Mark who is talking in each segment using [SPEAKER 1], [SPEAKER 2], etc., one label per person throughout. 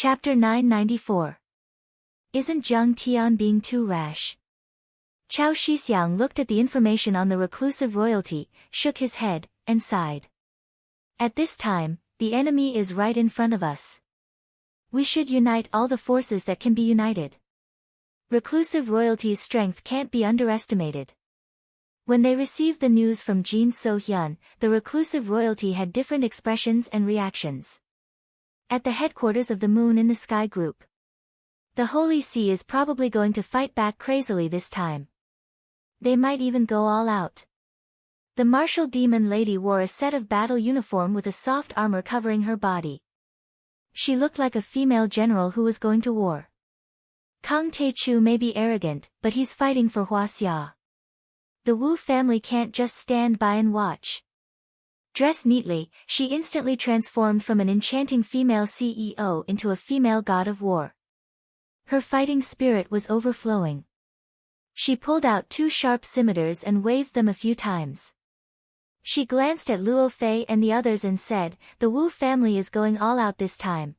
[SPEAKER 1] Chapter 994. Isn't Zheng Tian being too rash? Cao Shixiang looked at the information on the reclusive royalty, shook his head, and sighed. At this time, the enemy is right in front of us. We should unite all the forces that can be united. Reclusive royalty's strength can't be underestimated. When they received the news from Jin So-hyun, the reclusive royalty had different expressions and reactions. At the headquarters of the Moon in the Sky Group, the Holy See is probably going to fight back crazily this time. They might even go all out. The martial demon lady wore a set of battle uniform with a soft armor covering her body. She looked like a female general who was going to war. Kang Tae-chu may be arrogant, but he's fighting for Huaxia. The Wu family can't just stand by and watch. Dressed neatly, she instantly transformed from an enchanting female CEO into a female god of war. Her fighting spirit was overflowing. She pulled out two sharp scimitars and waved them a few times. She glanced at Luo Fei and the others and said, "The Wu family is going all out this time."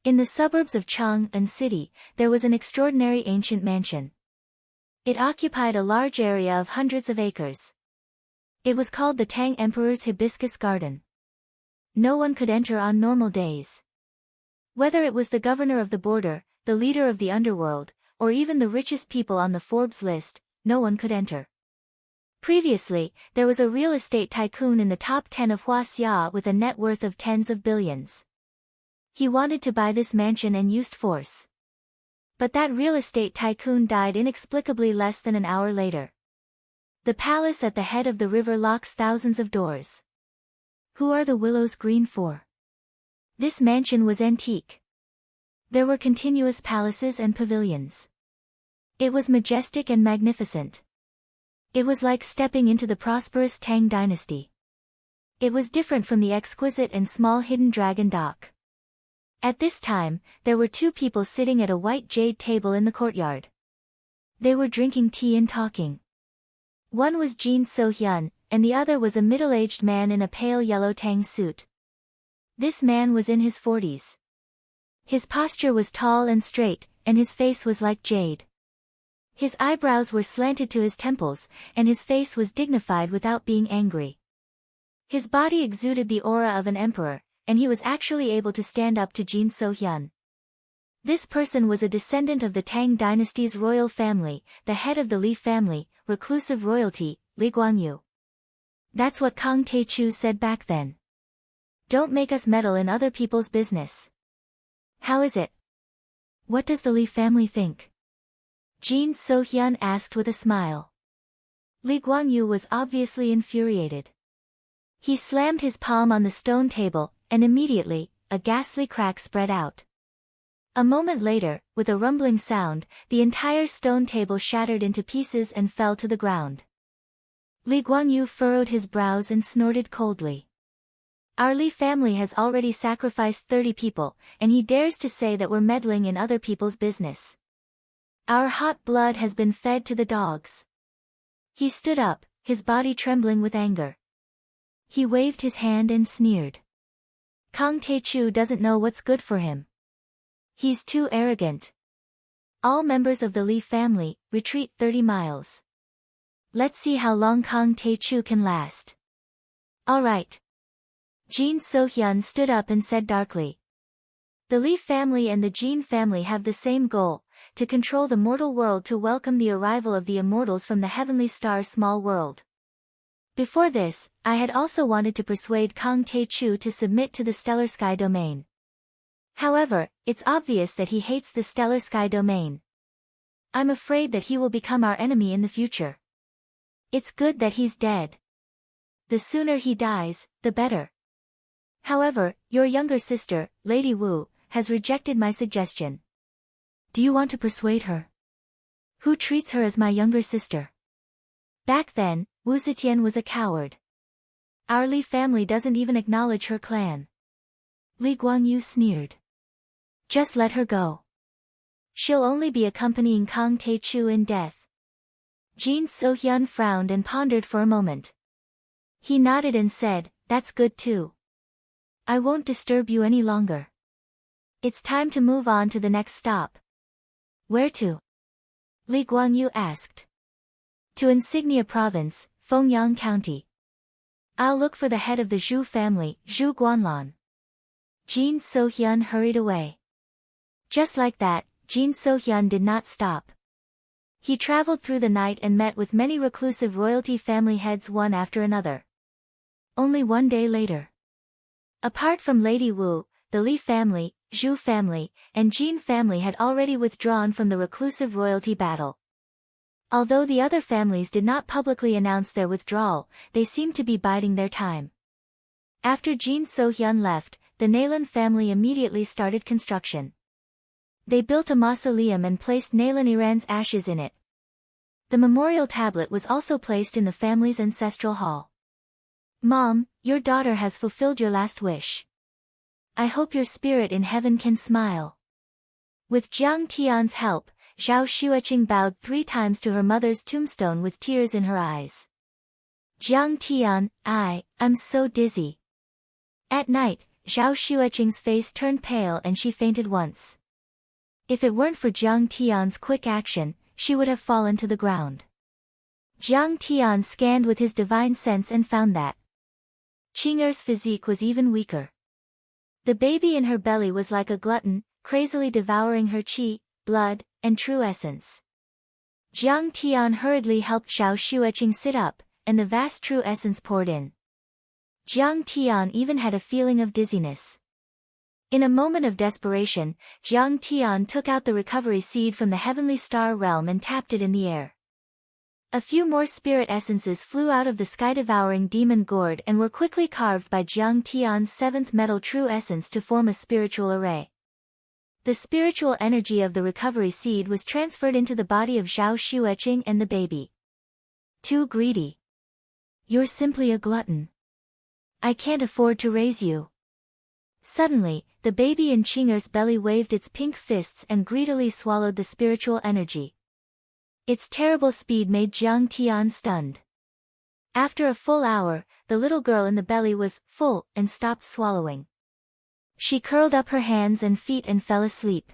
[SPEAKER 1] In the suburbs of Chang'an City, there was an extraordinary ancient mansion. It occupied a large area of hundreds of acres. It was called the Tang Emperor's Hibiscus Garden. No one could enter on normal days. Whether it was the governor of the border, the leader of the underworld, or even the richest people on the Forbes list, no one could enter. Previously, there was a real estate tycoon in the top 10 of Huaxia with a net worth of tens of billions. He wanted to buy this mansion and used force. But that real estate tycoon died inexplicably less than an hour later. The palace at the head of the river locks thousands of doors. Who are the willows green for? This mansion was antique. There were continuous palaces and pavilions. It was majestic and magnificent. It was like stepping into the prosperous Tang dynasty. It was different from the exquisite and small hidden dragon dock. At this time, there were two people sitting at a white jade table in the courtyard. They were drinking tea and talking. One was Jin So-hyun, and the other was a middle-aged man in a pale yellow Tang suit. This man was in his 40s. His posture was tall and straight, and his face was like jade. His eyebrows were slanted to his temples, and his face was dignified without being angry. His body exuded the aura of an emperor, and he was actually able to stand up to Jin So-hyun. This person was a descendant of the Tang dynasty's royal family, the head of the Li family, reclusive royalty, Li Guangyu. That's what Kang Tae-chu said back then. Don't make us meddle in other people's business. How is it? What does the Li family think? Jin So-hyun asked with a smile. Li Guangyu was obviously infuriated. He slammed his palm on the stone table, and immediately, a ghastly crack spread out. A moment later, with a rumbling sound, the entire stone table shattered into pieces and fell to the ground. Li Guangyu furrowed his brows and snorted coldly. Our Li family has already sacrificed 30 people, and he dares to say that we're meddling in other people's business. Our hot blood has been fed to the dogs. He stood up, his body trembling with anger. He waved his hand and sneered. Kang Tae-chu doesn't know what's good for him. He's too arrogant. All members of the Li family, retreat 30 miles. Let's see how long Kang Tae-chu can last. All right. Jin So-hyun stood up and said darkly. The Li family and the Jin family have the same goal, to control the mortal world to welcome the arrival of the immortals from the heavenly star small world. Before this, I had also wanted to persuade Kang Tae-chu to submit to the stellar sky domain. However, it's obvious that he hates the stellar sky domain. I'm afraid that he will become our enemy in the future. It's good that he's dead. The sooner he dies, the better. However, your younger sister, Lady Wu, has rejected my suggestion. Do you want to persuade her? Who treats her as my younger sister? Back then, Wu Zetian was a coward. Our Li family doesn't even acknowledge her clan. Li Guangyu sneered. Just let her go. She'll only be accompanying Kang Tae-chu in death. Jin So-hyun frowned and pondered for a moment. He nodded and said, "That's good too. I won't disturb you any longer." It's time to move on to the next stop. Where to? Li Guangyu asked. To Insignia Province, Fengyang County. I'll look for the head of the Zhu family, Zhu Guanlan. Jin So-hyun hurried away. Just like that, Jin So-hyun did not stop. He traveled through the night and met with many reclusive royalty family heads one after another. Only one day later. Apart from Lady Wu, the Li family, Zhu family, and Jin family had already withdrawn from the reclusive royalty battle. Although the other families did not publicly announce their withdrawal, they seemed to be biding their time. After Jin So-hyun left, the Naylan family immediately started construction. They built a mausoleum and placed Naylan Iran's ashes in it. The memorial tablet was also placed in the family's ancestral hall. Mom, your daughter has fulfilled your last wish. I hope your spirit in heaven can smile. With Jiang Tian's help, Zhao Xueqing bowed 3 times to her mother's tombstone with tears in her eyes. Jiang Tian, I'm so dizzy. At night, Zhao Xueqing's face turned pale and she fainted once. If it weren't for Jiang Tian's quick action, she would have fallen to the ground. Jiang Tian scanned with his divine sense and found that Qing'er's physique was even weaker. The baby in her belly was like a glutton, crazily devouring her qi, blood, and true essence. Jiang Tian hurriedly helped Zhao Xueqing sit up, and the vast true essence poured in. Jiang Tian even had a feeling of dizziness. In a moment of desperation, Jiang Tian took out the recovery seed from the heavenly star realm and tapped it in the air. A few more spirit essences flew out of the sky-devouring demon gourd and were quickly carved by Jiang Tian's 7th metal true essence to form a spiritual array. The spiritual energy of the recovery seed was transferred into the body of Zhao Xueqing and the baby. Too greedy. You're simply a glutton. I can't afford to raise you. Suddenly, the baby in Qing'er's belly waved its pink fists and greedily swallowed the spiritual energy. Its terrible speed made Jiang Tian stunned. After a full hour, the little girl in the belly was full and stopped swallowing. She curled up her hands and feet and fell asleep.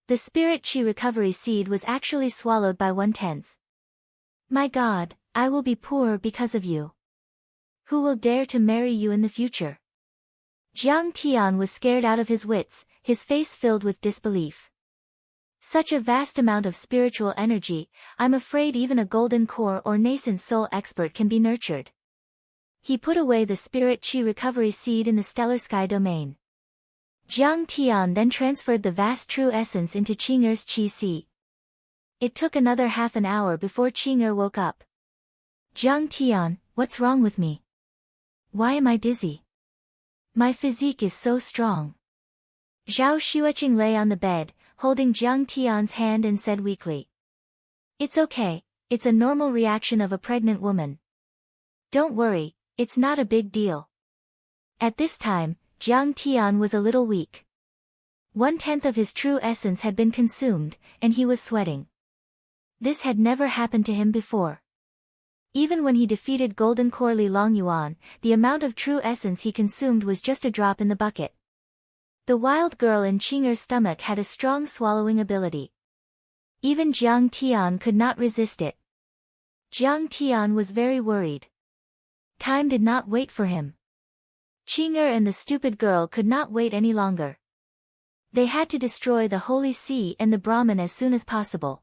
[SPEAKER 1] The spirit qi recovery seed was actually swallowed by 1/10. My God, I will be poor because of you. Who will dare to marry you in the future? Jiang Tian was scared out of his wits, his face filled with disbelief. Such a vast amount of spiritual energy, I'm afraid even a golden core or nascent soul expert can be nurtured. He put away the spirit qi recovery seed in the stellar sky domain. Jiang Tian then transferred the vast true essence into Qing'er's qi seed. It took another half an hour before Qing'er woke up. Jiang Tian, what's wrong with me? Why am I dizzy? My physique is so strong. Zhao Xueqing lay on the bed, holding Jiang Tian's hand and said weakly. It's okay, it's a normal reaction of a pregnant woman. Don't worry, it's not a big deal. At this time, Jiang Tian was a little weak. 1/10 of his true essence had been consumed, and he was sweating. This had never happened to him before. Even when he defeated Golden Core Li Longyuan, the amount of true essence he consumed was just a drop in the bucket. The wild girl in Qing'er's stomach had a strong swallowing ability. Even Jiang Tian could not resist it. Jiang Tian was very worried. Time did not wait for him. Qing'er and the stupid girl could not wait any longer. They had to destroy the Holy See and the Brahman as soon as possible.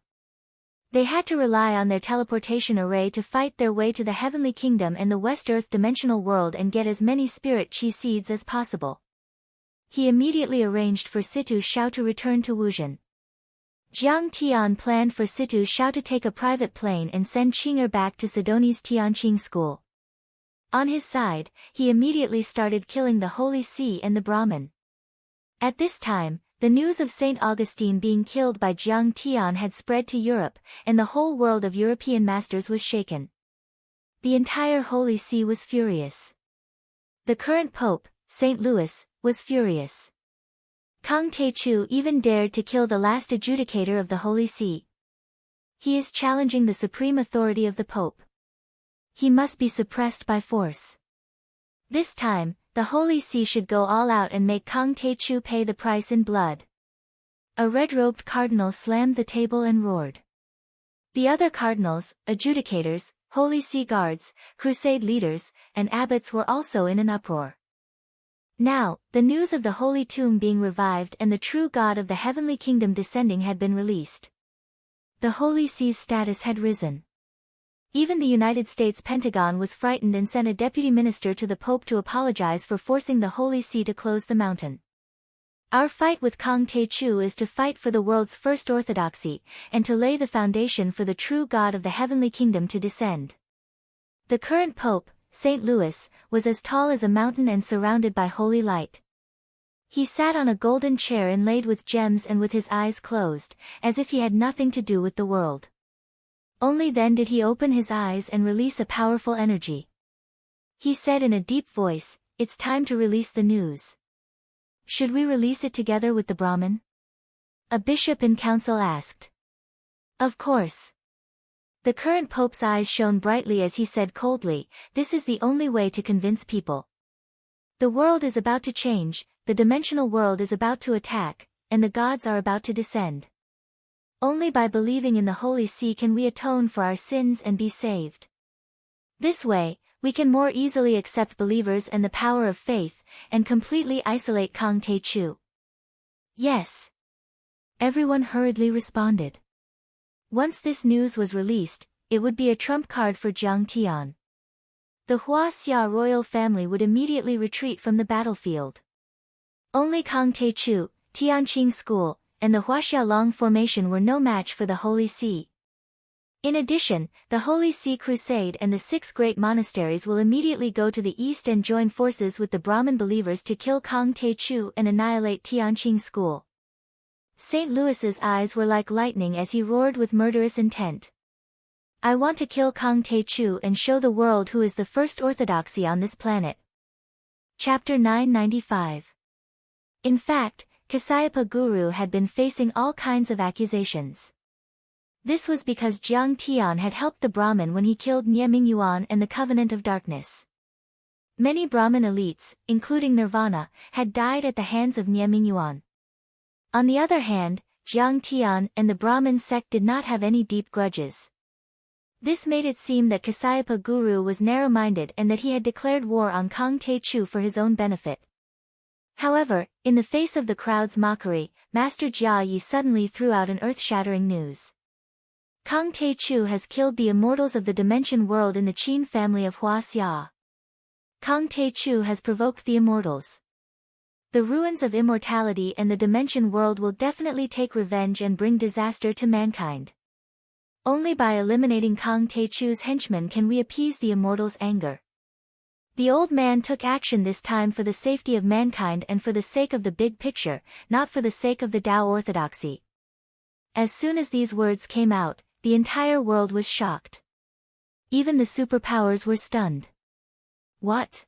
[SPEAKER 1] They had to rely on their teleportation array to fight their way to the Heavenly Kingdom and the West Earth dimensional world and get as many spirit qi seeds as possible. He immediately arranged for Situ Xiao to return to Wuzhen. Jiang Tian planned for Situ Xiao to take a private plane and send Qing'er back to Sidoni's Tianqing school. On his side, he immediately started killing the Holy See and the Brahmin. At this time, the news of Saint Augustine being killed by Jiang Tian had spread to Europe, and the whole world of European masters was shaken. The entire Holy See was furious. The current Pope, St. Louis, was furious. Kang Teichu even dared to kill the last adjudicator of the Holy See. He is challenging the supreme authority of the Pope. He must be suppressed by force. This time, the Holy See should go all out and make Kang Tae-chu pay the price in blood. A red-robed cardinal slammed the table and roared. The other cardinals, adjudicators, Holy See guards, crusade leaders, and abbots were also in an uproar. Now, the news of the Holy Tomb being revived and the true God of the heavenly kingdom descending had been released. The Holy See's status had risen. Even the United States Pentagon was frightened and sent a deputy minister to the Pope to apologize for forcing the Holy See to close the mountain. Our fight with Kang Tae-chu is to fight for the world's first orthodoxy, and to lay the foundation for the true God of the heavenly kingdom to descend. The current Pope, St. Louis, was as tall as a mountain and surrounded by holy light. He sat on a golden chair inlaid with gems and with his eyes closed, as if he had nothing to do with the world. Only then did he open his eyes and release a powerful energy. He said in a deep voice, "It's time to release the news. Should we release it together with the Brahmin?" A bishop in council asked. Of course. The current pope's eyes shone brightly as he said coldly, "This is the only way to convince people. The world is about to change, the dimensional world is about to attack, and the gods are about to descend. Only by believing in the Holy See can we atone for our sins and be saved. This way, we can more easily accept believers and the power of faith, and completely isolate Kang Tae-chu." Yes. Everyone hurriedly responded. Once this news was released, it would be a trump card for Jiang Tian. The Hua Xia royal family would immediately retreat from the battlefield. Only Kang Tae-chu, Tianqing School, and the Huaxiaolong formation were no match for the Holy See. In addition, the Holy See Crusade and the 6 great monasteries will immediately go to the east and join forces with the Brahmin believers to kill Kang Tae-chu and annihilate Tianqing School. St. Louis's eyes were like lightning as he roared with murderous intent. "I want to kill Kang Tae-chu and show the world who is the first orthodoxy on this planet." Chapter 995. In fact, Kasyapa Guru had been facing all kinds of accusations. This was because Jiang Tian had helped the Brahmin when he killed Nye Mingyuan and the Covenant of Darkness. Many Brahmin elites, including Nirvana, had died at the hands of Nye Mingyuan. On the other hand, Jiang Tian and the Brahmin sect did not have any deep grudges. This made it seem that Kasyapa Guru was narrow-minded and that he had declared war on Kang Tae-chu for his own benefit. However, in the face of the crowd's mockery, Master Jia Yi suddenly threw out an earth-shattering news. Kang Tae-chu has killed the immortals of the dimension world in the Qin family of Hua Xia. Kang Tae-chu has provoked the immortals. The ruins of immortality and the dimension world will definitely take revenge and bring disaster to mankind. Only by eliminating Kang Tae-chu's henchmen can we appease the immortals' anger. The old man took action this time for the safety of mankind and for the sake of the big picture, not for the sake of the Tao orthodoxy. As soon as these words came out, the entire world was shocked. Even the superpowers were stunned. What?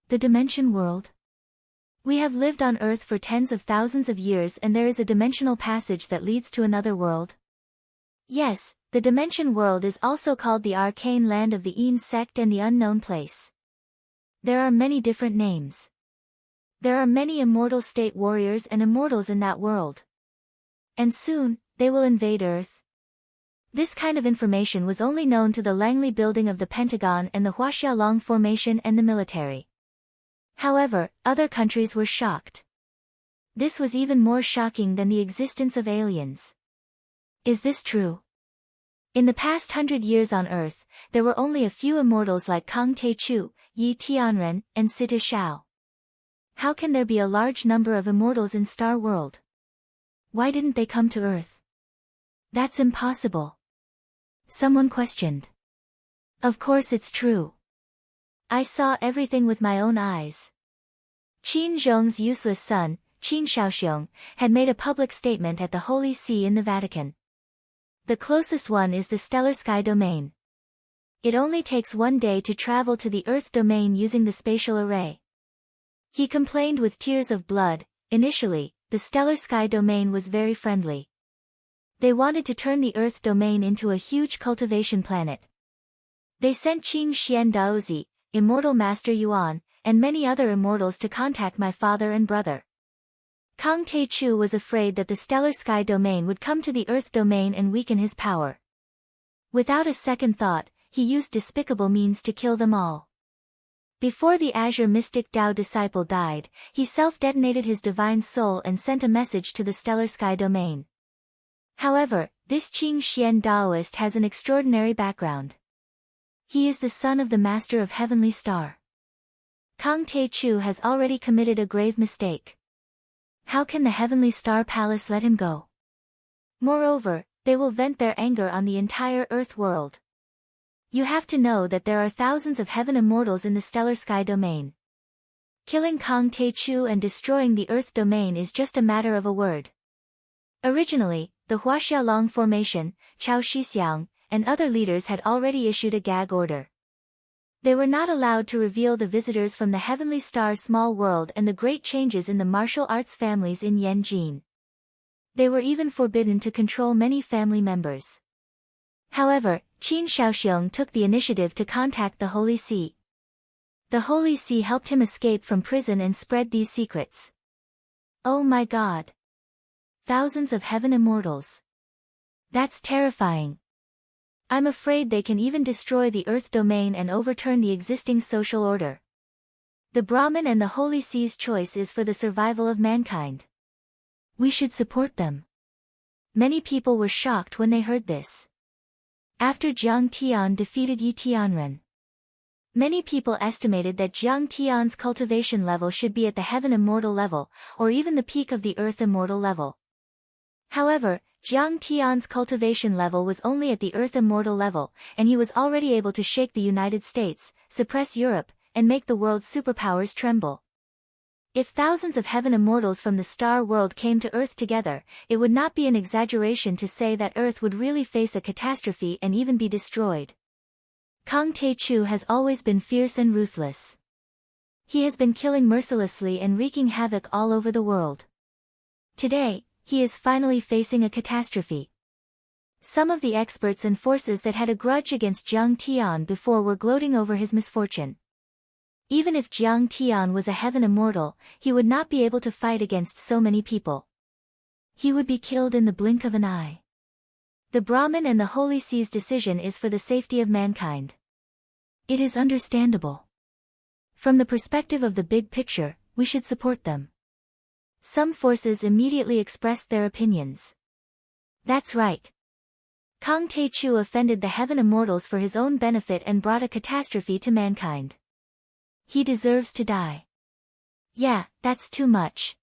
[SPEAKER 1] The dimension world? We have lived on Earth for tens of thousands of years and there is a dimensional passage that leads to another world? Yes, the dimension world is also called the arcane land of the Yin sect and the unknown place. There are many different names. There are many immortal state warriors and immortals in that world. And soon, they will invade Earth. This kind of information was only known to the Langley building of the Pentagon and the Huaxiaolong formation and the military. However, other countries were shocked. This was even more shocking than the existence of aliens. Is this true? In the past 100 years on Earth, there were only a few immortals like Kang Tae-chu, Yi Tianren, and Sita Shao. How can there be a large number of immortals in Star World? Why didn't they come to Earth? That's impossible. Someone questioned. Of course it's true. I saw everything with my own eyes. Qin Zhong's useless son, Qin Shaoxiong, had made a public statement at the Holy See in the Vatican. The closest one is the stellar sky domain. It only takes 1 day to travel to the Earth domain using the spatial array. He complained with tears of blood. Initially, the stellar sky domain was very friendly. They wanted to turn the Earth domain into a huge cultivation planet. They sent Qing Xian Daozi, Immortal Master Yuan, and many other immortals to contact my father and brother. Kang Tae-chu was afraid that the stellar sky domain would come to the earth domain and weaken his power. Without a second thought, he used despicable means to kill them all. Before the Azure mystic Tao disciple died, he self-detonated his divine soul and sent a message to the stellar sky domain. However, this Qing Xian Daoist has an extraordinary background. He is the son of the master of Heavenly Star. Kang Tae-chu has already committed a grave mistake. How can the Heavenly Star Palace let him go? Moreover, they will vent their anger on the entire Earth world. You have to know that there are thousands of heaven immortals in the stellar sky domain. Killing Kang Tae-chu and destroying the Earth domain is just a matter of a word. Originally, the Huaxiaolong formation, Chao Shixiang, and other leaders had already issued a gag order. They were not allowed to reveal the visitors from the Heavenly Star's small world and the great changes in the martial arts families in Yanjin. They were even forbidden to control many family members. However, Qin Shaoxiong took the initiative to contact the Holy See. The Holy See helped him escape from prison and spread these secrets. Oh my God! Thousands of heaven immortals. That's terrifying. I'm afraid they can even destroy the Earth domain and overturn the existing social order. The Brahmin and the Holy See's choice is for the survival of mankind. We should support them. Many people were shocked when they heard this. After Jiang Tian defeated Yi Tianren, many people estimated that Jiang Tian's cultivation level should be at the heaven immortal level, or even the peak of the earth immortal level. However, Jiang Tian's cultivation level was only at the earth immortal level, and he was already able to shake the United States, suppress Europe, and make the world's superpowers tremble. If thousands of heaven immortals from the star world came to Earth together, it would not be an exaggeration to say that Earth would really face a catastrophe and even be destroyed. Kang Tae-chu has always been fierce and ruthless. He has been killing mercilessly and wreaking havoc all over the world. Today, he is finally facing a catastrophe. Some of the experts and forces that had a grudge against Jiang Tian before were gloating over his misfortune. Even if Jiang Tian was a heaven immortal, he would not be able to fight against so many people. He would be killed in the blink of an eye. The Brahmin and the Holy See's decision is for the safety of mankind. It is understandable. From the perspective of the big picture, we should support them. Some forces immediately expressed their opinions. That's right. Kang Tae-chu offended the heaven immortals for his own benefit and brought a catastrophe to mankind. He deserves to die. Yeah, that's too much.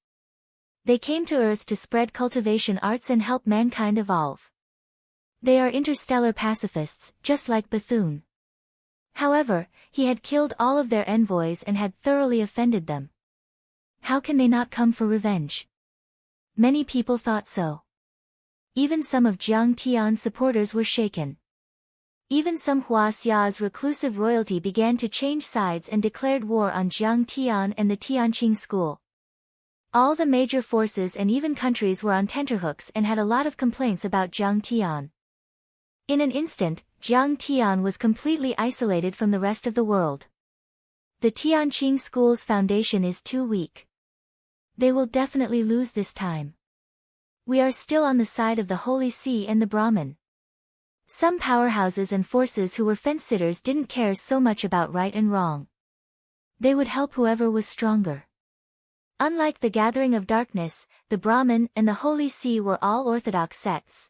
[SPEAKER 1] They came to Earth to spread cultivation arts and help mankind evolve. They are interstellar pacifists, just like Bethune. However, he had killed all of their envoys and had thoroughly offended them. How can they not come for revenge? Many people thought so. Even some of Jiang Tian's supporters were shaken. Even some Huaxia's reclusive royalty began to change sides and declared war on Jiang Tian and the Tianqing school. All the major forces and even countries were on tenterhooks and had a lot of complaints about Jiang Tian. In an instant, Jiang Tian was completely isolated from the rest of the world. The Tianqing school's foundation is too weak. They will definitely lose this time. We are still on the side of the Holy See and the Brahmin. Some powerhouses and forces who were fence-sitters didn't care so much about right and wrong. They would help whoever was stronger. Unlike the Gathering of Darkness, the Brahmin and the Holy See were all orthodox sects.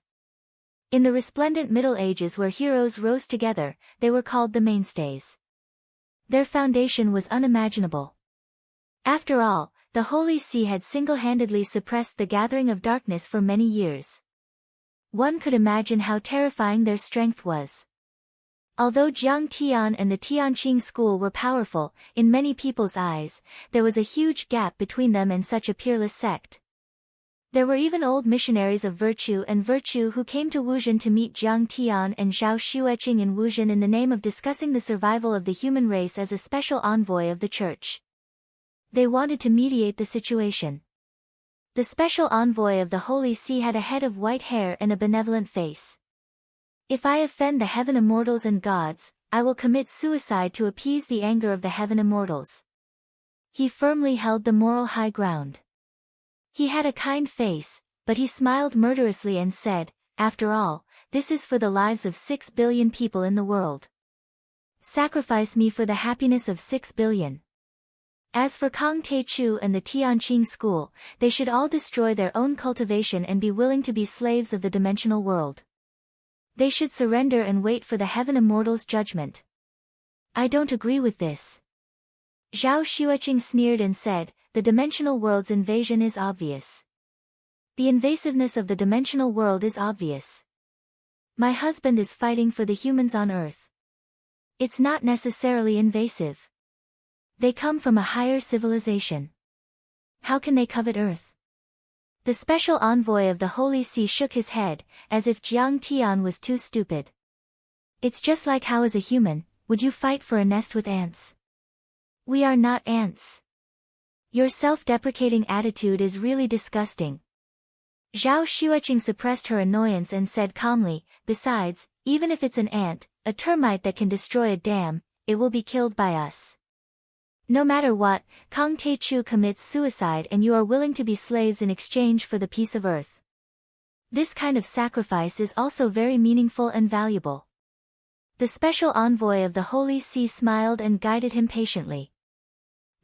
[SPEAKER 1] In the resplendent Middle Ages where heroes rose together, they were called the mainstays. Their foundation was unimaginable. After all, the Holy See had single-handedly suppressed the Gathering of Darkness for many years. One could imagine how terrifying their strength was. Although Jiang Tian and the Tianqing school were powerful, in many people's eyes, there was a huge gap between them and such a peerless sect. There were even old missionaries of virtue who came to Wuzhen to meet Jiang Tian and Zhao Xueqing in Wuzhen in the name of discussing the survival of the human race as a special envoy of the church. They wanted to mediate the situation. The special envoy of the Holy See had a head of white hair and a benevolent face. If I offend the heaven immortals and gods, I will commit suicide to appease the anger of the heaven immortals. He firmly held the moral high ground. He had a kind face, but he smiled murderously and said, "After all, this is for the lives of 6 billion people in the world. Sacrifice me for the happiness of 6 billion. As for Kang Tae-chu and the Tianqing school, they should all destroy their own cultivation and be willing to be slaves of the dimensional world. They should surrender and wait for the heaven immortal's judgment." "I don't agree with this." Zhao Xueqing sneered and said, "The dimensional world's invasion is obvious. The invasiveness of the dimensional world is obvious. My husband is fighting for the humans on Earth. It's not necessarily invasive. They come from a higher civilization. How can they covet Earth?" The special envoy of the Holy See shook his head, as if Jiang Tian was too stupid. "It's just like how as a human, would you fight for a nest with ants? We are not ants. Your self-deprecating attitude is really disgusting." Zhao Xueqing suppressed her annoyance and said calmly, "Besides, even if it's an ant, a termite that can destroy a dam, it will be killed by us. No matter what, Kang Tae-chu commits suicide and you are willing to be slaves in exchange for the peace of Earth. This kind of sacrifice is also very meaningful and valuable." The special envoy of the Holy See smiled and guided him patiently.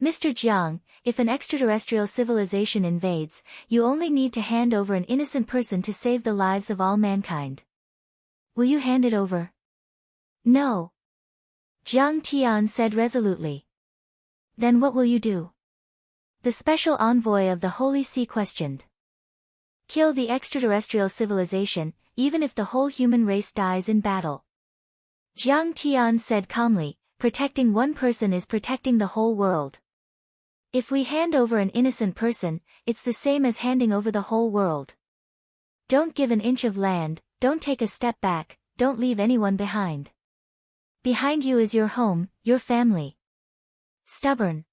[SPEAKER 1] "Mr. Jiang, if an extraterrestrial civilization invades, you only need to hand over an innocent person to save the lives of all mankind. Will you hand it over?" "No," Jiang Tian said resolutely. "Then what will you do?" the special envoy of the Holy See questioned. "Kill the extraterrestrial civilization, even if the whole human race dies in battle." Jiang Tian said calmly, "Protecting one person is protecting the whole world. If we hand over an innocent person, it's the same as handing over the whole world. Don't give an inch of land, don't take a step back, don't leave anyone behind. Behind you is your home, your family. Stubborn."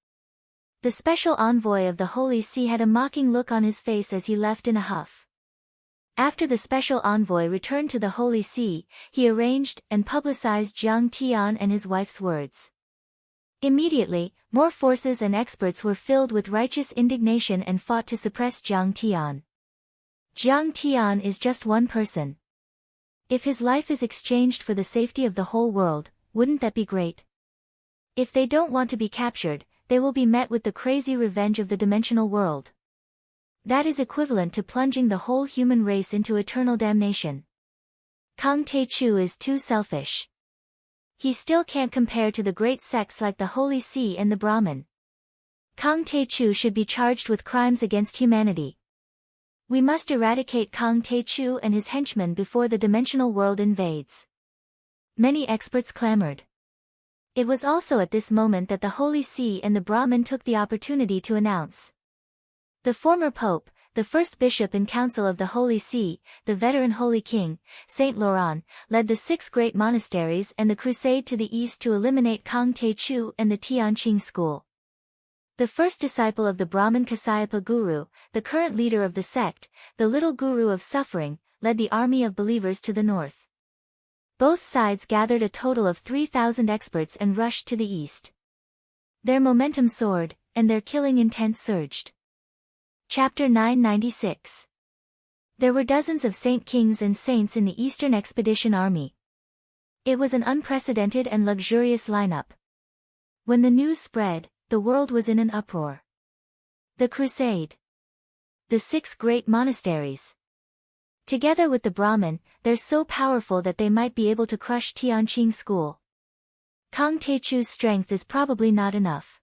[SPEAKER 1] The special envoy of the Holy See had a mocking look on his face as he left in a huff. After the special envoy returned to the Holy See, he arranged and publicized Jiang Tian and his wife's words. Immediately, more forces and experts were filled with righteous indignation and fought to suppress Jiang Tian. Jiang Tian is just one person. If his life is exchanged for the safety of the whole world, wouldn't that be great? If they don't want to be captured, they will be met with the crazy revenge of the dimensional world. That is equivalent to plunging the whole human race into eternal damnation. Kang Tae-chu is too selfish. He still can't compare to the great sects like the Holy See and the Brahmin. Kang Tae-chu should be charged with crimes against humanity. We must eradicate Kang Tae-chu and his henchmen before the dimensional world invades. Many experts clamored. It was also at this moment that the Holy See and the Brahmin took the opportunity to announce. The former Pope, the first bishop and council of the Holy See, the veteran Holy King, Saint Laurent, led the 6 great monasteries and the crusade to the east to eliminate Kang Tae-chu and the Tianqing school. The first disciple of the Brahmin Kasyapa Guru, the current leader of the sect, the little guru of suffering, led the army of believers to the north. Both sides gathered a total of 3,000 experts and rushed to the east. Their momentum soared, and their killing intent surged. Chapter 996. There were dozens of Saint Kings and Saints in the Eastern Expedition Army. It was an unprecedented and luxurious lineup. When the news spread, the world was in an uproar. The crusade. The 6 great monasteries. Together with the Brahmin, they're so powerful that they might be able to crush Tianqing school. Kang Tae-chu's strength is probably not enough.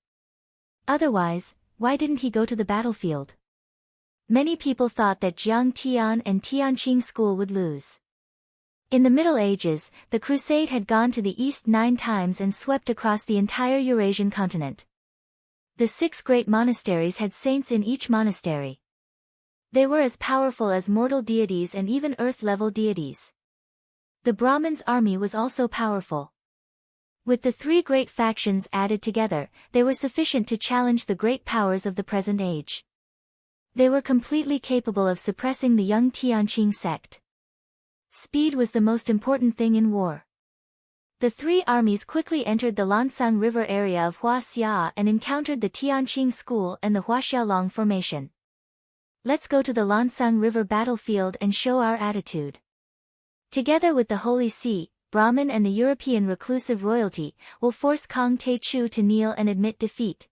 [SPEAKER 1] Otherwise, why didn't he go to the battlefield? Many people thought that Jiang Tian and Tianqing school would lose. In the Middle Ages, the crusade had gone to the east 9 times and swept across the entire Eurasian continent. The 6 great monasteries had saints in each monastery. They were as powerful as mortal deities and even earth-level deities. The Brahmin's army was also powerful. With the 3 great factions added together, they were sufficient to challenge the great powers of the present age. They were completely capable of suppressing the young Tianqing sect. Speed was the most important thing in war. The three armies quickly entered the Lansang River area of Huaxia and encountered the Tianqing School and the Huaxiaolong Formation. Let's go to the Lansang River battlefield and show our attitude. Together with the Holy See, Brahmin and the European reclusive royalty, will force Kong Techu to kneel and admit defeat.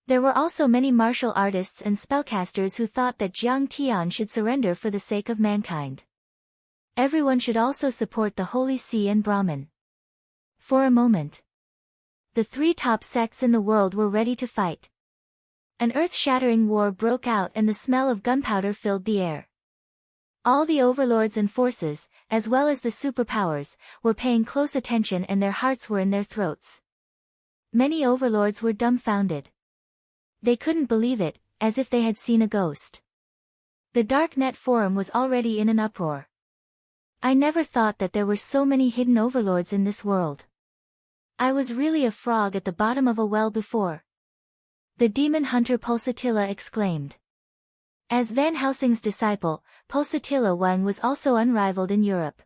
[SPEAKER 1] There were also many martial artists and spellcasters who thought that Jiang Tian should surrender for the sake of mankind. Everyone should also support the Holy See and Brahmin. For a moment, the three top sects in the world were ready to fight. An earth-shattering war broke out and the smell of gunpowder filled the air. All the overlords and forces, as well as the superpowers, were paying close attention and their hearts were in their throats. Many overlords were dumbfounded. They couldn't believe it, as if they had seen a ghost. The Darknet forum was already in an uproar. I never thought that there were so many hidden overlords in this world. I was really a frog at the bottom of a well before. The demon hunter Pulsatilla exclaimed. As Van Helsing's disciple, Pulsatilla Wang was also unrivaled in Europe.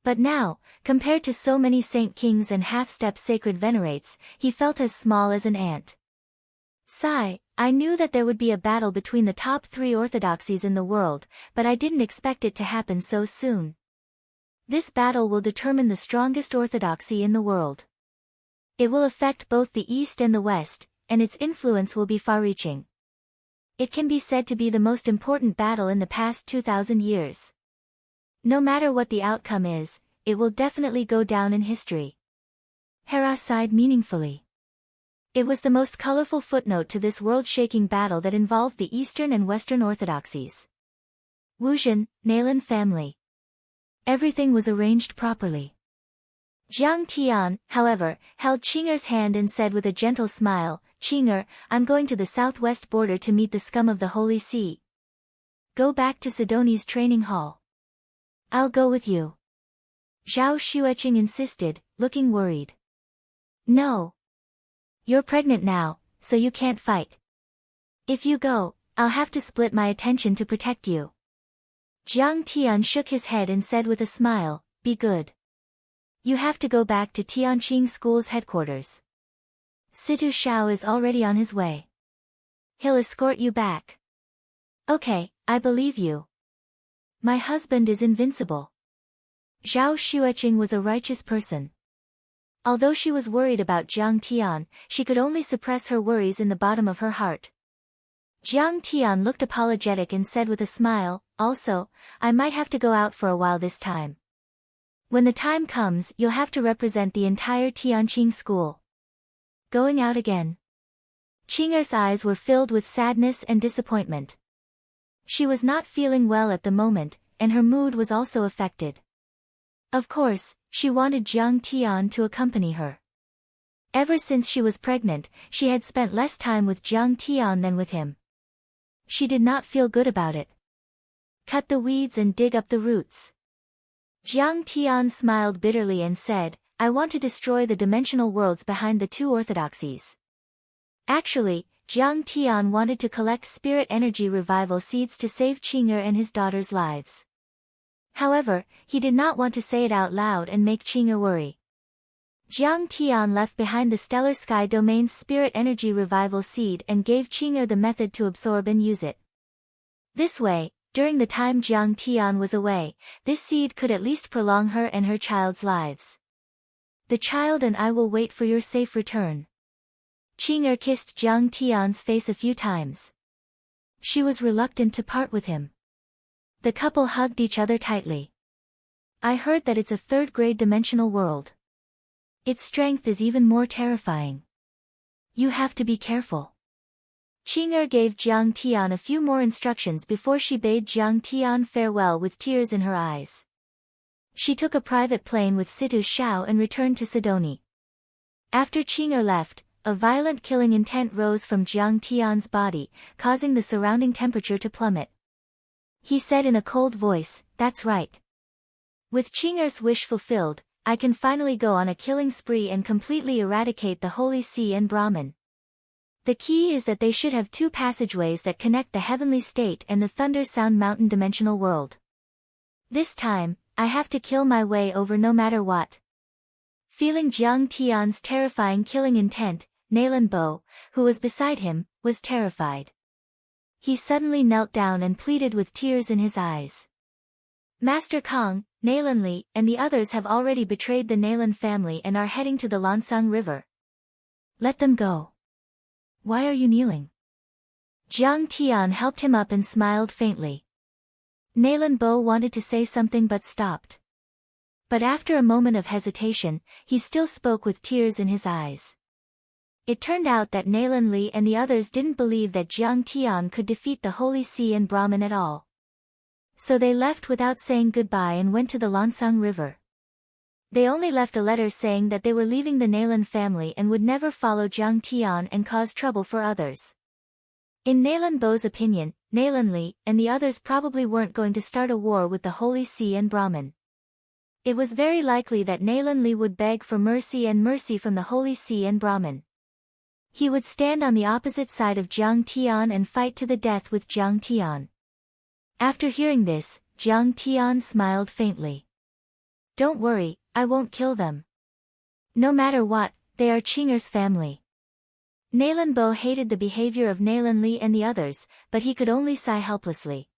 [SPEAKER 1] But now, compared to so many saint kings and half-step sacred venerates, he felt as small as an ant. Sigh, I knew that there would be a battle between the top three orthodoxies in the world, but I didn't expect it to happen so soon. This battle will determine the strongest orthodoxy in the world. It will affect both the East and the West, and its influence will be far-reaching. It can be said to be the most important battle in the past 2,000 years. No matter what the outcome is, it will definitely go down in history. Hera sighed meaningfully. It was the most colorful footnote to this world-shaking battle that involved the Eastern and Western orthodoxies. Wuzhen, Nalan family. Everything was arranged properly. Jiang Tian, however, held Qing'er's hand and said with a gentle smile, "Qing'er, I'm going to the southwest border to meet the scum of the Holy See. Go back to Sidoni's training hall." "I'll go with you." Zhao Xueqing insisted, looking worried. "No. You're pregnant now, so you can't fight. If you go, I'll have to split my attention to protect you." Jiang Tian shook his head and said with a smile, "Be good. You have to go back to Tianqing School's headquarters. Situ Shao is already on his way. He'll escort you back." "Okay, I believe you. My husband is invincible." Zhao Xueqing was a righteous person. Although she was worried about Jiang Tian, she could only suppress her worries in the bottom of her heart. Jiang Tian looked apologetic and said with a smile, "Also, I might have to go out for a while this time. When the time comes, you'll have to represent the entire Tianqing school." Going out again. Qing'er's eyes were filled with sadness and disappointment. She was not feeling well at the moment, and her mood was also affected. Of course, she wanted Jiang Tian to accompany her. Ever since she was pregnant, she had spent less time with Jiang Tian than with him. She did not feel good about it. "Cut the weeds and dig up the roots." Jiang Tian smiled bitterly and said, "I want to destroy the dimensional worlds behind the two orthodoxies." Actually, Jiang Tian wanted to collect spirit energy revival seeds to save Qing'er and his daughter's lives. However, he did not want to say it out loud and make Qing'er worry. Jiang Tian left behind the Stellar Sky Domain's spirit energy revival seed and gave Qing'er the method to absorb and use it. This way, during the time Jiang Tian was away, this seed could at least prolong her and her child's lives. "The child and I will wait for your safe return." Qing'er kissed Jiang Tian's face a few times. She was reluctant to part with him. The couple hugged each other tightly. "I heard that it's a third-grade dimensional world. Its strength is even more terrifying. You have to be careful." Qing'er gave Jiang Tian a few more instructions before she bade Jiang Tian farewell with tears in her eyes. She took a private plane with Situ Shao and returned to Sidoni. After Qing'er left, a violent killing intent rose from Jiang Tian's body, causing the surrounding temperature to plummet. He said in a cold voice, "That's right. With Qing'er's wish fulfilled, I can finally go on a killing spree and completely eradicate the Holy See and Brahmin. The key is that they should have two passageways that connect the heavenly state and the Thunder Sound Mountain dimensional world. This time, I have to kill my way over no matter what." Feeling Jiang Tian's terrifying killing intent, Nalan Bo, who was beside him, was terrified. He suddenly knelt down and pleaded with tears in his eyes. Master Kong, Nalan Li, and the others have already betrayed the Nalan family and are heading to the Lansang River. Let them go. Why are you kneeling? Jiang Tian helped him up and smiled faintly. Nalan Bo wanted to say something but stopped. But after a moment of hesitation, he still spoke with tears in his eyes. It turned out that Nalan Li and the others didn't believe that Jiang Tian could defeat the Holy See and Brahmin at all. So they left without saying goodbye and went to the Lansang River. They only left a letter saying that they were leaving the Nalan family and would never follow Jiang Tian and cause trouble for others. In Nalan Bo's opinion, Nalan Li and the others probably weren't going to start a war with the Holy See and Brahmin. It was very likely that Nalan Li would beg for mercy and mercy from the Holy See and Brahmin. He would stand on the opposite side of Jiang Tian and fight to the death with Jiang Tian. After hearing this, Jiang Tian smiled faintly. Don't worry, I won't kill them. No matter what, they are Qing'er's family. Nalan Bo hated the behavior of Nalan Li and the others, but he could only sigh helplessly.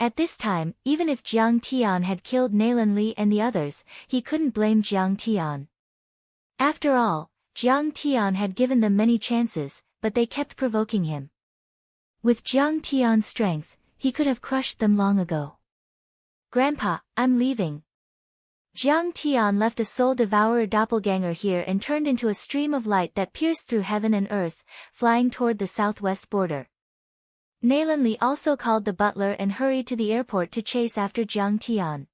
[SPEAKER 1] At this time, even if Jiang Tian had killed Nalan Li and the others, he couldn't blame Jiang Tian. After all, Jiang Tian had given them many chances, but they kept provoking him. With Jiang Tian's strength, he could have crushed them long ago. Grandpa, I'm leaving. Jiang Tian left a soul-devourer doppelganger here and turned into a stream of light that pierced through heaven and earth, flying toward the southwest border. Nalan Li also called the butler and hurried to the airport to chase after Jiang Tian.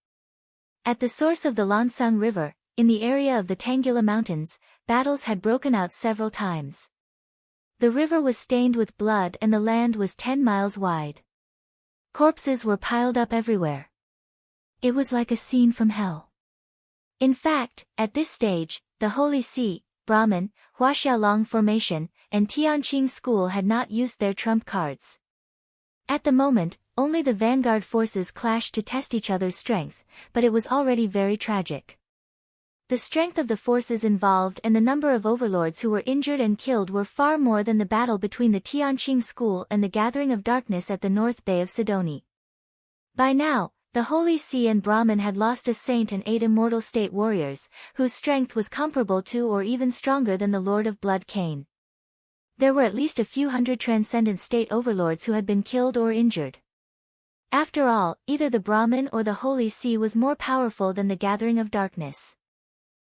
[SPEAKER 1] At the source of the Lansang River, in the area of the Tangila Mountains, battles had broken out several times. The river was stained with blood and the land was 10 miles wide. Corpses were piled up everywhere. It was like a scene from hell. In fact, at this stage, the Holy See, Brahmin, Huaxiaolong Formation, and Tianqing School had not used their trump cards. At the moment, only the vanguard forces clashed to test each other's strength, but it was already very tragic. The strength of the forces involved and the number of overlords who were injured and killed were far more than the battle between the Tianqing School and the Gathering of Darkness at the North Bay of Sidoni. By now, the Holy See and Brahmin had lost a saint and 8 immortal state warriors, whose strength was comparable to or even stronger than the Lord of Blood Cain. There were at least a few hundred transcendent state overlords who had been killed or injured. After all, either the Brahmin or the Holy See was more powerful than the Gathering of Darkness.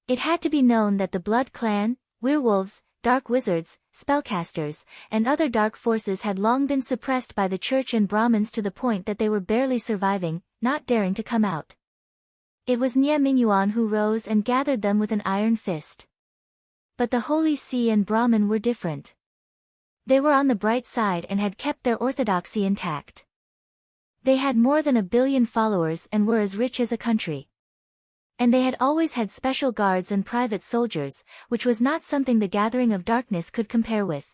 [SPEAKER 1] It had to be known that the Blood Clan, werewolves, dark wizards, spellcasters, and other dark forces had long been suppressed by the church and Brahmins to the point that they were barely surviving, not daring to come out. It was Nie Mingyuan who rose and gathered them with an iron fist. But the Holy See and Brahmin were different. They were on the bright side and had kept their orthodoxy intact. They had more than 1 billion followers and were as rich as a country. And they had always had special guards and private soldiers, which was not something the Gathering of Darkness could compare with.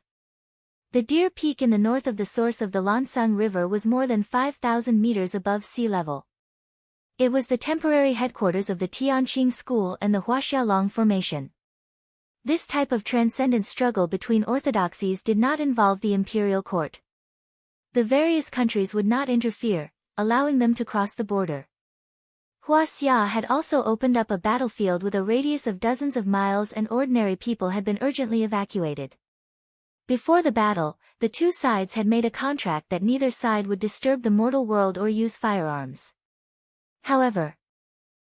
[SPEAKER 1] The Deer Peak in the north of the source of the Lansang River was more than 5,000 meters above sea level. It was the temporary headquarters of the Tianqing School and the Huaxiaolong Formation. This type of transcendent struggle between orthodoxies did not involve the imperial court. The various countries would not interfere, allowing them to cross the border. Huaxia had also opened up a battlefield with a radius of dozens of miles and ordinary people had been urgently evacuated. Before the battle, the two sides had made a contract that neither side would disturb the mortal world or use firearms. However,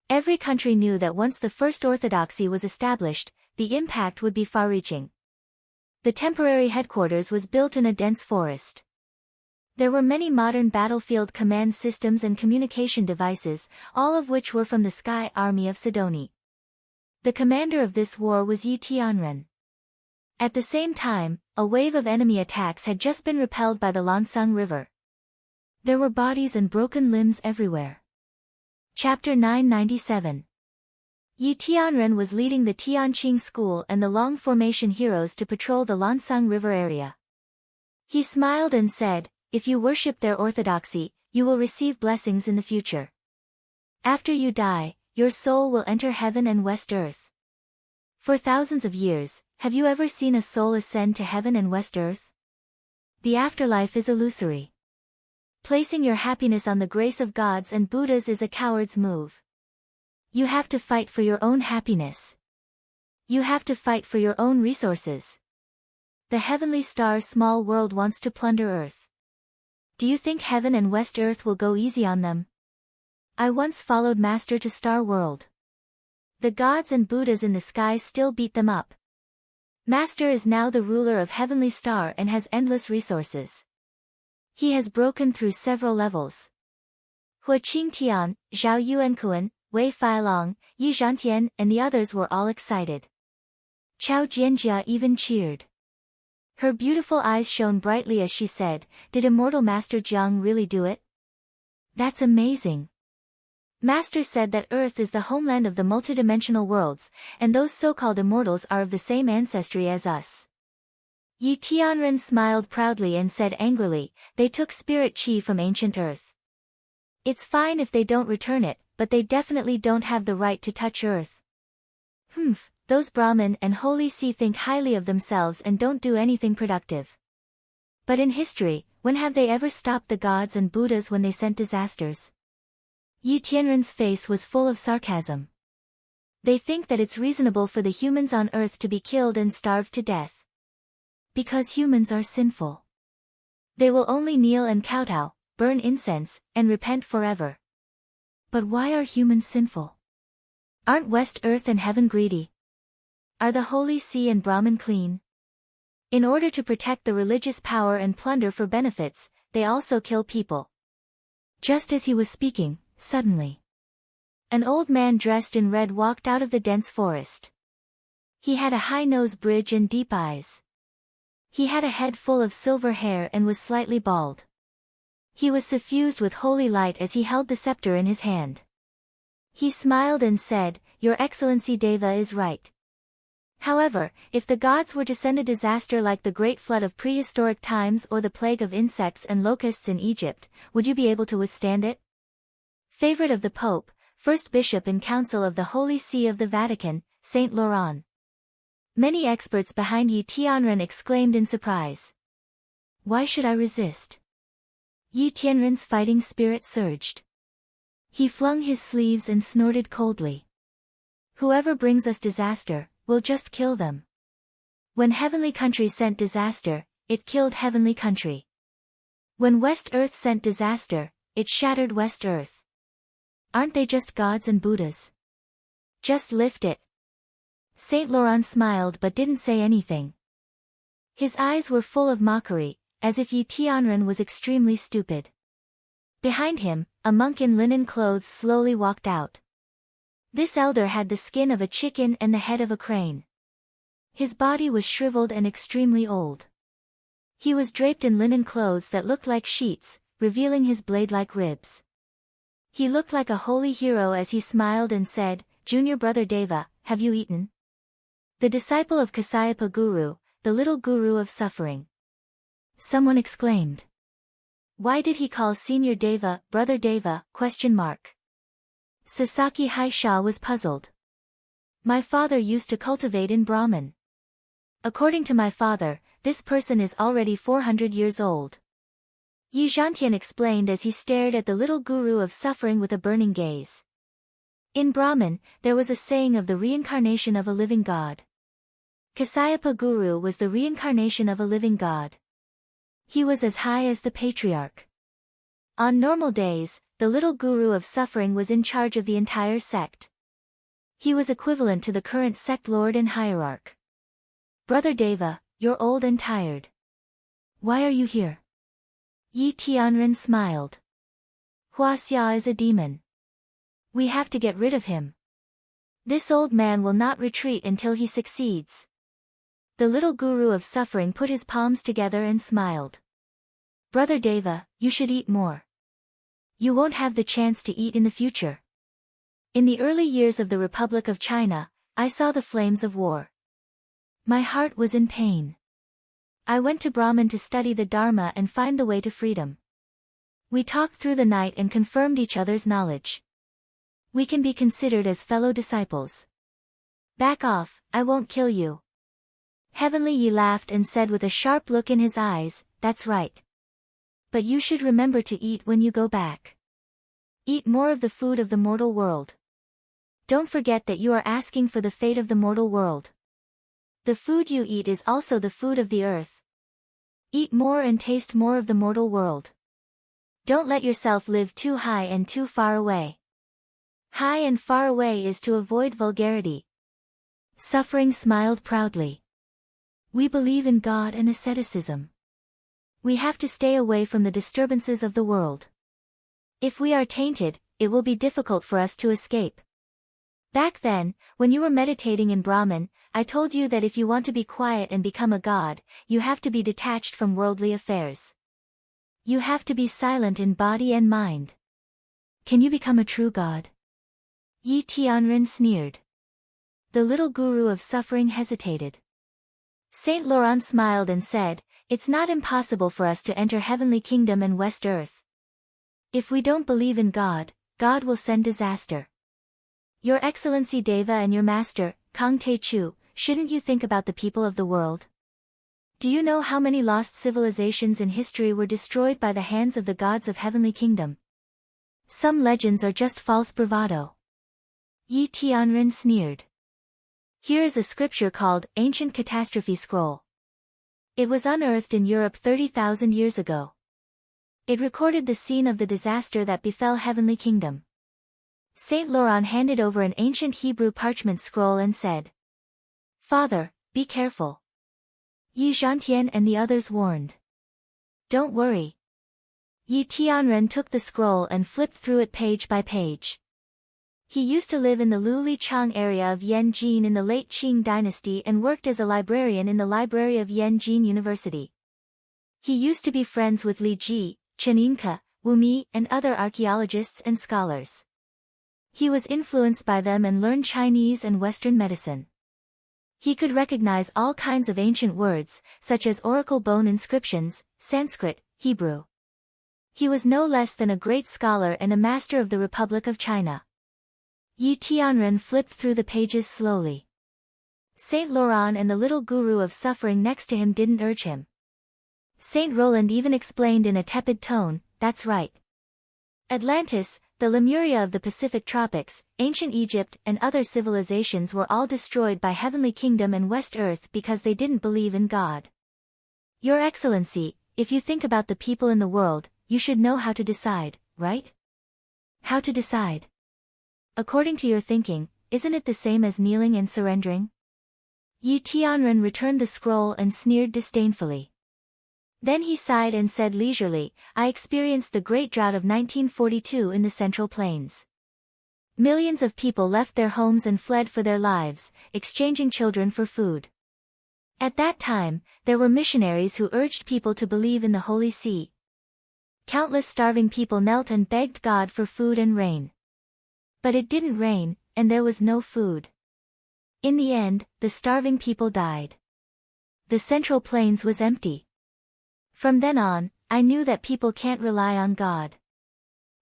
[SPEAKER 1] every country knew that once the first orthodoxy was established, the impact would be far-reaching. The temporary headquarters was built in a dense forest. There were many modern battlefield command systems and communication devices, all of which were from the Sky Army of Sidoni. The commander of this war was Yi Tianren. At the same time, a wave of enemy attacks had just been repelled by the Lansang River. There were bodies and broken limbs everywhere. Chapter 997. Yi Tianren was leading the Tianqing School and the Long Formation heroes to patrol the Lansang River area. He smiled and said, "If you worship their orthodoxy, you will receive blessings in the future. After you die, your soul will enter heaven and west earth. For thousands of years, have you ever seen a soul ascend to heaven and West Earth? The afterlife is illusory. Placing your happiness on the grace of gods and Buddhas is a coward's move. You have to fight for your own happiness. You have to fight for your own resources. The heavenly star small world wants to plunder Earth. Do you think heaven and West Earth will go easy on them? I once followed Master to Star World. The gods and Buddhas in the sky still beat them up. Master is now the ruler of Heavenly Star and has endless resources. He has broken through several levels. Hua Qingtian, Zhao Yuankuan, Wei Feilong, Yi Zhantian and the others were all excited. Chao Jianjia even cheered. Her beautiful eyes shone brightly as she said, "Did immortal Master Jiang really do it? That's amazing." Master said that Earth is the homeland of the multidimensional worlds, and those so-called immortals are of the same ancestry as us. Yi Tianren smiled proudly and said angrily, "They took spirit chi from ancient Earth. It's fine if they don't return it, but they definitely don't have the right to touch Earth." Those Brahmin and Holy See think highly of themselves and don't do anything productive. But in history, when have they ever stopped the gods and Buddhas when they sent disasters? Yi Tianren's face was full of sarcasm. They think that it's reasonable for the humans on Earth to be killed and starved to death. Because humans are sinful. They will only kneel and kowtow, burn incense, and repent forever. But why are humans sinful? Aren't West Earth and Heaven greedy? Are the Holy See and Brahman clean? In order to protect the religious power and plunder for benefits, they also kill people. Just as he was speaking, suddenly, an old man dressed in red walked out of the dense forest. He had a high nose bridge and deep eyes. He had a head full of silver hair and was slightly bald. He was suffused with holy light as he held the scepter in his hand. He smiled and said, "Your Excellency Deva is right. However, if the gods were to send a disaster like the Great Flood of prehistoric times or the plague of insects and locusts in Egypt, would you be able to withstand it?" Favorite of the Pope, First Bishop in Council of the Holy See of the Vatican, Saint Laurent. Many experts behind Yi Tianren exclaimed in surprise. Why should I resist? Yi Tianren's fighting spirit surged. He flung his sleeves and snorted coldly. Whoever brings us disaster, we'll just kill them. When Heavenly Country sent disaster, it killed Heavenly Country. When West Earth sent disaster, it shattered West Earth. Aren't they just gods and Buddhas? Just lift it. Saint Laurent smiled but didn't say anything. His eyes were full of mockery, as if Yi Tianren was extremely stupid. Behind him, a monk in linen clothes slowly walked out. This elder had the skin of a chicken and the head of a crane. His body was shriveled and extremely old. He was draped in linen clothes that looked like sheets, revealing his blade-like ribs. He looked like a holy hero as he smiled and said, "Junior brother Deva, have you eaten?" The disciple of Kasayapa Guru, the little guru of suffering. Someone exclaimed. Why did he call Senior Deva, Brother Deva? Sasaki Haisha was puzzled. My father used to cultivate in Brahman. According to my father, this person is already 400 years old. Yi Zhantian explained as he stared at the little guru of suffering with a burning gaze. In Brahman, there was a saying of the reincarnation of a living god. Kasayapa Guru was the reincarnation of a living god. He was as high as the patriarch. On normal days, the little guru of suffering was in charge of the entire sect. He was equivalent to the current sect lord and hierarch. Brother Deva, you're old and tired. Why are you here? Yi Tianren smiled. Huaxia is a demon. We have to get rid of him. This old man will not retreat until he succeeds. The little guru of suffering put his palms together and smiled. Brother Deva, you should eat more. You won't have the chance to eat in the future. In the early years of the Republic of China, I saw the flames of war. My heart was in pain. I went to Brahman to study the Dharma and find the way to freedom. We talked through the night and confirmed each other's knowledge. We can be considered as fellow disciples. Back off, I won't kill you. Heavenly Yi laughed and said with a sharp look in his eyes, that's right. But you should remember to eat when you go back. Eat more of the food of the mortal world. Don't forget that you are asking for the fate of the mortal world. The food you eat is also the food of the earth. Eat more and taste more of the mortal world. Don't let yourself live too high and too far away. High and far away is to avoid vulgarity. Suffering smiled proudly. We believe in God and asceticism. We have to stay away from the disturbances of the world. If we are tainted, it will be difficult for us to escape. Back then, when you were meditating in Brahman, I told you that if you want to be quiet and become a god, you have to be detached from worldly affairs. You have to be silent in body and mind. Can you become a true god? Yi Tianren sneered. The little guru of suffering hesitated. Saint Laurent smiled and said, it's not impossible for us to enter heavenly kingdom and west earth. If we don't believe in God, God will send disaster. Your Excellency Deva and your master, Kang Te Chu, shouldn't you think about the people of the world? Do you know how many lost civilizations in history were destroyed by the hands of the gods of heavenly kingdom? Some legends are just false bravado. Yi Tianren sneered. Here is a scripture called Ancient Catastrophe Scroll. It was unearthed in Europe 30,000 years ago. It recorded the scene of the disaster that befell heavenly kingdom. Saint Laurent handed over an ancient Hebrew parchment scroll and said, Father, be careful. Yi Zhantian and the others warned. Don't worry. Yi Tianren took the scroll and flipped through it page by page. He used to live in the Lulichang area of Yanjin in the late Qing dynasty and worked as a librarian in the library of Yanjin University. He used to be friends with Li Ji, Chen Yinke, Wu Mi and other archaeologists and scholars. He was influenced by them and learned Chinese and Western medicine. He could recognize all kinds of ancient words, such as oracle bone inscriptions, Sanskrit, Hebrew. He was no less than a great scholar and a master of the Republic of China. Yi Tianren flipped through the pages slowly. Saint Laurent and the little guru of suffering next to him didn't urge him. Saint Roland even explained in a tepid tone, that's right. Atlantis, the Lemuria of the Pacific tropics, ancient Egypt and other civilizations were all destroyed by heavenly kingdom and West Earth because they didn't believe in God. Your Excellency, if you think about the people in the world, you should know how to decide, right? How to decide? According to your thinking, isn't it the same as kneeling and surrendering? Yi Tianren returned the scroll and sneered disdainfully. Then he sighed and said leisurely, I experienced the Great Drought of 1942 in the Central Plains. Millions of people left their homes and fled for their lives, exchanging children for food. At that time, there were missionaries who urged people to believe in the Holy See. Countless starving people knelt and begged God for food and rain. But it didn't rain, and there was no food. In the end, the starving people died. The Central Plains was empty. From then on, I knew that people can't rely on God.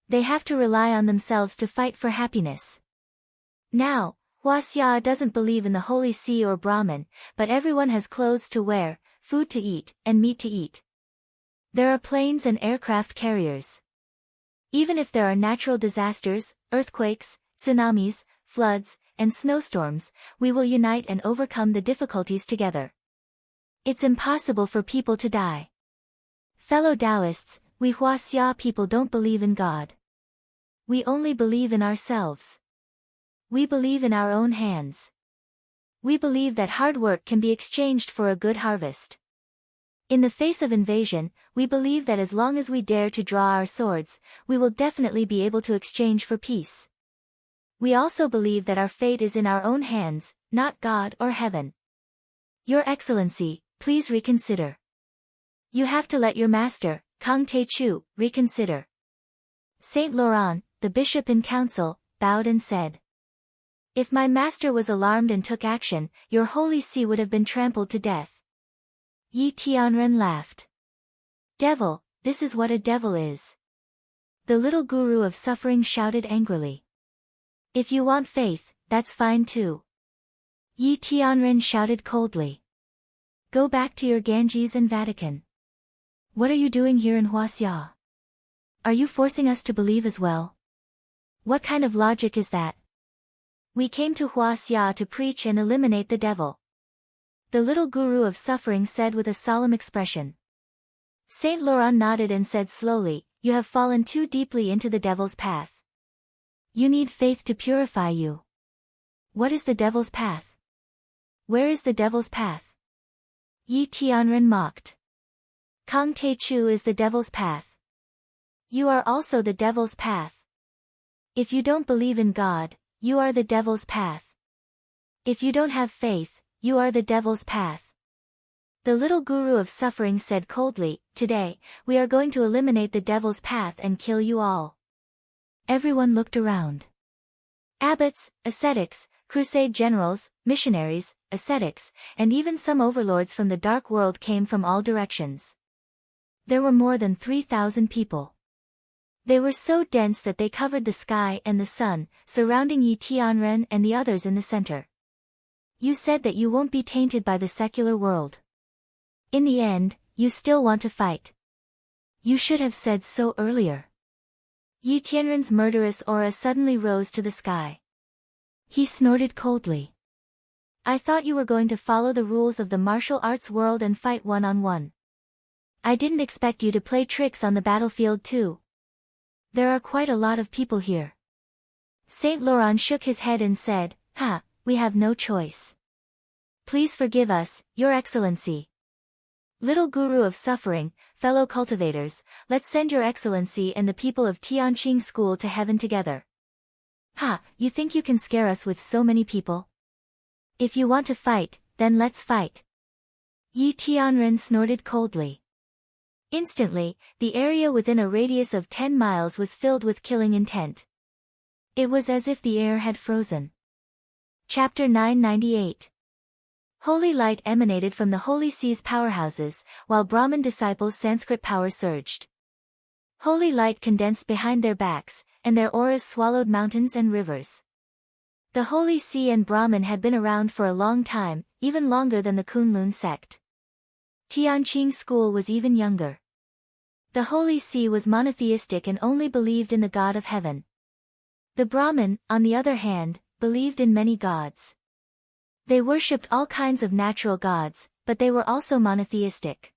[SPEAKER 1] They have to rely on themselves to fight for happiness. Now, Huaxia doesn't believe in the Holy See or Brahman, but everyone has clothes to wear, food to eat, and meat to eat. There are planes and aircraft carriers. Even if there are natural disasters, earthquakes, tsunamis, floods, and snowstorms, we will unite and overcome the difficulties together. It's impossible for people to die. Fellow Taoists, we Huaxia people don't believe in God. We only believe in ourselves. We believe in our own hands. We believe that hard work can be exchanged for a good harvest. In the face of invasion, we believe that as long as we dare to draw our swords, we will definitely be able to exchange for peace. We also believe that our fate is in our own hands, not God or heaven. Your Excellency, please reconsider. You have to let your master, Kang Te Chu, reconsider. Saint Laurent, the bishop in council, bowed and said, If my master was alarmed and took action, your Holy See would have been trampled to death. Yi Tianren laughed. Devil, this is what a devil is. The little guru of suffering shouted angrily. If you want faith, that's fine too. Yi Tianren shouted coldly. Go back to your Ganges and Vatican. What are you doing here in Huaxia? Are you forcing us to believe as well? What kind of logic is that? We came to Huaxia to preach and eliminate the devil. The little guru of suffering said with a solemn expression. Saint Laurent nodded and said slowly, you have fallen too deeply into the devil's path. You need faith to purify you. What is the devil's path? Where is the devil's path? Yi Tianren mocked. Kang Te Chu is the devil's path. You are also the devil's path. If you don't believe in God, you are the devil's path. If you don't have faith, you are the devil's path. The little guru of suffering said coldly, today, we are going to eliminate the devil's path and kill you all. Everyone looked around. Abbots, ascetics, crusade generals, missionaries, ascetics, and even some overlords from the dark world came from all directions. There were more than 3,000 people. They were so dense that they covered the sky and the sun, surrounding Yi Tianren and the others in the center. You said that you won't be tainted by the secular world. In the end, you still want to fight. You should have said so earlier. Yi Tianren's murderous aura suddenly rose to the sky. He snorted coldly. I thought you were going to follow the rules of the martial arts world and fight one-on-one. I didn't expect you to play tricks on the battlefield too. There are quite a lot of people here. Saint Laurent shook his head and said, we have no choice. Please forgive us, Your Excellency. Little guru of suffering, fellow cultivators, let's send Your Excellency and the people of Tianqing School to heaven together. You think you can scare us with so many people? If you want to fight, then let's fight. Yi Tianren snorted coldly. Instantly, the area within a radius of 10 miles was filled with killing intent. It was as if the air had frozen. Chapter 998. Holy light emanated from the Holy Sea's powerhouses, while Brahmin disciples' Sanskrit power surged. Holy light condensed behind their backs, and their auras swallowed mountains and rivers. The Holy See and Brahmin had been around for a long time, even longer than the Kunlun sect. Tianqing School was even younger. The Holy See was monotheistic and only believed in the God of heaven. The Brahmin, on the other hand, believed in many gods. They worshipped all kinds of natural gods, but they were also monotheistic.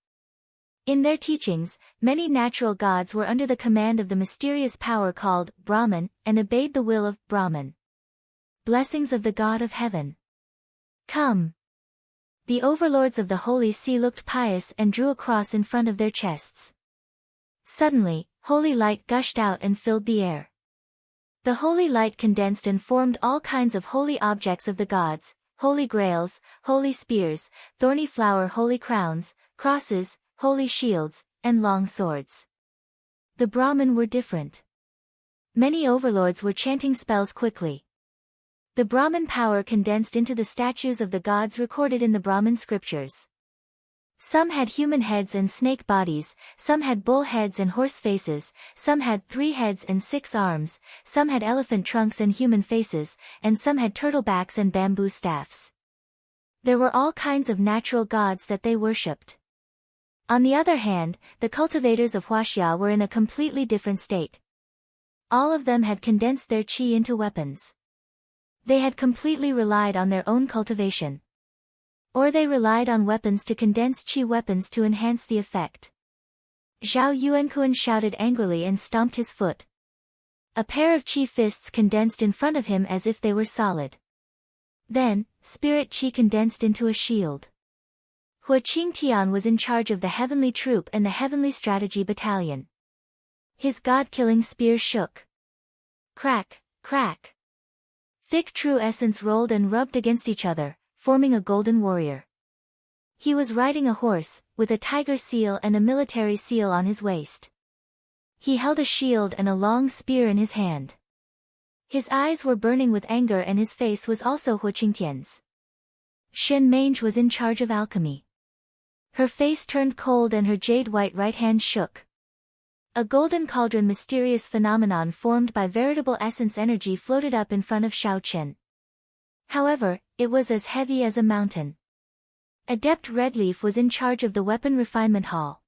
[SPEAKER 1] In their teachings, many natural gods were under the command of the mysterious power called Brahman, and obeyed the will of Brahman. Blessings of the God of heaven. Come. The overlords of the Holy See looked pious and drew a cross in front of their chests. Suddenly, holy light gushed out and filled the air. The holy light condensed and formed all kinds of holy objects of the gods, holy grails, holy spears, thorny flower holy crowns, crosses, holy shields, and long swords. The Brahmin were different. Many overlords were chanting spells quickly. The Brahmin power condensed into the statues of the gods recorded in the Brahmin scriptures. Some had human heads and snake bodies, some had bull heads and horse faces, some had 3 heads and 6 arms, some had elephant trunks and human faces, and some had turtle backs and bamboo staffs. There were all kinds of natural gods that they worshipped. On the other hand, the cultivators of Huaxia were in a completely different state. All of them had condensed their qi into weapons. They had completely relied on their own cultivation. Or they relied on weapons to condense qi weapons to enhance the effect. Zhao Yuankuan shouted angrily and stomped his foot. A pair of qi fists condensed in front of him as if they were solid. Then, spirit qi condensed into a shield. Hua Qingtian was in charge of the Heavenly Troop and the Heavenly Strategy Battalion. His god-killing spear shook. Crack, crack. Thick true essence rolled and rubbed against each other, forming a golden warrior. He was riding a horse, with a tiger seal and a military seal on his waist. He held a shield and a long spear in his hand. His eyes were burning with anger and his face was also Hua Qingtian's. Shen Mange was in charge of alchemy. Her face turned cold and her jade-white right hand shook. A golden cauldron mysterious phenomenon formed by veritable essence energy floated up in front of Shao Chen. However, it was as heavy as a mountain. Adept Redleaf was in charge of the weapon refinement hall.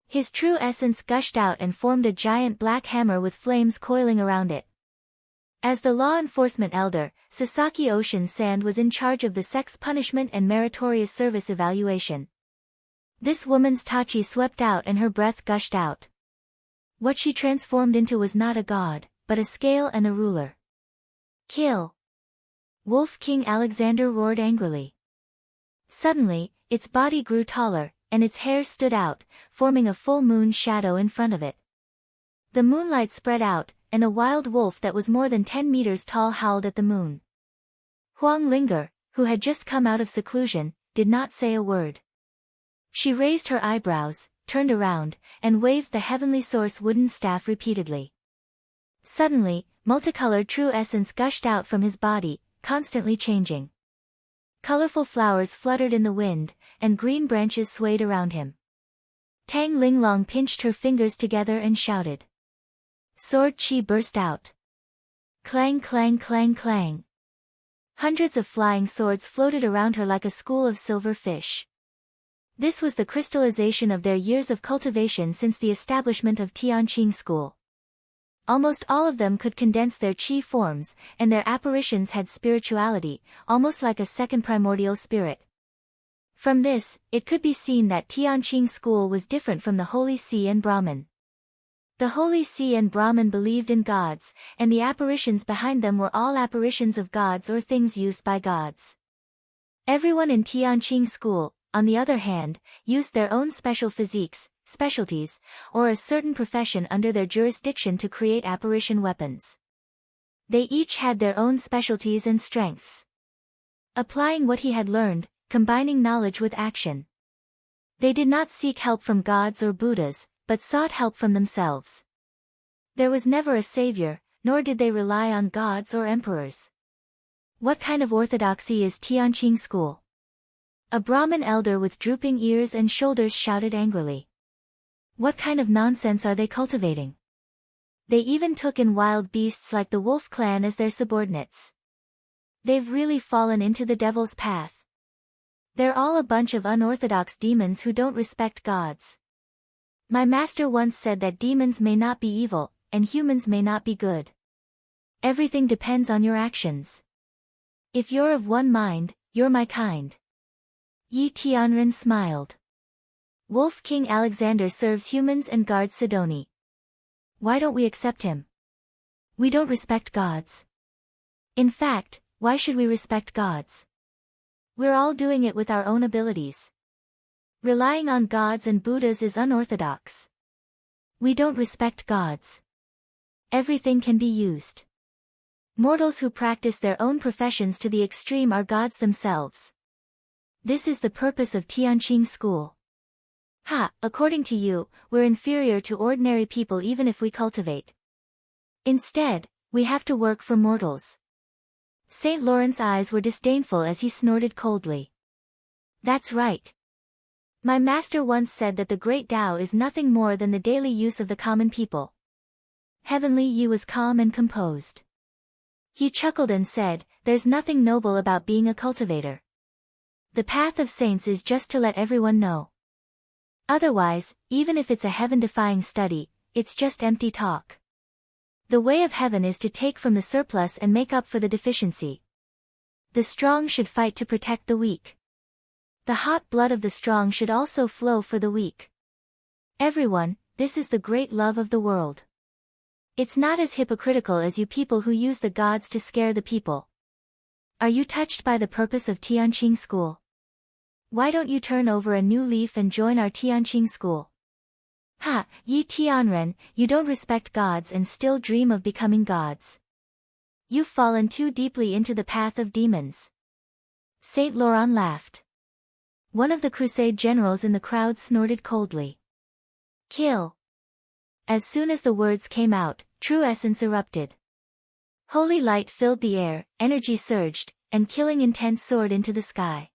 [SPEAKER 1] His true essence gushed out and formed a giant black hammer with flames coiling around it. As the law enforcement elder, Sasaki Ocean Sand was in charge of the sex punishment and meritorious service evaluation. This woman's tachi swept out and her breath gushed out. What she transformed into was not a god, but a scale and a ruler. Kill! Wolf King Alexander roared angrily. Suddenly, its body grew taller, and its hair stood out, forming a full moon shadow in front of it. The moonlight spread out, and a wild wolf that was more than 10 meters tall howled at the moon. Huang Linger, who had just come out of seclusion, did not say a word. She raised her eyebrows, turned around, and waved the heavenly source wooden staff repeatedly. Suddenly, multicolored true essence gushed out from his body, constantly changing. Colorful flowers fluttered in the wind, and green branches swayed around him. Tang Linglong pinched her fingers together and shouted. Sword chi burst out. Clang clang clang clang. Hundreds of flying swords floated around her like a school of silver fish. This was the crystallization of their years of cultivation since the establishment of Tianqing School. Almost all of them could condense their chi forms, and their apparitions had spirituality, almost like a second primordial spirit. From this, it could be seen that Tianqing School was different from the Holy See and Brahman. The Holy See and Brahman believed in gods, and the apparitions behind them were all apparitions of gods or things used by gods. Everyone in Tianqing School, on the other hand, used their own special physiques, specialties, or a certain profession under their jurisdiction to create apparition weapons. They each had their own specialties and strengths. Applying what he had learned, combining knowledge with action. They did not seek help from gods or Buddhas, but sought help from themselves. There was never a savior, nor did they rely on gods or emperors. What kind of orthodoxy is Tianqing School? A Brahmin elder with drooping ears and shoulders shouted angrily. What kind of nonsense are they cultivating? They even took in wild beasts like the wolf clan as their subordinates. They've really fallen into the devil's path. They're all a bunch of unorthodox demons who don't respect gods. My master once said that demons may not be evil, and humans may not be good. Everything depends on your actions. If you're of one mind, you're my kind. Yi Tianren smiled. Wolf King Alexander serves humans and guards Sidoni. Why don't we accept him? We don't respect gods. In fact, why should we respect gods? We're all doing it with our own abilities. Relying on gods and Buddhas is unorthodox. We don't respect gods. Everything can be used. Mortals who practice their own professions to the extreme are gods themselves. This is the purpose of Tianqing School. According to you, we're inferior to ordinary people even if we cultivate. Instead, we have to work for mortals. St. Lawrence's eyes were disdainful as he snorted coldly. That's right. My master once said that the great Tao is nothing more than the daily use of the common people. Heavenly Yi was calm and composed. He chuckled and said, there's nothing noble about being a cultivator. The path of saints is just to let everyone know. Otherwise, even if it's a heaven-defying study, it's just empty talk. The way of heaven is to take from the surplus and make up for the deficiency. The strong should fight to protect the weak. The hot blood of the strong should also flow for the weak. Everyone, this is the great love of the world. It's not as hypocritical as you people who use the gods to scare the people. Are you touched by the purpose of Tianqing School? Why don't you turn over a new leaf and join our Tianqing School? Yi Tianren, you don't respect gods and still dream of becoming gods. You've fallen too deeply into the path of demons. Saint Laurent laughed. One of the crusade generals in the crowd snorted coldly. Kill. As soon as the words came out, true essence erupted. Holy light filled the air, energy surged, and killing intent soared into the sky.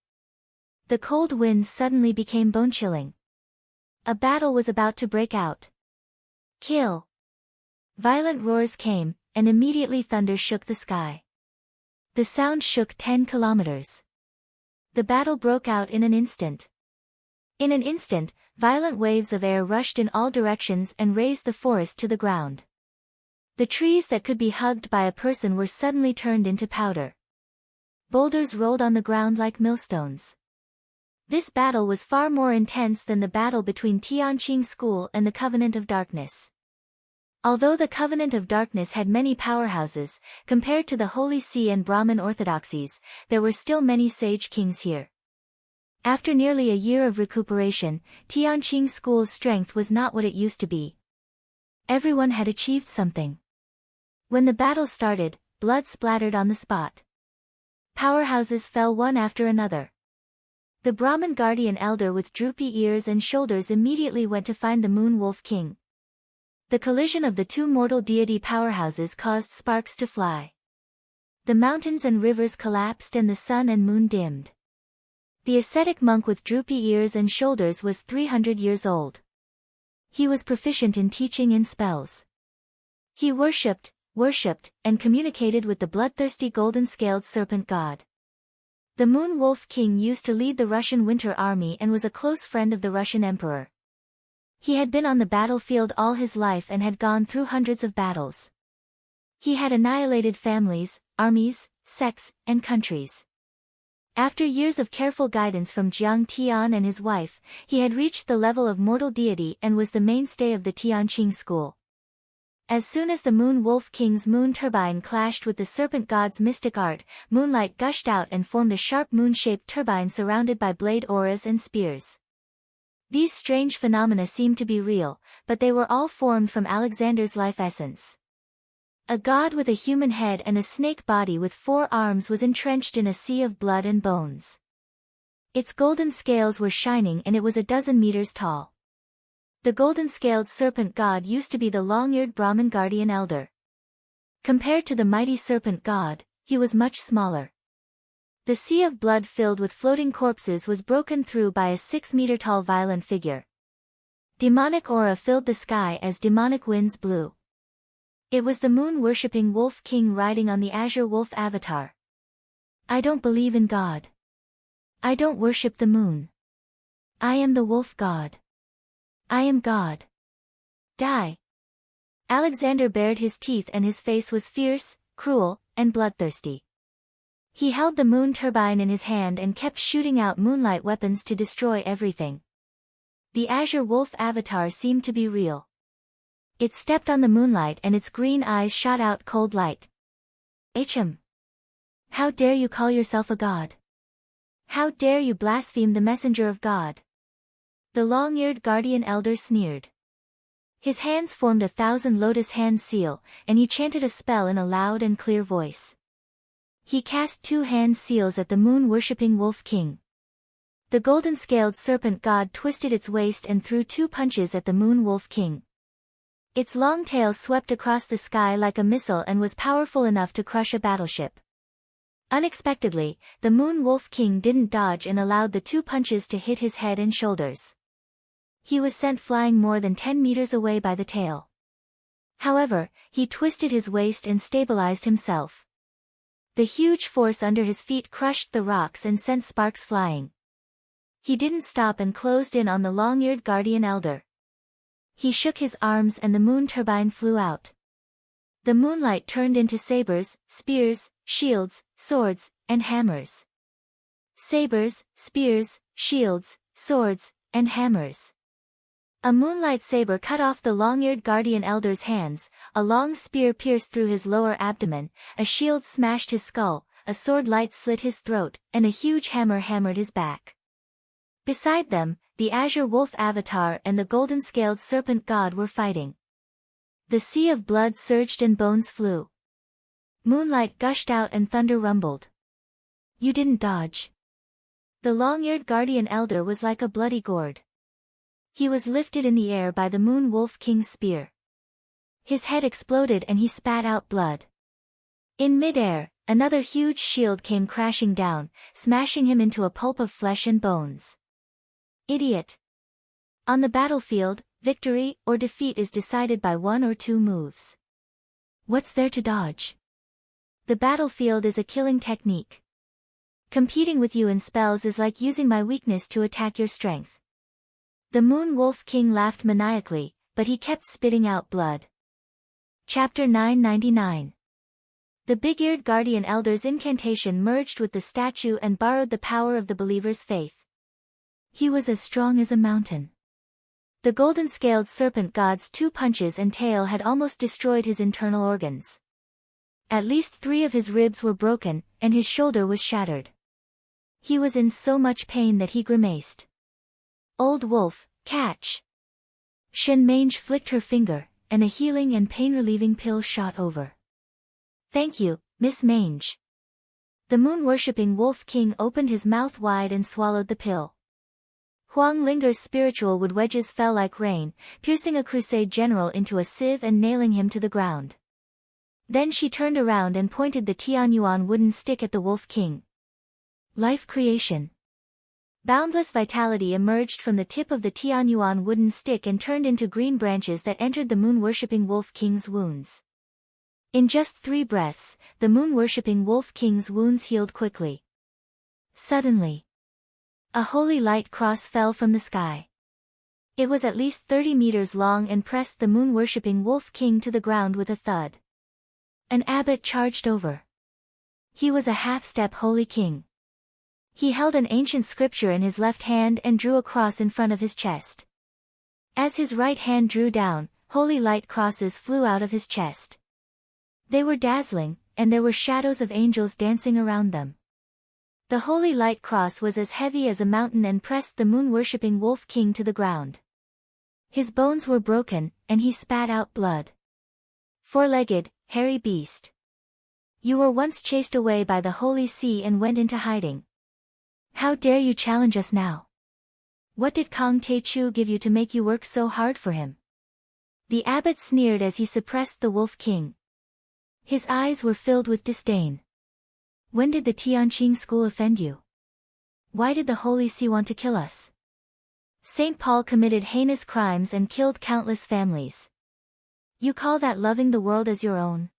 [SPEAKER 1] The cold winds suddenly became bone-chilling. A battle was about to break out. Kill. Violent roars came, and immediately thunder shook the sky. The sound shook 10 kilometers. The battle broke out in an instant. In an instant, violent waves of air rushed in all directions and razed the forest to the ground. The trees that could be hugged by a person were suddenly turned into powder. Boulders rolled on the ground like millstones. This battle was far more intense than the battle between Tianqing School and the Covenant of Darkness. Although the Covenant of Darkness had many powerhouses, compared to the Holy See and Brahmin orthodoxies, there were still many sage kings here. After nearly a year of recuperation, Tianqing School's strength was not what it used to be. Everyone had achieved something. When the battle started, blood splattered on the spot. Powerhouses fell one after another. The Brahmin guardian elder with droopy ears and shoulders immediately went to find the Moon Wolf King. The collision of the two mortal deity powerhouses caused sparks to fly. The mountains and rivers collapsed and the sun and moon dimmed. The ascetic monk with droopy ears and shoulders was 300 years old. He was proficient in teaching in spells. He worshipped, and communicated with the bloodthirsty golden-scaled serpent god. The Moon Wolf King used to lead the Russian Winter Army and was a close friend of the Russian Emperor. He had been on the battlefield all his life and had gone through hundreds of battles. He had annihilated families, armies, sects, and countries. After years of careful guidance from Jiang Tian and his wife, he had reached the level of mortal deity and was the mainstay of the Tianqing school. As soon as the Moon Wolf King's moon turbine clashed with the serpent god's mystic art, moonlight gushed out and formed a sharp moon-shaped turbine surrounded by blade auras and spears. These strange phenomena seemed to be real, but they were all formed from Alexander's life essence. A god with a human head and a snake body with 4 arms was entrenched in a sea of blood and bones. Its golden scales were shining and it was a dozen meters tall. The golden-scaled serpent god used to be the long-eared Brahmin guardian elder. Compared to the mighty serpent god, he was much smaller. The sea of blood filled with floating corpses was broken through by a 6-meter-tall violent figure. Demonic aura filled the sky as demonic winds blew. It was the moon-worshipping Wolf King riding on the azure wolf avatar. I don't believe in God. I don't worship the moon. I am the wolf god. I am God. Die. Alexander bared his teeth and his face was fierce, cruel, and bloodthirsty. He held the moon turbine in his hand and kept shooting out moonlight weapons to destroy everything. The azure wolf avatar seemed to be real. It stepped on the moonlight and its green eyes shot out cold light. Hm. How dare you call yourself a god? How dare you blaspheme the messenger of God? The long-eared guardian elder sneered. His hands formed a 1,000 lotus hand seal, and he chanted a spell in a loud and clear voice. He cast 2 hand seals at the moon-worshipping Wolf King. The golden-scaled serpent god twisted its waist and threw 2 punches at the Moon Wolf King. Its long tail swept across the sky like a missile and was powerful enough to crush a battleship. Unexpectedly, the Moon Wolf King didn't dodge and allowed the 2 punches to hit his head and shoulders. He was sent flying more than 10 meters away by the tail. However, he twisted his waist and stabilized himself. The huge force under his feet crushed the rocks and sent sparks flying. He didn't stop and closed in on the long-eared guardian elder. He shook his arms and the moon turbine flew out. The moonlight turned into sabers, spears, shields, swords, and hammers. Sabers, spears, shields, swords, and hammers. A moonlight saber cut off the long-eared guardian elder's hands, a long spear pierced through his lower abdomen, a shield smashed his skull, a sword light slit his throat, and a huge hammer hammered his back. Beside them, the azure wolf avatar and the golden-scaled serpent god were fighting. The sea of blood surged and bones flew. Moonlight gushed out and thunder rumbled. You didn't dodge. The long-eared guardian elder was like a bloody gourd. He was lifted in the air by the Moon Wolf King's spear. His head exploded and he spat out blood. In mid-air, another huge shield came crashing down, smashing him into a pulp of flesh and bones. Idiot. On the battlefield, victory or defeat is decided by 1 or 2 moves. What's there to dodge? The battlefield is a killing technique. Competing with you in spells is like using my weakness to attack your strength. The Moon Wolf King laughed maniacally, but he kept spitting out blood. Chapter 999. The big-eared guardian elder's incantation merged with the statue and borrowed the power of the believer's faith. He was as strong as a mountain. The golden-scaled serpent god's 2 punches and tail had almost destroyed his internal organs. At least 3 of his ribs were broken, and his shoulder was shattered. He was in so much pain that he grimaced. Old wolf, catch! Shen Mange flicked her finger, and a healing and pain-relieving pill shot over. Thank you, Miss Mange. The moon-worshipping Wolf King opened his mouth wide and swallowed the pill. Huang Linger's spiritual wood wedges fell like rain, piercing a crusade general into a sieve and nailing him to the ground. Then she turned around and pointed the Tianyuan wooden stick at the Wolf King. Life creation. Boundless vitality emerged from the tip of the Tianyuan wooden stick and turned into green branches that entered the moon-worshipping Wolf King's wounds. In just 3 breaths, the moon-worshipping Wolf King's wounds healed quickly. Suddenly, a holy light cross fell from the sky. It was at least 30 meters long and pressed the moon-worshipping Wolf King to the ground with a thud. An abbot charged over. He was a half-step holy king. He held an ancient scripture in his left hand and drew a cross in front of his chest. As his right hand drew down, holy light crosses flew out of his chest. They were dazzling, and there were shadows of angels dancing around them. The holy light cross was as heavy as a mountain and pressed the moon-worshipping Wolf King to the ground. His bones were broken, and he spat out blood. 4-legged, hairy beast. You were once chased away by the holy sea and went into hiding. How dare you challenge us now? What did Kong Te-Chu give you to make you work so hard for him? The abbot sneered as he suppressed the Wolf King. His eyes were filled with disdain. When did the Tianqing school offend you? Why did the Holy See want to kill us? St. Paul committed heinous crimes and killed countless families. You call that loving the world as your own?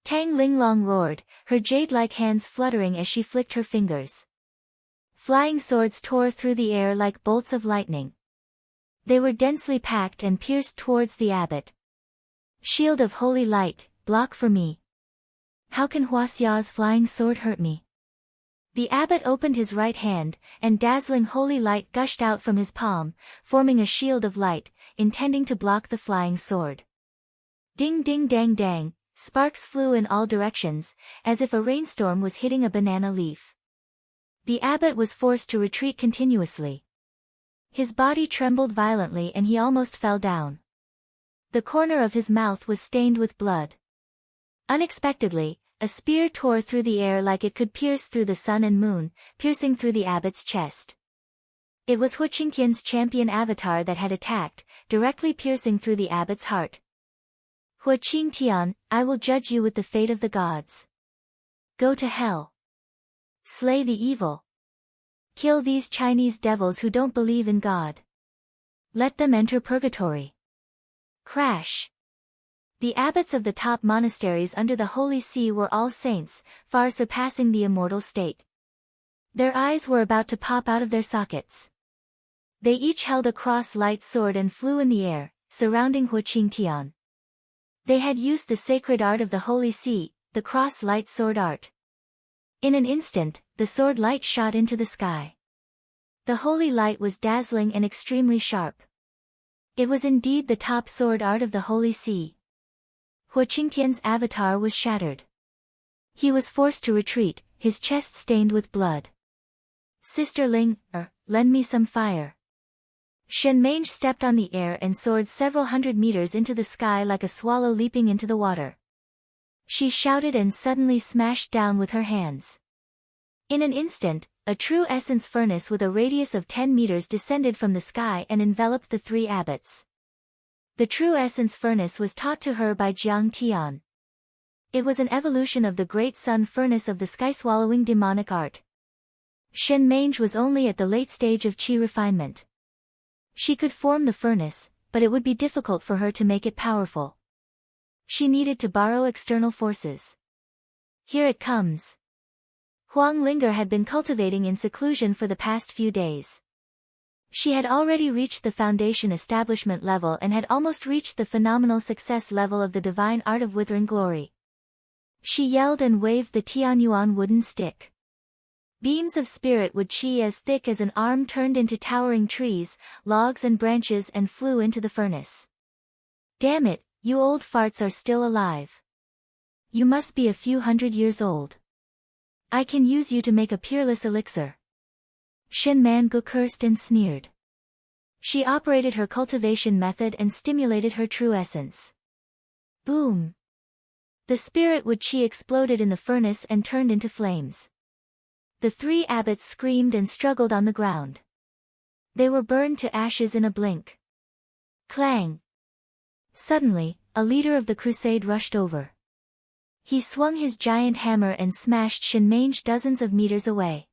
[SPEAKER 1] Tang Linglong roared, her jade-like hands fluttering as she flicked her fingers. Flying swords tore through the air like bolts of lightning. They were densely packed and pierced towards the abbot. Shield of holy light, block for me. How can Huaxia's flying sword hurt me? The abbot opened his right hand, and dazzling holy light gushed out from his palm, forming a shield of light, intending to block the flying sword. Ding ding dang dang, sparks flew in all directions, as if a rainstorm was hitting a banana leaf. The abbot was forced to retreat continuously. His body trembled violently and he almost fell down. The corner of his mouth was stained with blood. Unexpectedly, a spear tore through the air like it could pierce through the sun and moon, piercing through the abbot's chest. It was Hu Qingtian's champion avatar that had attacked, directly piercing through the abbot's heart. Hu Qingtian, I will judge you with the fate of the gods. Go to hell. Slay the evil. Kill these Chinese devils who don't believe in God. Let them enter purgatory. Crash. The abbots of the top monasteries under the Holy See were all saints, far surpassing the immortal state. Their eyes were about to pop out of their sockets. They each held a cross-light sword and flew in the air, surrounding Hu Qingtian. They had used the sacred art of the Holy See, the cross-light sword art. In an instant, the sword light shot into the sky. The holy light was dazzling and extremely sharp. It was indeed the top sword art of the Holy See. Hu Qingtian's avatar was shattered. He was forced to retreat, his chest stained with blood. Sister Ling, lend me some fire. Shen Mange stepped on the air and soared several hundred meters into the sky like a swallow leaping into the water. She shouted and suddenly smashed down with her hands. In an instant, a true essence furnace with a radius of 10 meters descended from the sky and enveloped the 3 abbots. The true essence furnace was taught to her by Jiang Tian. It was an evolution of the great sun furnace of the sky-swallowing demonic art. Shen Mange was only at the late stage of qi refinement. She could form the furnace, but it would be difficult for her to make it powerful. She needed to borrow external forces. Here it comes. Huang Linger had been cultivating in seclusion for the past few days. She had already reached the foundation establishment level and had almost reached the phenomenal success level of the divine art of withering glory. She yelled and waved the Tianyuan wooden stick. Beams of spirit wood chi as thick as an arm turned into towering trees, logs and branches and flew into the furnace. Damn it, you old farts are still alive. You must be a few hundred years old. I can use you to make a peerless elixir. Shen Mangu cursed and sneered. She operated her cultivation method and stimulated her true essence. Boom! The spirit wood chi exploded in the furnace and turned into flames. The three abbots screamed and struggled on the ground. They were burned to ashes in a blink. Clang! Suddenly, a leader of the crusade rushed over. He swung his giant hammer and smashed Shenmange dozens of meters away.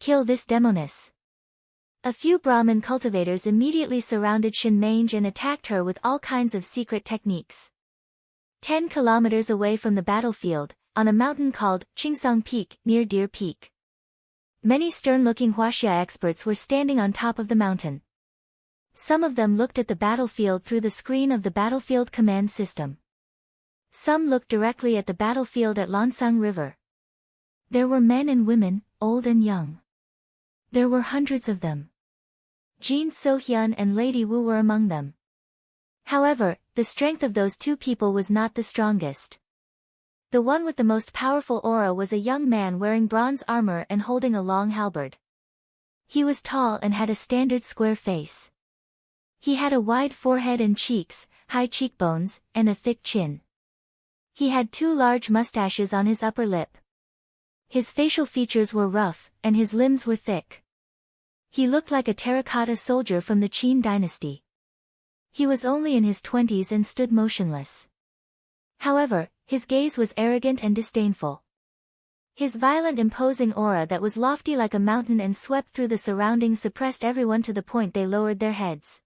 [SPEAKER 1] Kill this demoness. A few Brahmin cultivators immediately surrounded Shenmange and attacked her with all kinds of secret techniques. 10 kilometers away from the battlefield, on a mountain called Chingsang Peak, near Deer Peak. Many stern-looking Huaxia experts were standing on top of the mountain. Some of them looked at the battlefield through the screen of the battlefield command system. Some looked directly at the battlefield at Lansang River. There were men and women, old and young. There were hundreds of them. Jin So-hyun and Lady Wu were among them. However, the strength of those two people was not the strongest. The one with the most powerful aura was a young man wearing bronze armor and holding a long halberd. He was tall and had a standard square face. He had a wide forehead and cheeks, high cheekbones, and a thick chin. He had 2 large mustaches on his upper lip. His facial features were rough, and his limbs were thick. He looked like a terracotta soldier from the Qin dynasty. He was only in his 20s and stood motionless. However, his gaze was arrogant and disdainful. His violent imposing aura that was lofty like a mountain and swept through the surroundings suppressed everyone to the point they lowered their heads.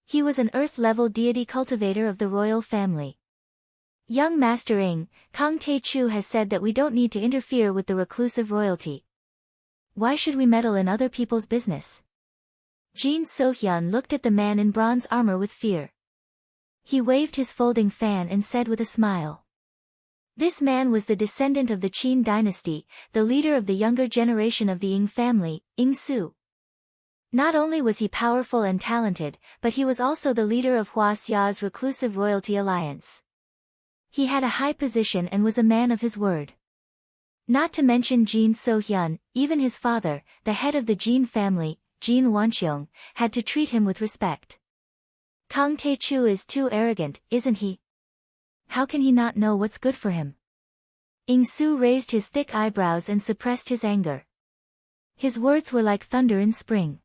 [SPEAKER 1] He was an earth-level deity cultivator of the royal family. Young Master Ing, Kang Tae-chu has said that we don't need to interfere with the reclusive royalty. Why should we meddle in other people's business? Jin So-hyun looked at the man in bronze armor with fear. He waved his folding fan and said with a smile. This man was the descendant of the Qin dynasty, the leader of the younger generation of the Ing family, Ing Su. Not only was he powerful and talented, but he was also the leader of Huaxia's reclusive royalty alliance. He had a high position and was a man of his word. Not to mention Jin So-hyun, even his father, the head of the Jin family, Jin Wanxiong, had to treat him with respect. Kang Tae-chu is too arrogant, isn't he? How can he not know what's good for him? Ing Su raised his thick eyebrows and suppressed his anger. His words were like thunder in spring.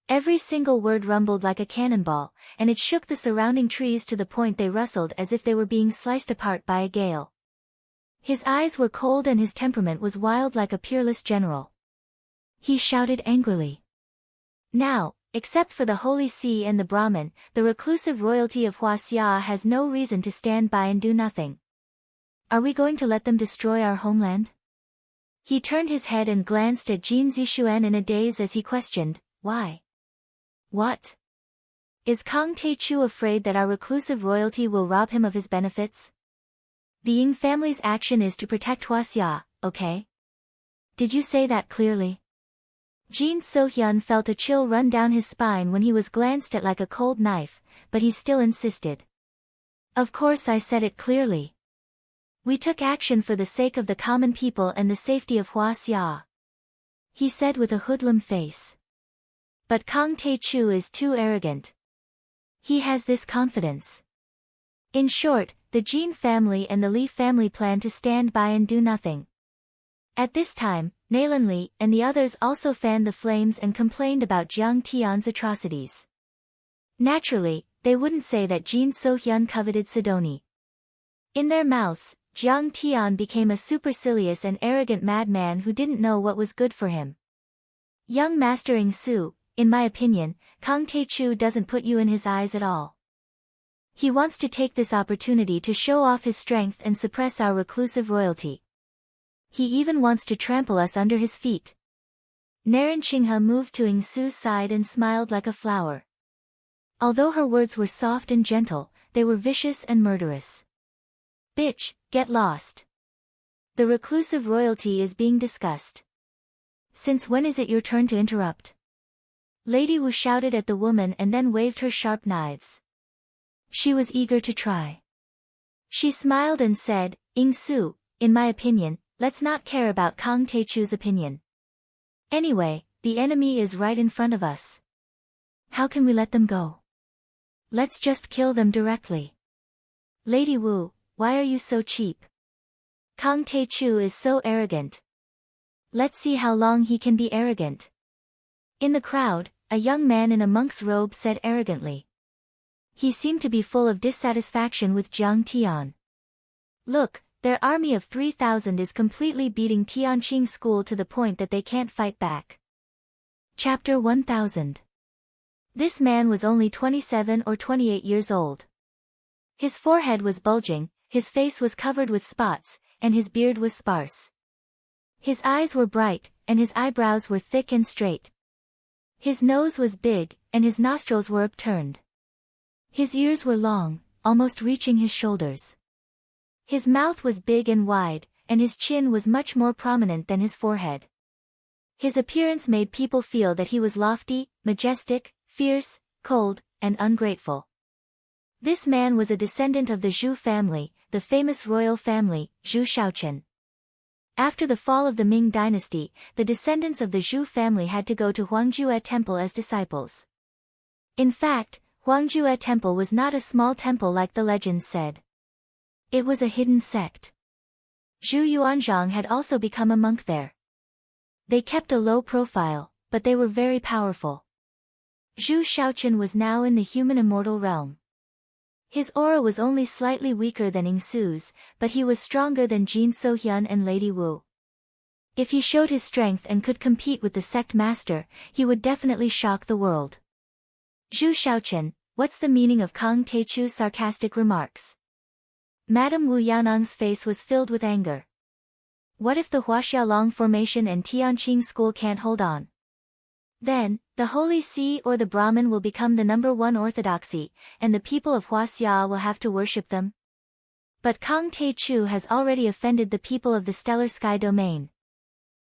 [SPEAKER 1] Every single word rumbled like a cannonball, and it shook the surrounding trees to the point they rustled as if they were being sliced apart by a gale. His eyes were cold and his temperament was wild like a peerless general. He shouted angrily. Now, except for the Holy See and the Brahmin, the reclusive royalty of Huaxia has no reason to stand by and do nothing. Are we going to let them destroy our homeland? He turned his head and glanced at Jin Zixuan in a daze as he questioned, why? What? Is Kang Tae-chu afraid that our reclusive royalty will rob him of his benefits? The Ying family's action is to protect Huaxia, okay? Did you say that clearly? Jin So-hyun felt a chill run down his spine when he was glanced at like a cold knife, but he still insisted. Of course I said it clearly. We took action for the sake of the common people and the safety of Huaxia. He said with a hoodlum face. But Kang Tae-chu is too arrogant. He has this confidence. In short, the Jin family and the Li family plan to stand by and do nothing. At this time, Nalan Li and the others also fanned the flames and complained about Jiang Tian's atrocities. Naturally, they wouldn't say that Jin So-hyun coveted Sidoni. In their mouths, Jiang Tian became a supercilious and arrogant madman who didn't know what was good for him. Young Master Ing Su, in my opinion, Kang Tae-chu doesn't put you in his eyes at all. He wants to take this opportunity to show off his strength and suppress our reclusive royalty. He even wants to trample us under his feet. Naran Qinghe moved to Ingsu's side and smiled like a flower. Although her words were soft and gentle, they were vicious and murderous. Bitch, get lost. The reclusive royalty is being discussed. Since when is it your turn to interrupt? Lady Wu shouted at the woman and then waved her sharp knives. She was eager to try. She smiled and said, Ingsu, in my opinion, let's not care about Kang Teichu's opinion. Anyway, the enemy is right in front of us. How can we let them go? Let's just kill them directly. Lady Wu, why are you so cheap? Kang Teichu is so arrogant. Let's see how long he can be arrogant. In the crowd, a young man in a monk's robe said arrogantly. He seemed to be full of dissatisfaction with Jiang Tian. Look, their army of 3,000 is completely beating Tianqing school to the point that they can't fight back. Chapter 1000. This man was only 27 or 28 years old. His forehead was bulging, his face was covered with spots, and his beard was sparse. His eyes were bright, and his eyebrows were thick and straight. His nose was big, and his nostrils were upturned. His ears were long, almost reaching his shoulders. His mouth was big and wide, and his chin was much more prominent than his forehead. His appearance made people feel that he was lofty, majestic, fierce, cold, and ungrateful. This man was a descendant of the Zhu family, the famous royal family, Zhu Shaochen. After the fall of the Ming dynasty, the descendants of the Zhu family had to go to Huangjue Temple as disciples. In fact, Huangjue Temple was not a small temple like the legends said. It was a hidden sect. Zhu Yuanzhang had also become a monk there. They kept a low profile, but they were very powerful. Zhu Shaochen was now in the human immortal realm. His aura was only slightly weaker than Ingsu's, but he was stronger than Jin Sohyun and Lady Wu. If he showed his strength and could compete with the sect master, he would definitely shock the world. Zhu Shaochen, what's the meaning of Kang Teichu's sarcastic remarks? Madame Wu Yaonang's face was filled with anger. What if the Huaxiaolong formation and Tianqing school can't hold on? Then, the Holy See or the Brahmin will become the #1 orthodoxy, and the people of Huaxia will have to worship them. But Kang Teichu has already offended the people of the Stellar Sky domain.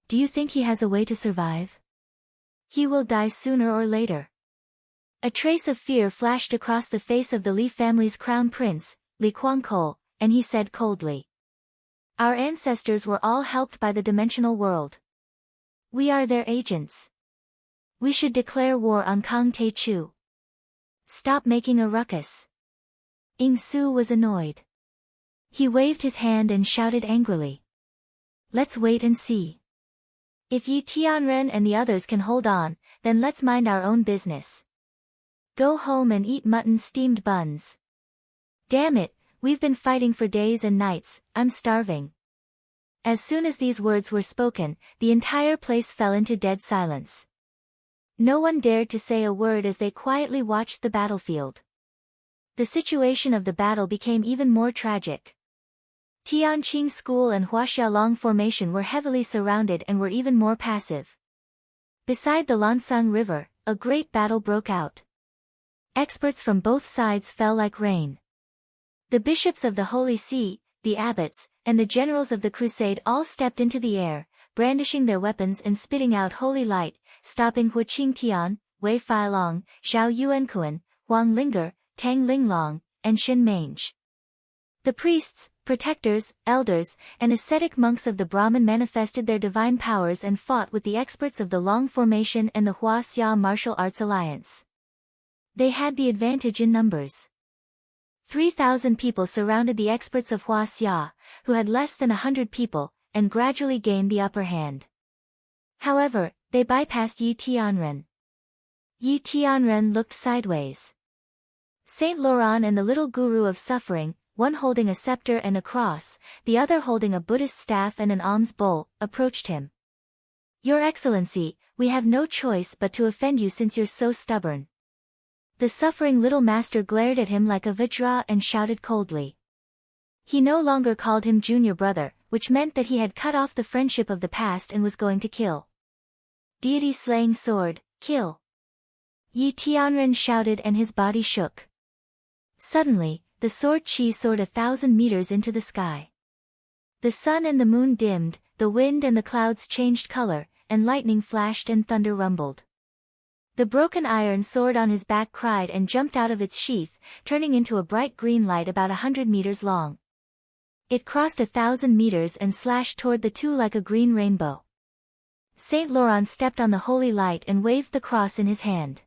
[SPEAKER 1] Do you think he has a way to survive? He will die sooner or later. A trace of fear flashed across the face of the Li family's crown prince, Li Guangkou, and he said coldly. Our ancestors were all helped by the dimensional world. We are their agents. We should declare war on Kang Teichu. Stop making a ruckus. Ingsu was annoyed. He waved his hand and shouted angrily. Let's wait and see. If Yi Tianren and the others can hold on, then let's mind our own business. Go home and eat mutton steamed buns. Damn it, we've been fighting for days and nights, I'm starving. As soon as these words were spoken, the entire place fell into dead silence. No one dared to say a word as they quietly watched the battlefield. The situation of the battle became even more tragic. Tianqing School and Huaxiaolong Formation were heavily surrounded and were even more passive. Beside the Lansang River, a great battle broke out. Experts from both sides fell like rain. The bishops of the Holy See, the abbots, and the generals of the crusade all stepped into the air, brandishing their weapons and spitting out holy light, stopping Hu Qingtian, Wei Feilong, Zhao Yuankuan, Huang Linger, Tang Linglong, and Xin Mange. The priests, protectors, elders, and ascetic monks of the Brahmin manifested their divine powers and fought with the experts of the Long Formation and the Huaxia Martial Arts Alliance. They had the advantage in numbers. 3,000 people surrounded the experts of Huaxia, who had less than 100 people, and gradually gained the upper hand. However, they bypassed Yi Tianren. Yi Tianren looked sideways. Saint Laurent and the little guru of suffering, one holding a scepter and a cross, the other holding a Buddhist staff and an alms bowl, approached him. Your Excellency, we have no choice but to offend you since you're so stubborn. The suffering little master glared at him like a Vajra and shouted coldly. He no longer called him junior brother, which meant that he had cut off the friendship of the past and was going to kill. Deity-slaying sword, kill! Yi Tianren shouted and his body shook. Suddenly, the sword chi soared 1,000 meters into the sky. The sun and the moon dimmed, the wind and the clouds changed color, and lightning flashed and thunder rumbled. The broken iron sword on his back cried and jumped out of its sheath, turning into a bright green light about 100 meters long. It crossed 1,000 meters and slashed toward the two like a green rainbow. Saint Laurent stepped on the holy light and waved the cross in his hand.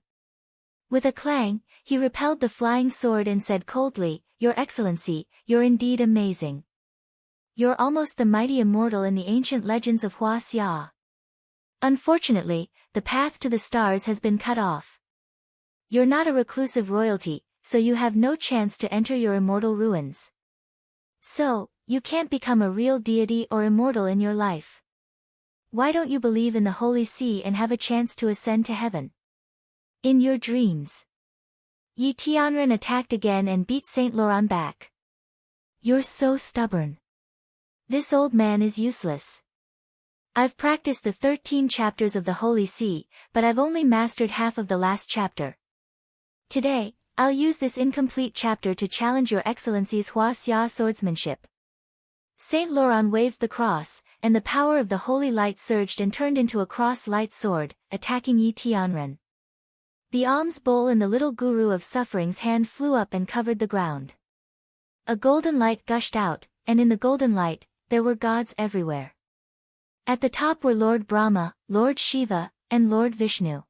[SPEAKER 1] With a clang, he repelled the flying sword and said coldly, "Your Excellency, you're indeed amazing. You're almost the mighty immortal in the ancient legends of Hua Xia. Unfortunately, the path to the stars has been cut off. You're not a reclusive royalty, so you have no chance to enter your immortal ruins. So, you can't become a real deity or immortal in your life. Why don't you believe in the Holy See and have a chance to ascend to heaven? In your dreams." Yi Tianren attacked again and beat Saint Laurent back. "You're so stubborn. This old man is useless. I've practiced the 13 chapters of the Holy See, but I've only mastered half of the last chapter. Today, I'll use this incomplete chapter to challenge your Excellency's Hua Xia swordsmanship." Saint Laurent waved the cross, and the power of the holy light surged and turned into a cross-light sword, attacking Yi Tianren. The alms bowl in the little guru of suffering's hand flew up and covered the ground. A golden light gushed out, and in the golden light, there were gods everywhere. At the top were Lord Brahma, Lord Shiva, and Lord Vishnu.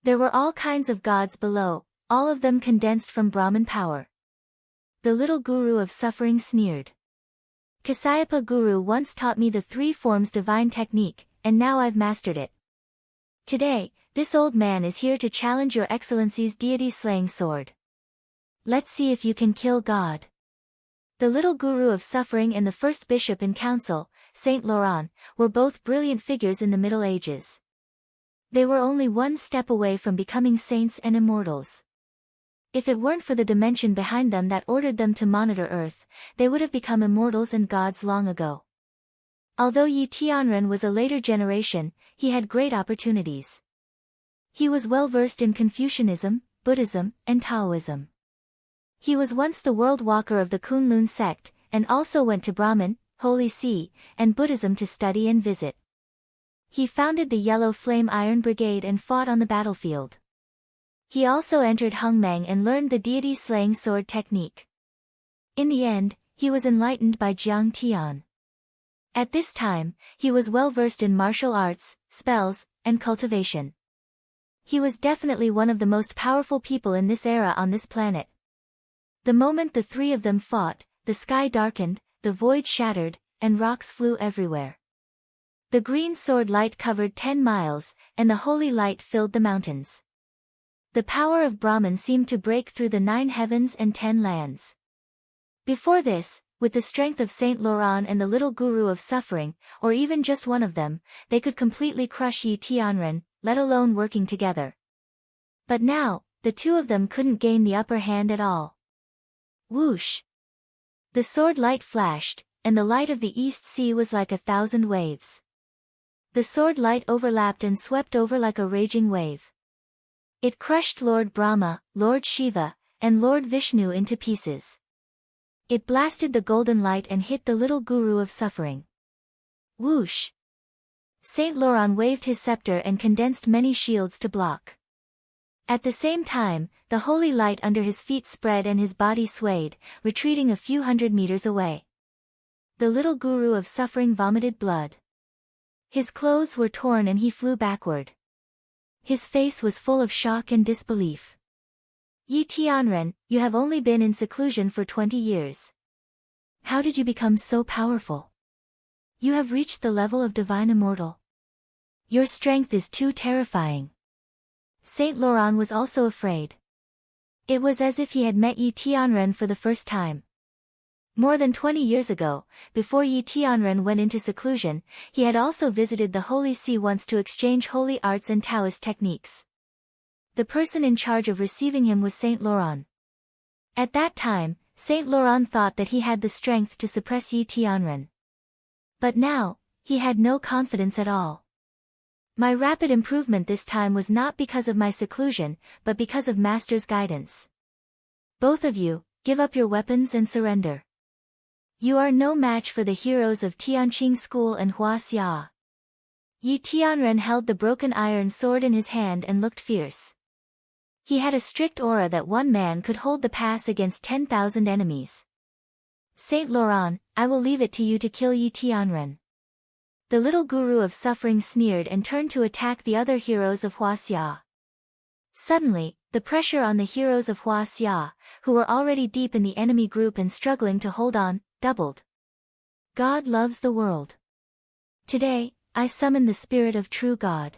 [SPEAKER 1] There were all kinds of gods below, all of them condensed from Brahman power. The little guru of suffering sneered. "Kasyapa Guru once taught me the 3 forms divine technique, and now I've mastered it. Today, this old man is here to challenge your Excellency's deity-slaying sword. Let's see if you can kill God." The little guru of suffering and the first bishop in council, Saint Laurent, were both brilliant figures in the Middle Ages. They were only one step away from becoming saints and immortals. If it weren't for the dimension behind them that ordered them to monitor Earth, they would have become immortals and gods long ago. Although Yi Tianren was a later generation, he had great opportunities. He was well versed in Confucianism, Buddhism, and Taoism. He was once the world walker of the Kunlun sect, and also went to Brahman, Holy See, and Buddhism to study and visit. He founded the Yellow Flame Iron Brigade and fought on the battlefield. He also entered Hungmang and learned the deity-slaying sword technique. In the end, he was enlightened by Jiang Tian. At this time, he was well versed in martial arts, spells, and cultivation. He was definitely one of the most powerful people in this era on this planet. The moment the 3 of them fought, the sky darkened, the void shattered, and rocks flew everywhere. The green sword light covered 10 miles, and the holy light filled the mountains. The power of Brahman seemed to break through the 9 heavens and 10 lands. Before this, with the strength of Saint Laurent and the little guru of suffering, or even just one of them, they could completely crush Yi Tianren, let alone working together. But now, the 2 of them couldn't gain the upper hand at all. Whoosh! The sword light flashed, and the light of the East Sea was like 1,000 waves. The sword light overlapped and swept over like a raging wave. It crushed Lord Brahma, Lord Shiva, and Lord Vishnu into pieces. It blasted the golden light and hit the little guru of suffering. Whoosh! Saint Laurent waved his scepter and condensed many shields to block. At the same time, the holy light under his feet spread and his body swayed, retreating a few hundred meters away. The little guru of suffering vomited blood. His clothes were torn and he flew backward. His face was full of shock and disbelief. Yi Tianren, you have only been in seclusion for 20 years. How did you become so powerful? You have reached the level of divine immortal. Your strength is too terrifying. Saint Laurent was also afraid. It was as if he had met Yi Tianren for the first time. More than 20 years ago, before Yi Tianren went into seclusion, he had also visited the Holy See once to exchange holy arts and Taoist techniques. The person in charge of receiving him was Saint Laurent. At that time, Saint Laurent thought that he had the strength to suppress Yi Tianren. But now, he had no confidence at all. My rapid improvement this time was not because of my seclusion, but because of Master's guidance. Both of you, give up your weapons and surrender. You are no match for the heroes of Tianqing School and Huaxia. Yi Tianren held the broken iron sword in his hand and looked fierce. He had a strict aura that one man could hold the pass against 10,000 enemies. Saint Laurent, I will leave it to you to kill Yi Tianren. The little guru of suffering sneered and turned to attack the other heroes of Huaxia. Suddenly, the pressure on the heroes of Huaxia, who were already deep in the enemy group and struggling to hold on, doubled. God loves the world. Today, I summon the spirit of true God.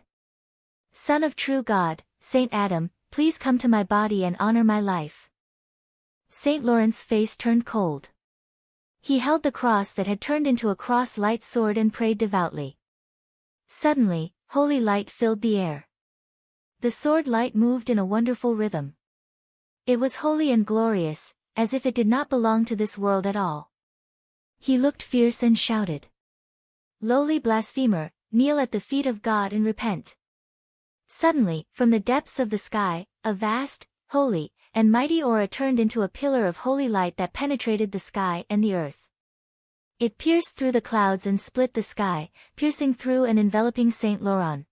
[SPEAKER 1] Son of true God, Saint Adam, please come to my body and honor my life. Saint Laurent's face turned cold. He held the cross that had turned into a cross-light sword and prayed devoutly. Suddenly, holy light filled the air. The sword light moved in a wonderful rhythm. It was holy and glorious, as if it did not belong to this world at all. He looked fierce and shouted. Lowly blasphemer, kneel at the feet of God and repent. Suddenly, from the depths of the sky, a vast, holy, and mighty aura turned into a pillar of holy light that penetrated the sky and the earth. It pierced through the clouds and split the sky, piercing through and enveloping Saint Laurent.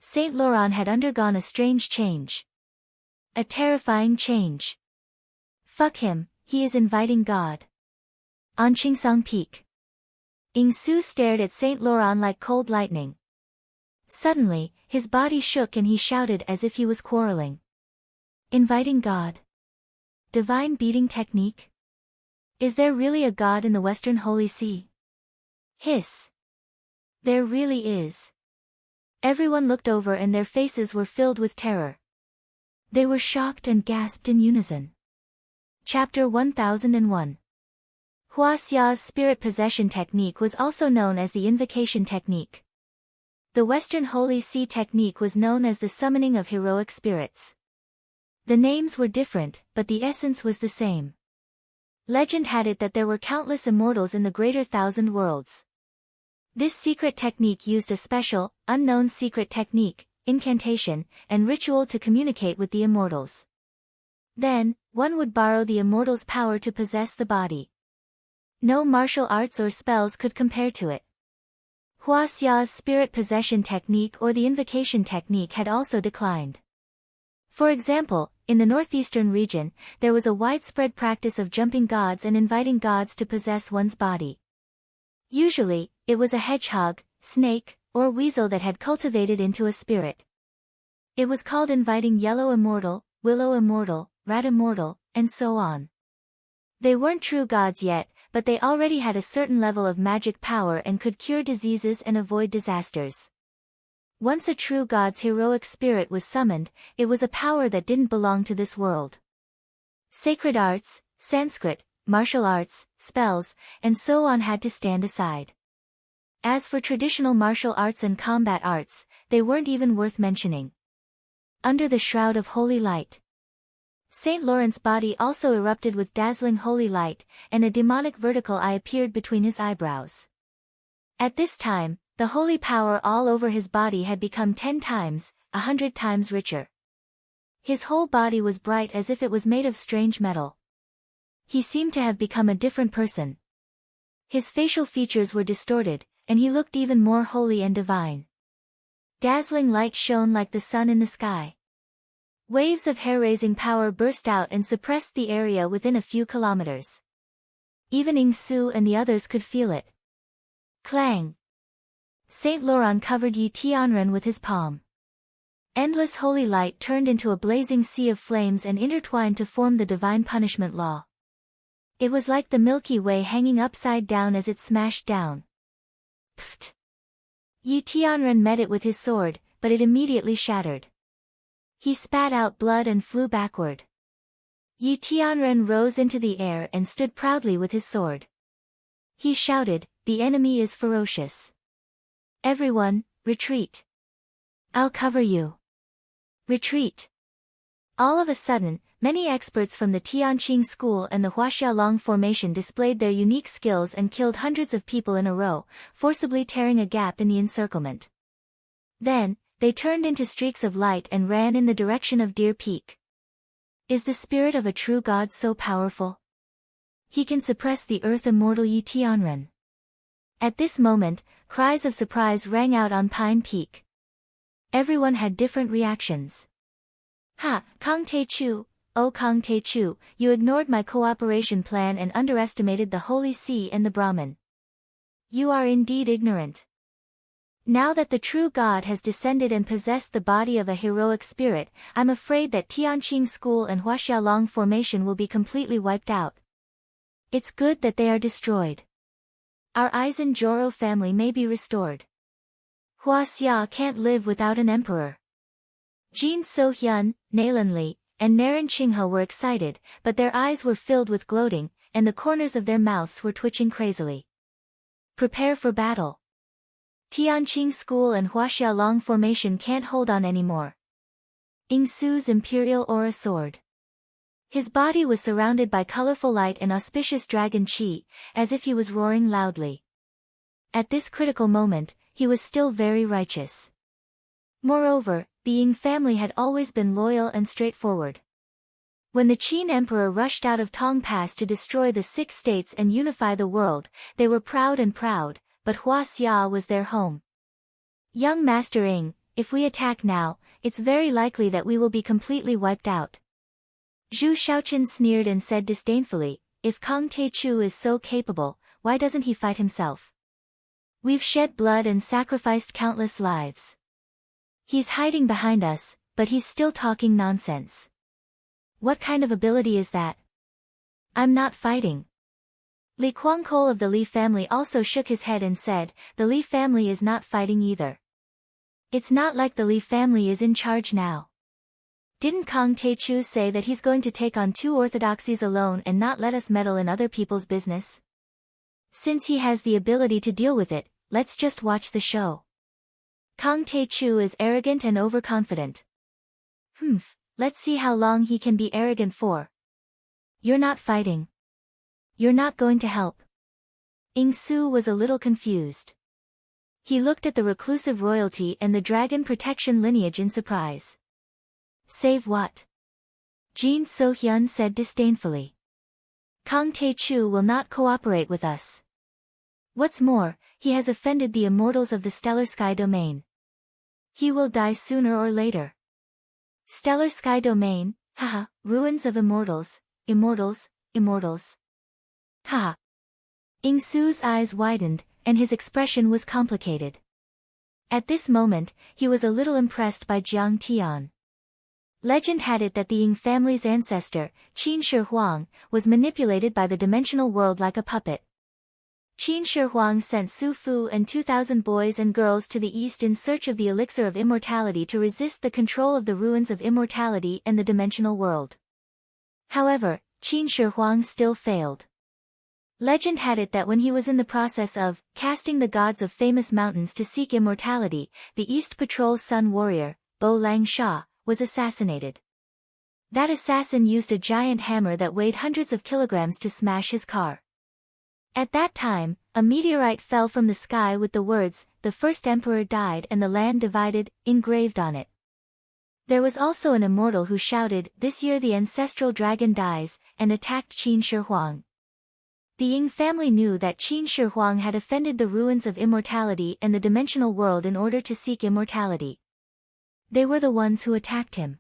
[SPEAKER 1] Saint Laurent had undergone a strange change. A terrifying change. Fuck him, he is inviting God. On Qingsang Peak. Ing Su stared at Saint Laurent like cold lightning. Suddenly, his body shook and he shouted as if he was quarreling. Inviting God. Divine beating technique? Is there really a God in the Western Holy See? Hiss. There really is. Everyone looked over and their faces were filled with terror. They were shocked and gasped in unison. Chapter 1001. Huaxia's spirit possession technique was also known as the invocation technique. The Western Holy See technique was known as the summoning of heroic spirits. The names were different, but the essence was the same. Legend had it that there were countless immortals in the greater thousand worlds. This secret technique used a special, unknown secret technique, incantation, and ritual to communicate with the immortals. Then, one would borrow the immortal's power to possess the body. No martial arts or spells could compare to it. Huaxia's spirit possession technique or the invocation technique had also declined. For example, in the northeastern region, there was a widespread practice of jumping gods and inviting gods to possess one's body. Usually, it was a hedgehog, snake, or weasel that had cultivated into a spirit. It was called inviting yellow immortal, willow immortal, rat immortal, and so on. They weren't true gods yet, but they already had a certain level of magic power and could cure diseases and avoid disasters. Once a true god's heroic spirit was summoned, it was a power that didn't belong to this world. Sacred arts, Sanskrit, martial arts, spells, and so on had to stand aside. As for traditional martial arts and combat arts, they weren't even worth mentioning. Under the shroud of holy light, Saint Laurent's body also erupted with dazzling holy light, and a demonic vertical eye appeared between his eyebrows. At this time, the holy power all over his body had become 10 times, 100 times richer. His whole body was bright as if it was made of strange metal. He seemed to have become a different person. His facial features were distorted, and he looked even more holy and divine. Dazzling light shone like the sun in the sky. Waves of hair-raising power burst out and suppressed the area within a few kilometers. Even Ing Su and the others could feel it. Clang! Saint Laurent covered Yi Tianren with his palm. Endless holy light turned into a blazing sea of flames and intertwined to form the divine punishment law. It was like the Milky Way hanging upside down as it smashed down. Pfft! Yi Tianren met it with his sword, but it immediately shattered. He spat out blood and flew backward. Yi Tianren rose into the air and stood proudly with his sword. He shouted, "The enemy is ferocious. Everyone, retreat. I'll cover you." Retreat. All of a sudden, many experts from the Tianqing school and the Huaxiaolong formation displayed their unique skills and killed hundreds of people in a row, forcibly tearing a gap in the encirclement. Then, they turned into streaks of light and ran in the direction of Deer Peak. Is the spirit of a true god so powerful? He can suppress the earth immortal Yi Tianren. At this moment, cries of surprise rang out on Pine Peak. Everyone had different reactions. Ha, Kang Te-chu, oh Kang Te-chu, you ignored my cooperation plan and underestimated the Holy See and the Brahmin. You are indeed ignorant. Now that the true God has descended and possessed the body of a heroic spirit, I'm afraid that Tianqing school and Huaxiaolong formation will be completely wiped out. It's good that they are destroyed. Our Aizen Joro family may be restored. Huaxia can't live without an emperor. Jin So-hyun, Nalan Li, and Naren Qinghe were excited, but their eyes were filled with gloating, and the corners of their mouths were twitching crazily. Prepare for battle. Tianqing school and Huaxiaolong formation can't hold on anymore. Ingsu's imperial aura soared. His body was surrounded by colorful light and auspicious dragon qi, as if he was roaring loudly. At this critical moment, he was still very righteous. Moreover, the Ying family had always been loyal and straightforward. When the Qin emperor rushed out of Tong Pass to destroy the 6 states and unify the world, they were proud, but Huaxia was their home. Young Master Ying, if we attack now, it's very likely that we will be completely wiped out. Zhu Shaoqin sneered and said disdainfully, if Kang Te-chu is so capable, why doesn't he fight himself? We've shed blood and sacrificed countless lives. He's hiding behind us, but he's still talking nonsense. What kind of ability is that? I'm not fighting. Li Guangkol of the Li family also shook his head and said, the Li family is not fighting either. It's not like the Li family is in charge now. Didn't Kang Te-chu say that he's going to take on 2 orthodoxies alone and not let us meddle in other people's business? Since he has the ability to deal with it, let's just watch the show. Kang Te-chu is arrogant and overconfident. Let's see how long he can be arrogant for. You're not fighting. You're not going to help. Ingsu was a little confused. He looked at the reclusive royalty and the dragon protection lineage in surprise. Save what? Jin So-hyun said disdainfully. Kang Te-chu will not cooperate with us. What's more, he has offended the immortals of the Stellar Sky Domain. He will die sooner or later. Stellar Sky Domain, haha, ruins of immortals, immortals. Haha. Ingsu's eyes widened, and his expression was complicated. At this moment, he was a little impressed by Jiang Tian. Legend had it that the Ying family's ancestor, Qin Shi Huang, was manipulated by the dimensional world like a puppet. Qin Shi Huang sent Su Fu and 2,000 boys and girls to the east in search of the elixir of immortality to resist the control of the ruins of immortality and the dimensional world. However, Qin Shi Huang still failed. Legend had it that when he was in the process of casting the gods of famous mountains to seek immortality, the East Patrol's sun warrior, Bo Lang Sha, was assassinated. That assassin used a giant hammer that weighed hundreds of kilograms to smash his car. At that time, a meteorite fell from the sky with the words, "The first emperor died and the land divided," engraved on it. There was also an immortal who shouted, "This year the ancestral dragon dies," and attacked Qin Shi Huang. The Ying family knew that Qin Shi Huang had offended the ruins of immortality and the dimensional world in order to seek immortality. They were the ones who attacked him.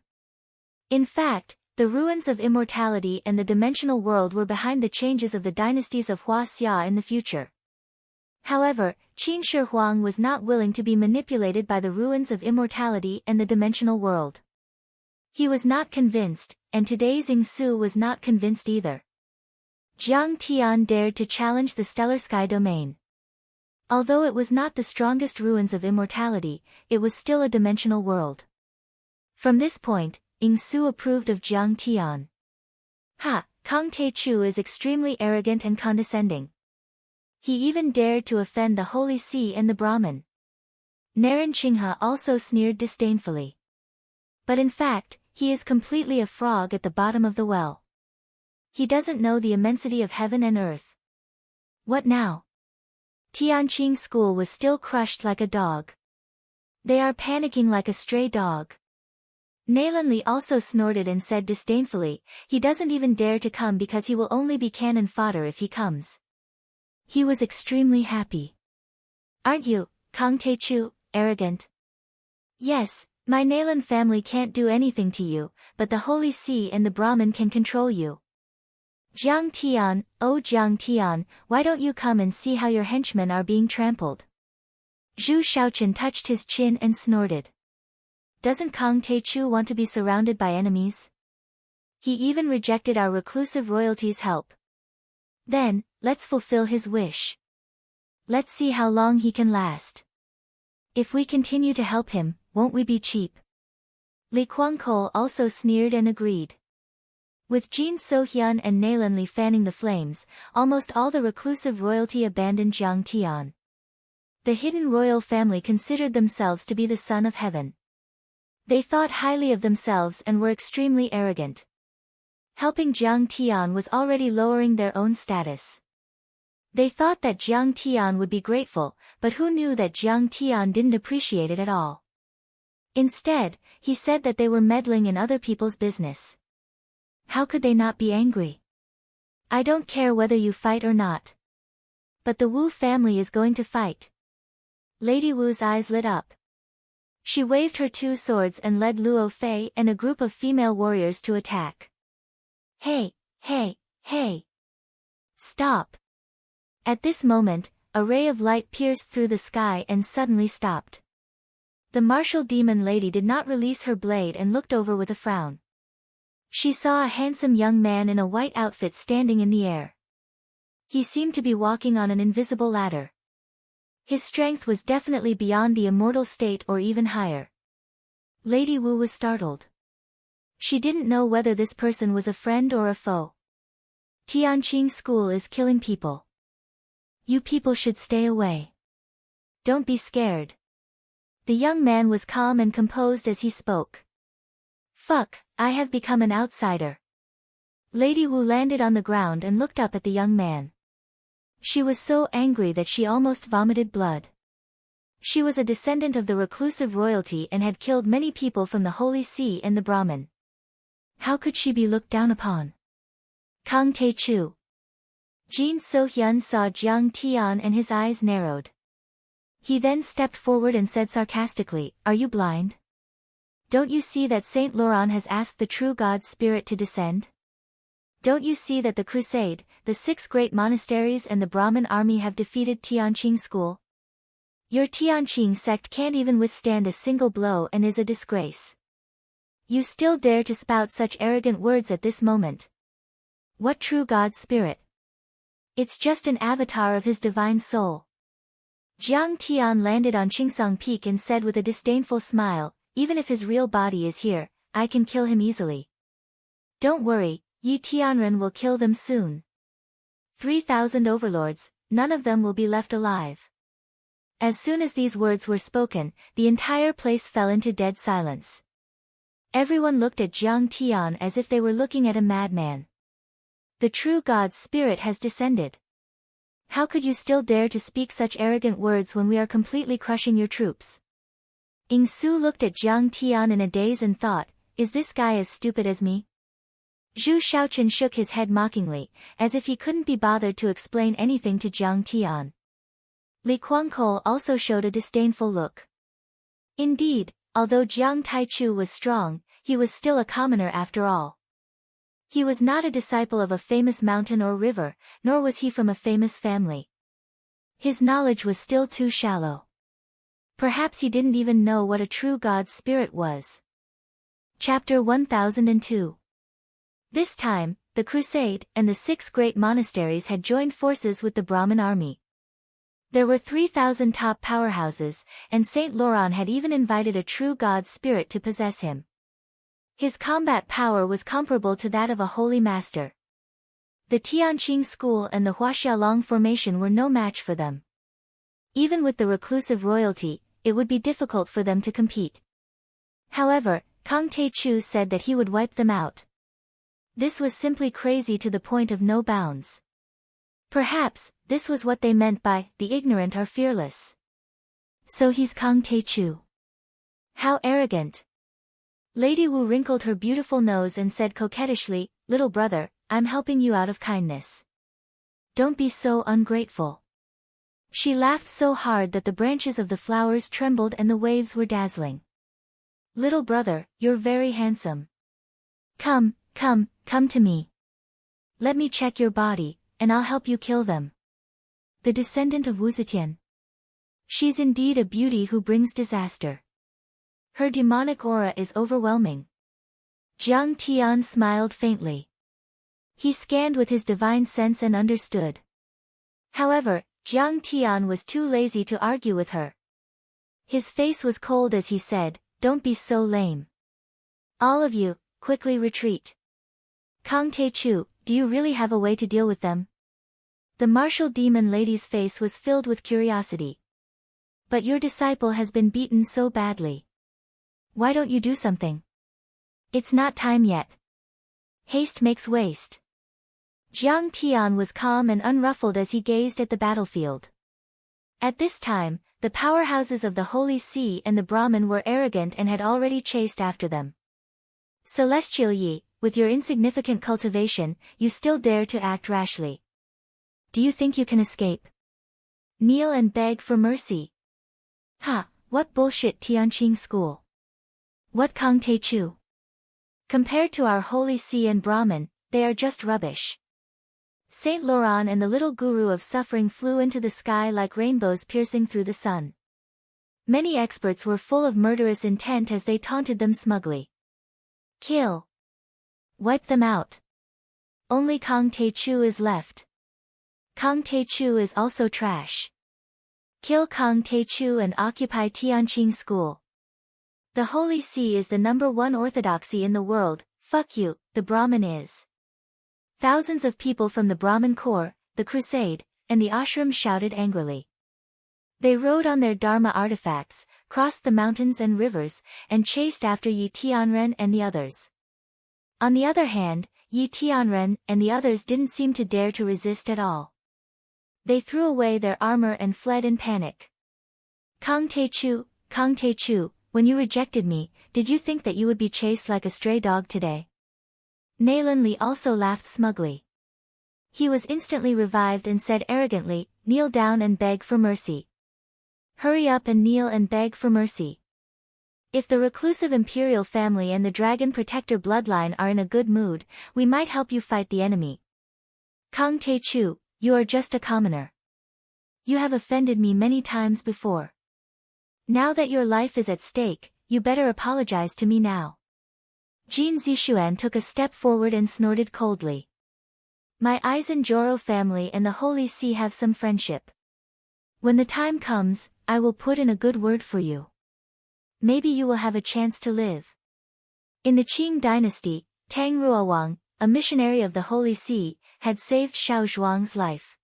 [SPEAKER 1] In fact, the ruins of immortality and the dimensional world were behind the changes of the dynasties of Huaxia in the future. However, Qin Shi Huang was not willing to be manipulated by the ruins of immortality and the dimensional world. He was not convinced, and today's Ingsu was not convinced either. Jiang Tian dared to challenge the Stellar Sky Domain. Although it was not the strongest ruins of immortality, it was still a dimensional world. From this point, Ingsu approved of Jiang Tian. Kang Te-chu is extremely arrogant and condescending. He even dared to offend the Holy See and the Brahmin. Naren Qinghe also sneered disdainfully. But in fact, he is completely a frog at the bottom of the well. He doesn't know the immensity of heaven and earth. What now? Tianqing School was still crushed like a dog. They are panicking like a stray dog. Nalanli also snorted and said disdainfully, he doesn't even dare to come because he will only be cannon fodder if he comes. He was extremely happy. Aren't you, Kang Taechu, arrogant? Yes, my Nalan family can't do anything to you, but the Holy See and the Brahmin can control you. Jiang Tian, oh Jiang Tian, why don't you come and see how your henchmen are being trampled? Zhu Shaochen touched his chin and snorted. Doesn't Kang Taechu want to be surrounded by enemies? He even rejected our reclusive royalty's help. Then, let's fulfill his wish. Let's see how long he can last. If we continue to help him, won't we be cheap? Li Guangkou also sneered and agreed. With Jin So-hyun and Nalanli fanning the flames, almost all the reclusive royalty abandoned Jiang Tian. The hidden royal family considered themselves to be the son of heaven. They thought highly of themselves and were extremely arrogant. Helping Jiang Tian was already lowering their own status. They thought that Jiang Tian would be grateful, but who knew that Jiang Tian didn't appreciate it at all. Instead, he said that they were meddling in other people's business. How could they not be angry? I don't care whether you fight or not. But the Wu family is going to fight. Lady Wu's eyes lit up. She waved her two swords and led Luo Fei and a group of female warriors to attack. Hey, hey, hey! Stop! At this moment, a ray of light pierced through the sky and suddenly stopped. The martial demon lady did not release her blade and looked over with a frown. She saw a handsome young man in a white outfit standing in the air. He seemed to be walking on an invisible ladder. His strength was definitely beyond the immortal state or even higher. Lady Wu was startled. She didn't know whether this person was a friend or a foe. Tianqing School is killing people. You people should stay away. Don't be scared. The young man was calm and composed as he spoke. Fuck, I have become an outsider. Lady Wu landed on the ground and looked up at the young man. She was so angry that she almost vomited blood. She was a descendant of the reclusive royalty and had killed many people from the Holy See and the Brahmin. How could she be looked down upon? Kang Taechu. Jin So-hyun saw Jiang Tian and his eyes narrowed. He then stepped forward and said sarcastically, Are you blind? Don't you see that Saint Laurent has asked the true God's spirit to descend? Don't you see that the crusade, the 6 great monasteries and the Brahmin army have defeated Tianqing School? Your Tianqing sect can't even withstand a single blow and is a disgrace. You still dare to spout such arrogant words at this moment. What true God's spirit? It's just an avatar of his divine soul. Jiang Tian landed on Qingsong Peak and said with a disdainful smile, Even if his real body is here, I can kill him easily. Don't worry, Yi Tianren will kill them soon. 3,000 overlords, none of them will be left alive. As soon as these words were spoken, the entire place fell into dead silence. Everyone looked at Jiang Tian as if they were looking at a madman. The true God's spirit has descended. How could you still dare to speak such arrogant words when we are completely crushing your troops? Ing Su looked at Jiang Tian in a daze and thought, Is this guy as stupid as me? Zhu Shaochen shook his head mockingly, as if he couldn't be bothered to explain anything to Jiang Tian. Li Guangkou also showed a disdainful look. Indeed, although Jiang Taichu was strong, he was still a commoner after all. He was not a disciple of a famous mountain or river, nor was he from a famous family. His knowledge was still too shallow. Perhaps he didn't even know what a true God's spirit was. Chapter 1002. This time, the crusade and the 6 great monasteries had joined forces with the Brahmin army. There were 3,000 top powerhouses, and Saint Laurent had even invited a true God's spirit to possess him. His combat power was comparable to that of a holy master. The Tianqing School and the Huaxiaolong formation were no match for them. Even with the reclusive royalty, it would be difficult for them to compete. However, Kang Tae-chu said that he would wipe them out. This was simply crazy to the point of no bounds. Perhaps, this was what they meant by, the ignorant are fearless. So he's Kang Tae-chu. How arrogant. Lady Wu wrinkled her beautiful nose and said coquettishly, little brother, I'm helping you out of kindness. Don't be so ungrateful. She laughed so hard that the branches of the flowers trembled and the waves were dazzling. Little brother, you're very handsome. Come to me. Let me check your body, and I'll help you kill them. The descendant of Wu Zetian. She's indeed a beauty who brings disaster. Her demonic aura is overwhelming. Jiang Tian smiled faintly. He scanned with his divine sense and understood. However, Jiang Tian was too lazy to argue with her. His face was cold as he said, don't be so lame. All of you, quickly retreat. Kang Tae-chu, do you really have a way to deal with them? The martial demon lady's face was filled with curiosity. But your disciple has been beaten so badly. Why don't you do something? It's not time yet. Haste makes waste. Jiang Tian was calm and unruffled as he gazed at the battlefield. At this time, the powerhouses of the Holy See and the Brahmin were arrogant and had already chased after them. Celestial Yi, with your insignificant cultivation, you still dare to act rashly. Do you think you can escape? Kneel and beg for mercy. Ha, what bullshit Tianqing school. What Kang Tae-chu? Compared to our Holy See and Brahmin, they are just rubbish. Saint Laurent and the little guru of suffering flew into the sky like rainbows piercing through the sun. Many experts were full of murderous intent as they taunted them smugly. Kill. Wipe them out. Only Kang Tae-chu is left. Kang Tae-chu is also trash. Kill Kang Tae-chu and occupy Tianqing school. The Holy See is the #1 orthodoxy in the world, fuck you, the Brahmin is. Thousands of people from the Brahmin Corps, the Crusade, and the ashram shouted angrily. They rode on their Dharma artifacts, crossed the mountains and rivers, and chased after Yi Tianren and the others. On the other hand, Yi Tianren and the others didn't seem to dare to resist at all. They threw away their armor and fled in panic. Kang Tae-chu, when you rejected me, did you think that you would be chased like a stray dog today? Naylan Li also laughed smugly. He was instantly revived and said arrogantly, kneel down and beg for mercy. Hurry up and kneel and beg for mercy. If the reclusive imperial family and the dragon protector bloodline are in a good mood, we might help you fight the enemy. Kang Tae-chu, you are just a commoner. You have offended me many times before. Now that your life is at stake, you better apologize to me now. Jin Zixuan took a step forward and snorted coldly. My Aizen-Joro family and the Holy See have some friendship. When the time comes, I will put in a good word for you. Maybe you will have a chance to live. In the Qing dynasty, Tang Ruowang, a missionary of the Holy See, had saved Xiao Zhuang's life.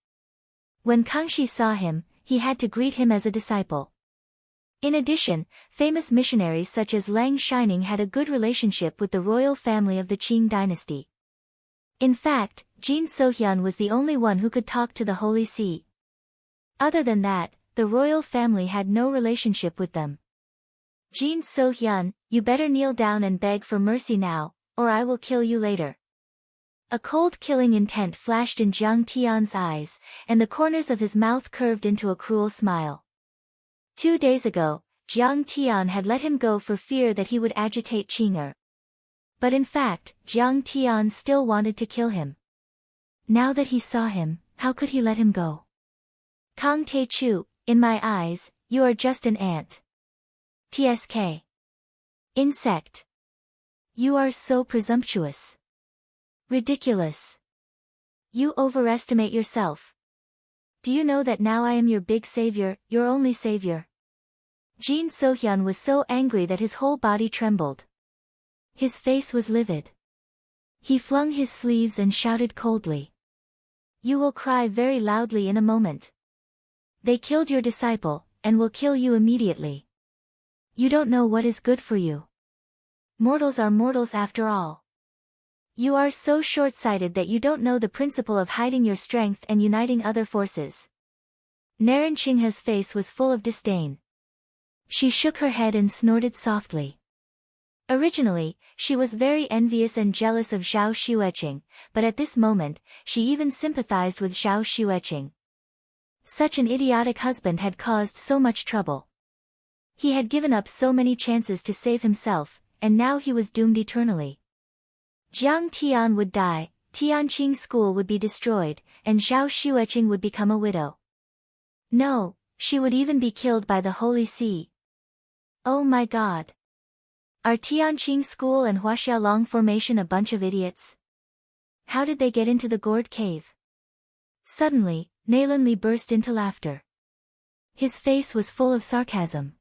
[SPEAKER 1] When Kangxi saw him, he had to greet him as a disciple. In addition, famous missionaries such as Lang Shining had a good relationship with the royal family of the Qing dynasty. In fact, Jin Sohyun was the only one who could talk to the Holy See. Other than that, the royal family had no relationship with them. Jin So-hyun, you better kneel down and beg for mercy now, or I will kill you later. A cold killing intent flashed in Jiang Tian's eyes, and the corners of his mouth curved into a cruel smile. 2 days ago, Jiang Tian had let him go for fear that he would agitate Qing'er. But in fact, Jiang Tian still wanted to kill him. Now that he saw him, how could he let him go? Kang Tae-chu, in my eyes, you are just an ant. TSK. Insect. You are so presumptuous. Ridiculous. You overestimate yourself. Do you know that now I am your big savior, your only savior? Jin So-hyun was so angry that his whole body trembled. His face was livid. He flung his sleeves and shouted coldly. You will cry very loudly in a moment. They killed your disciple, and will kill you immediately. You don't know what is good for you. Mortals are mortals after all. You are so short-sighted that you don't know the principle of hiding your strength and uniting other forces. Naran Qinghe's face was full of disdain. She shook her head and snorted softly. Originally, she was very envious and jealous of Zhao Xueqing, but at this moment, she even sympathized with Zhao Xueqing. Such an idiotic husband had caused so much trouble. He had given up so many chances to save himself, and now he was doomed eternally. Jiang Tian would die, Tianqing school would be destroyed, and Zhao Xueqing would become a widow. No, she would even be killed by the Holy See. Oh my God! Are Tianqing school and Huaxiaolong formation a bunch of idiots? How did they get into the gourd cave? Suddenly, Nailanli burst into laughter. His face was full of sarcasm.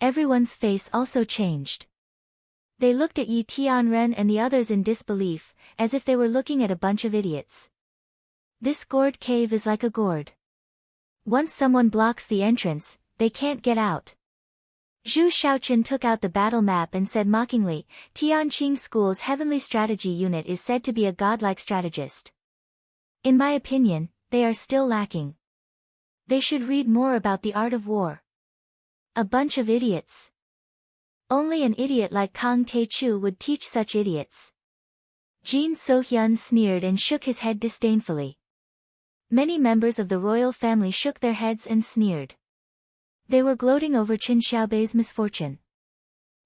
[SPEAKER 1] Everyone's face also changed. They looked at Yi Tianren and the others in disbelief, as if they were looking at a bunch of idiots. This gourd cave is like a gourd. Once someone blocks the entrance, they can't get out. Zhu Shaoqin took out the battle map and said mockingly, Tianqing School's Heavenly Strategy Unit is said to be a godlike strategist. In my opinion, they are still lacking. They should read more about the art of war. A bunch of idiots. Only an idiot like Kang Taechu would teach such idiots. Jin Sohyun sneered and shook his head disdainfully. Many members of the royal family shook their heads and sneered. They were gloating over Qin Xiaobei's misfortune.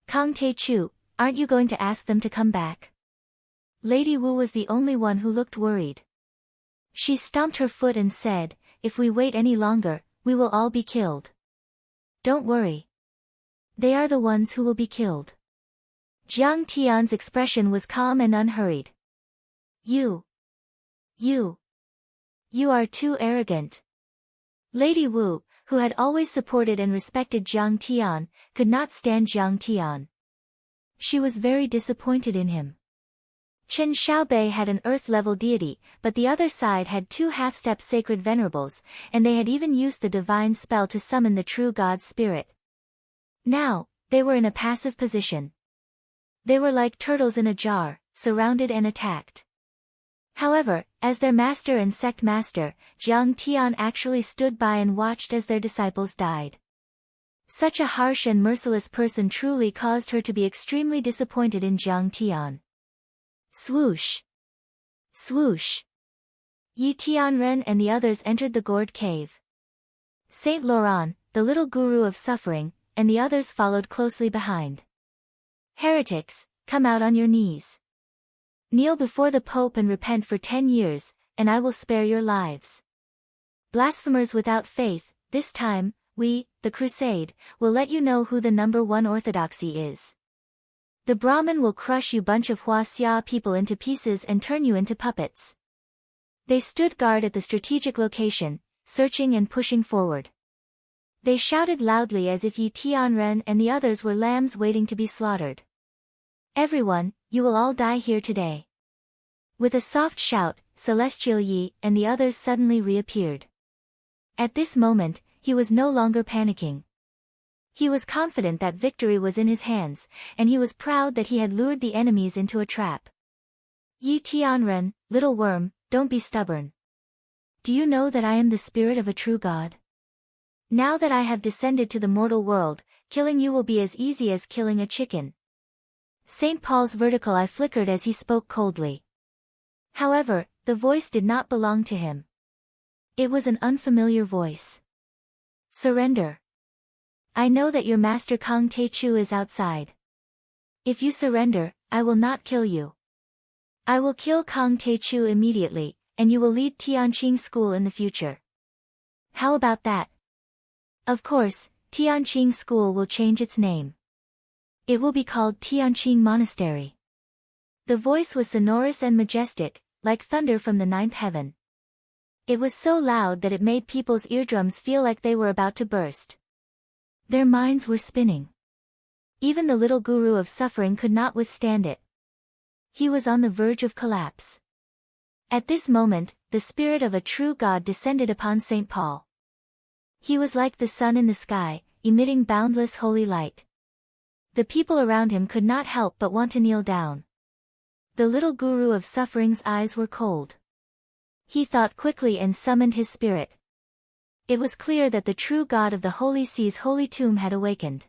[SPEAKER 1] Kang Taechu, aren't you going to ask them to come back? Lady Wu was the only one who looked worried. She stomped her foot and said, if we wait any longer, we will all be killed. Don't worry. They are the ones who will be killed. Jiang Tian's expression was calm and unhurried. You are too arrogant. Lady Wu, who had always supported and respected Jiang Tian, could not stand Jiang Tian. She was very disappointed in him. Chen Xiaobei had an earth-level deity, but the other side had two half-step sacred venerables, and they had even used the divine spell to summon the true god spirit. Now, they were in a passive position. They were like turtles in a jar, surrounded and attacked. However, as their master and sect master, Jiang Tian actually stood by and watched as their disciples died. Such a harsh and merciless person truly caused her to be extremely disappointed in Jiang Tian. Swoosh! Swoosh! Yi Tianren and the others entered the gourd cave. Saint Laurent, the little guru of suffering, and the others followed closely behind. Heretics, come out on your knees. Kneel before the Pope and repent for 10 years, and I will spare your lives. Blasphemers without faith, this time, we, the Crusade, will let you know who the number one orthodoxy is. The Brahmin will crush you bunch of Huaxia people into pieces and turn you into puppets. They stood guard at the strategic location, searching and pushing forward. They shouted loudly as if Yi Tianren and the others were lambs waiting to be slaughtered. Everyone, you will all die here today. With a soft shout, Celestial Yi and the others suddenly reappeared. At this moment, he was no longer panicking. He was confident that victory was in his hands, and he was proud that he had lured the enemies into a trap. Yi Tianren, little worm, don't be stubborn. Do you know that I am the spirit of a true god? Now that I have descended to the mortal world, killing you will be as easy as killing a chicken. St. Paul's vertical eye flickered as he spoke coldly. However, the voice did not belong to him. It was an unfamiliar voice. Surrender. I know that your master Kang Taechu is outside. If you surrender, I will not kill you. I will kill Kang Taechu immediately, and you will lead Tianqing School in the future. How about that? Of course, Tianqing School will change its name. It will be called Tianqing Monastery. The voice was sonorous and majestic, like thunder from the ninth heaven. It was so loud that it made people's eardrums feel like they were about to burst. Their minds were spinning. Even the little guru of suffering could not withstand it. He was on the verge of collapse. At this moment, the spirit of a true god descended upon St. Paul. He was like the sun in the sky, emitting boundless holy light. The people around him could not help but want to kneel down. The little guru of suffering's eyes were cold. He thought quickly and summoned his spirit. It was clear that the true god of the Holy Sea's holy tomb had awakened.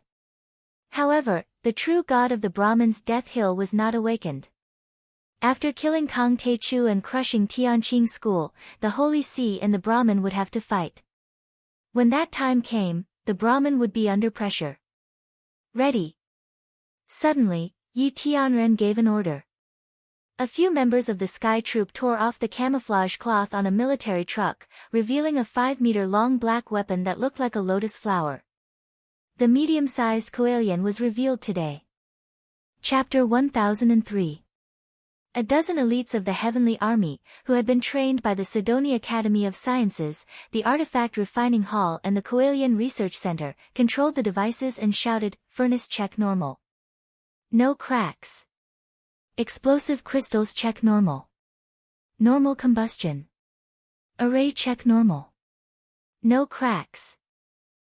[SPEAKER 1] However, the true god of the Brahmin's Death Hill was not awakened. After killing Kang Te-chu and crushing Tianqing school, the Holy See and the Brahmin would have to fight. When that time came, the Brahmin would be under pressure. Ready. Suddenly, Yi Tianren gave an order. A few members of the Sky Troop tore off the camouflage cloth on a military truck, revealing a 5-meter-long black weapon that looked like a lotus flower. The medium-sized Koalian was revealed today. Chapter 1003. A dozen elites of the Heavenly Army, who had been trained by the Sidonia Academy of Sciences, the Artifact Refining Hall and the Koalian Research Center, controlled the devices and shouted, "Furnace check normal. No cracks. Explosive crystals check normal. Normal combustion. Array check normal. No cracks.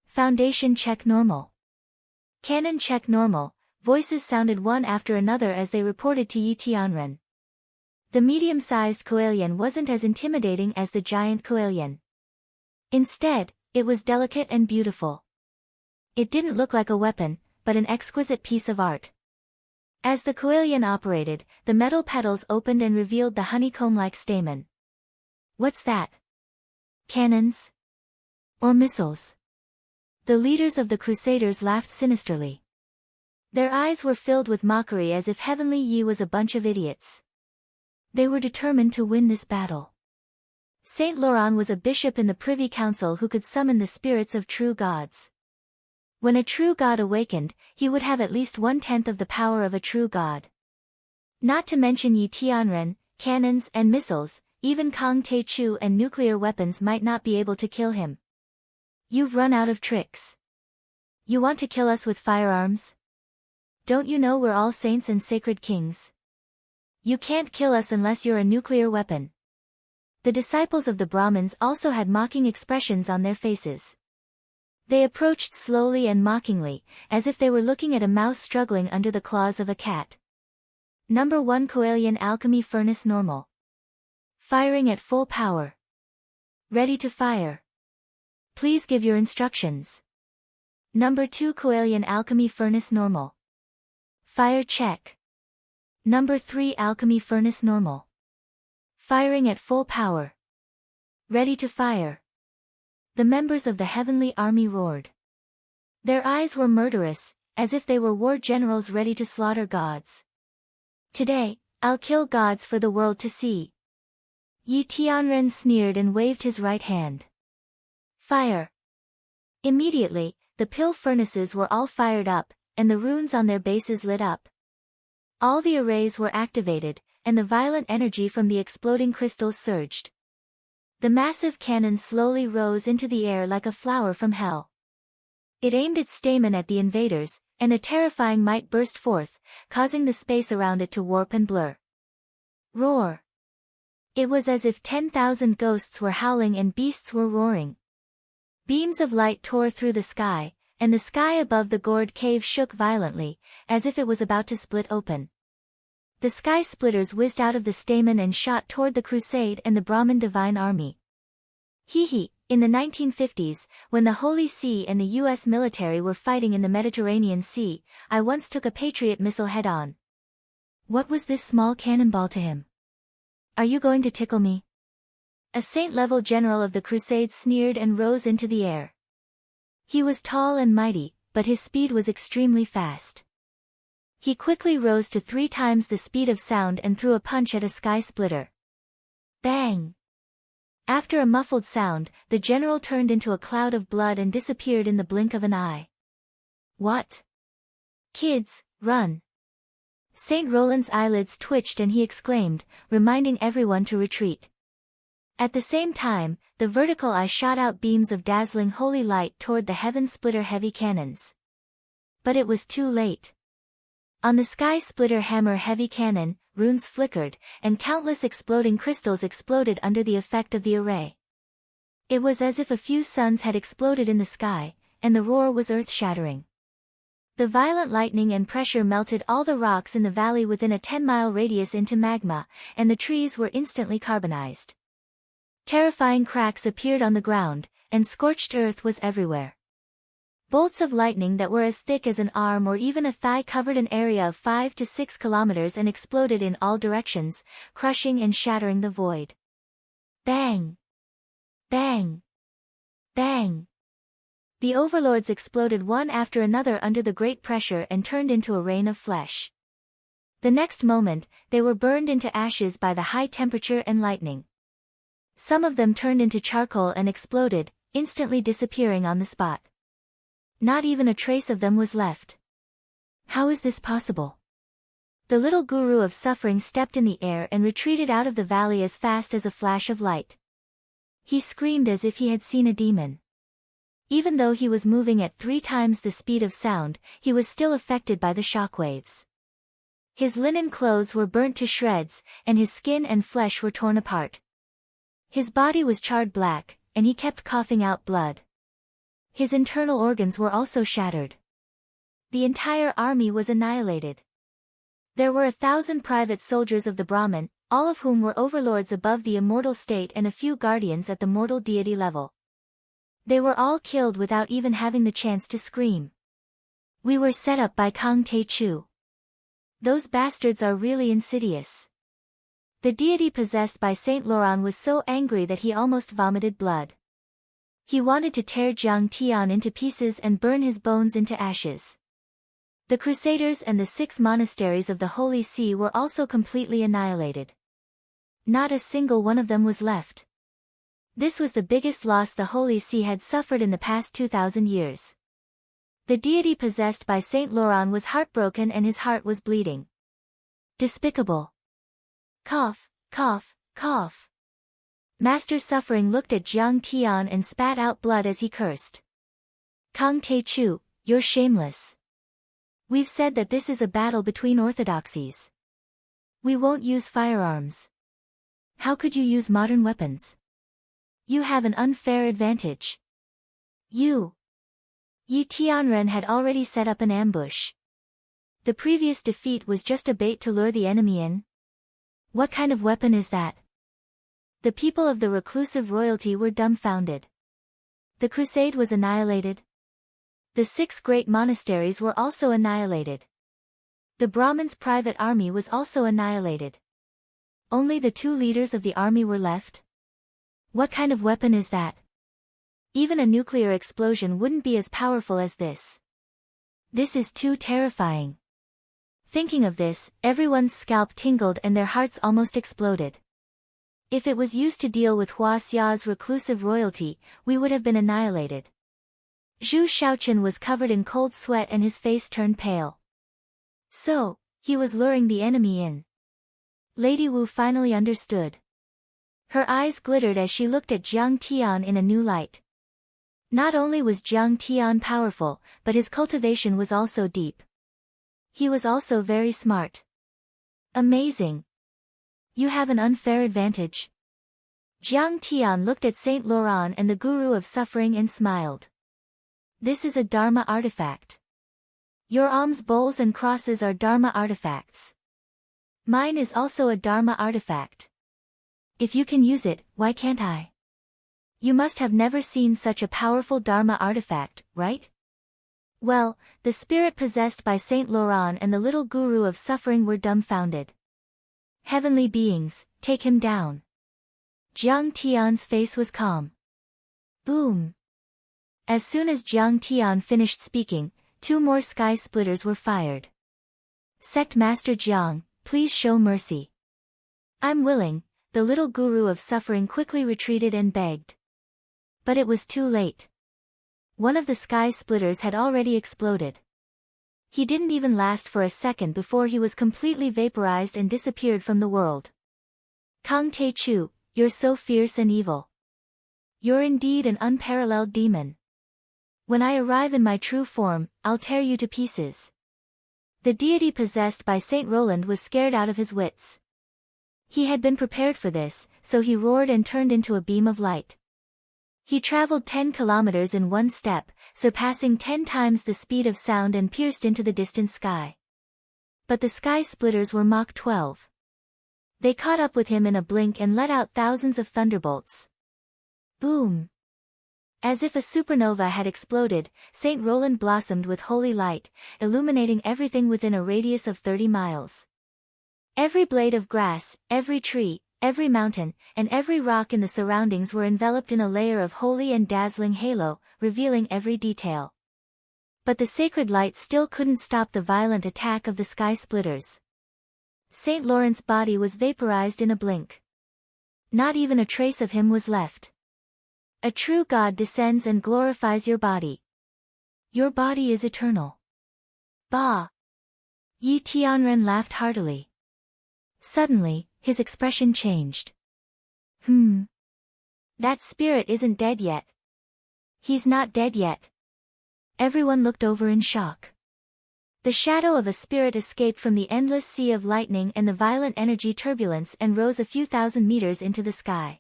[SPEAKER 1] Foundation check normal. Cannon check normal." Voices sounded one after another as they reported to Yi Tianren. The medium-sized Koalian wasn't as intimidating as the giant Koalian. Instead, it was delicate and beautiful. It didn't look like a weapon, but an exquisite piece of art. As the Koalian operated, the metal petals opened and revealed the honeycomb-like stamen. What's that? Cannons? Or missiles? The leaders of the Crusaders laughed sinisterly. Their eyes were filled with mockery as if Heavenly Yi was a bunch of idiots. They were determined to win this battle. Saint Laurent was a bishop in the Privy Council who could summon the spirits of true gods. When a true god awakened, he would have at least 1/10 of the power of a true god. Not to mention Yi Tianren, cannons and missiles, even Kang Te-chu and nuclear weapons might not be able to kill him. You've run out of tricks. You want to kill us with firearms? Don't you know we're all saints and sacred kings? You can't kill us unless you're a nuclear weapon. The disciples of the Brahmins also had mocking expressions on their faces. They approached slowly and mockingly, as if they were looking at a mouse struggling under the claws of a cat. Number 1 Koalian Alchemy Furnace Normal. Firing at full power. Ready to fire. Please give your instructions. Number 2 Koalian Alchemy Furnace Normal. Fire check. Number 3 Alchemy Furnace Normal. Firing at full power. Ready to fire. The members of the Heavenly Army roared. Their eyes were murderous, as if they were war generals ready to slaughter gods. Today, I'll kill gods for the world to see. Yi Tianren sneered and waved his right hand. Fire. Immediately, the pill furnaces were all fired up, and the runes on their bases lit up. All the arrays were activated, and the violent energy from the exploding crystals surged. The massive cannon slowly rose into the air like a flower from hell. It aimed its stamen at the invaders, and a terrifying might burst forth, causing the space around it to warp and blur. Roar! It was as if 10,000 ghosts were howling and beasts were roaring. Beams of light tore through the sky, and the sky above the gourd cave shook violently, as if it was about to split open. The sky splitters whizzed out of the stamen and shot toward the crusade and the Brahmin divine army. In the 1950s, when the Holy See and the U.S. military were fighting in the Mediterranean Sea, I once took a Patriot missile head-on. What was this small cannonball to him? Are you going to tickle me? A saint-level general of the crusade sneered and rose into the air. He was tall and mighty, but his speed was extremely fast. He quickly rose to 3 times the speed of sound and threw a punch at a sky splitter. Bang! After a muffled sound, the general turned into a cloud of blood and disappeared in the blink of an eye. What? Kids, run! Saint Roland's eyelids twitched and he exclaimed, reminding everyone to retreat. At the same time, the vertical eye shot out beams of dazzling holy light toward the heaven-splitter heavy cannons. But it was too late. On the sky splitter hammer heavy cannon, runes flickered, and countless exploding crystals exploded under the effect of the array. It was as if a few suns had exploded in the sky, and the roar was earth-shattering. The violent lightning and pressure melted all the rocks in the valley within a 10-mile radius into magma, and the trees were instantly carbonized. Terrifying cracks appeared on the ground, and scorched earth was everywhere. Bolts of lightning that were as thick as an arm or even a thigh covered an area of 5 to 6 kilometers and exploded in all directions, crushing and shattering the void. Bang! Bang! Bang! The overlords exploded one after another under the great pressure and turned into a rain of flesh. The next moment, they were burned into ashes by the high temperature and lightning. Some of them turned into charcoal and exploded, instantly disappearing on the spot. Not even a trace of them was left. How is this possible? The little guru of suffering stepped in the air and retreated out of the valley as fast as a flash of light. He screamed as if he had seen a demon. Even though he was moving at 3 times the speed of sound, he was still affected by the shockwaves. His linen clothes were burnt to shreds, and his skin and flesh were torn apart. His body was charred black, and he kept coughing out blood. His internal organs were also shattered. The entire army was annihilated. There were 1,000 private soldiers of the Brahmin, all of whom were overlords above the immortal state and a few guardians at the mortal deity level. They were all killed without even having the chance to scream. We were set up by Kang Te-chu. Those bastards are really insidious. The deity possessed by Saint Laurent was so angry that he almost vomited blood. He wanted to tear Jiang Tian into pieces and burn his bones into ashes. The Crusaders and the 6 monasteries of the Holy See were also completely annihilated. Not a single one of them was left. This was the biggest loss the Holy See had suffered in the past 2,000 years. The deity possessed by Saint Laurent was heartbroken and his heart was bleeding. Despicable. Cough, cough, cough. Master Suffering looked at Jiang Tian and spat out blood as he cursed. Kang Te-chu, you're shameless. We've said that this is a battle between orthodoxies. We won't use firearms. How could you use modern weapons? You have an unfair advantage. Yi Tianren had already set up an ambush. The previous defeat was just a bait to lure the enemy in. What kind of weapon is that? The people of the reclusive royalty were dumbfounded. The crusade was annihilated. The 6 great monasteries were also annihilated. The Brahmins' private army was also annihilated. Only the 2 leaders of the army were left. What kind of weapon is that? Even a nuclear explosion wouldn't be as powerful as this. This is too terrifying. Thinking of this, everyone's scalp tingled and their hearts almost exploded. If it was used to deal with Hua Xia's reclusive royalty, we would have been annihilated. Zhu Shaochen was covered in cold sweat and his face turned pale. So, he was luring the enemy in. Lady Wu finally understood. Her eyes glittered as she looked at Jiang Tian in a new light. Not only was Jiang Tian powerful, but his cultivation was also deep. He was also very smart. Amazing. You have an unfair advantage. Jiang Tian looked at Saint Laurent and the Guru of Suffering and smiled. This is a Dharma artifact. Your alms bowls and crosses are Dharma artifacts. Mine is also a Dharma artifact. If you can use it, why can't I? You must have never seen such a powerful Dharma artifact, right? Well, the spirit possessed by Saint Laurent and the little Guru of Suffering were dumbfounded. Heavenly beings, take him down. Jiang Tian's face was calm. Boom. As soon as Jiang Tian finished speaking, 2 more sky splitters were fired. Sect Master Jiang, please show mercy. I'm willing. The little Guru of Suffering quickly retreated and begged. But it was too late. One of the sky splitters had already exploded. He didn't even last for a second before he was completely vaporized and disappeared from the world. Kang Te-chu, you're so fierce and evil. You're indeed an unparalleled demon. When I arrive in my true form, I'll tear you to pieces. The deity possessed by Saint Roland was scared out of his wits. He had been prepared for this, so he roared and turned into a beam of light. He traveled 10 kilometers in one step, surpassing 10 times the speed of sound, and pierced into the distant sky. But the sky splitters were Mach 12. They caught up with him in a blink and let out thousands of thunderbolts. Boom! As if a supernova had exploded, St. Roland blossomed with holy light, illuminating everything within a radius of 30 miles. Every blade of grass, every tree, every mountain, and every rock in the surroundings were enveloped in a layer of holy and dazzling halo, revealing every detail. But the sacred light still couldn't stop the violent attack of the sky splitters. St. Laurent's body was vaporized in a blink. Not even a trace of him was left. A true God descends and glorifies your body. Your body is eternal. Bah! Yi Tianren laughed heartily. Suddenly, his expression changed. That spirit isn't dead yet. He's not dead yet. Everyone looked over in shock. The shadow of a spirit escaped from the endless sea of lightning and the violent energy turbulence and rose a few thousand meters into the sky.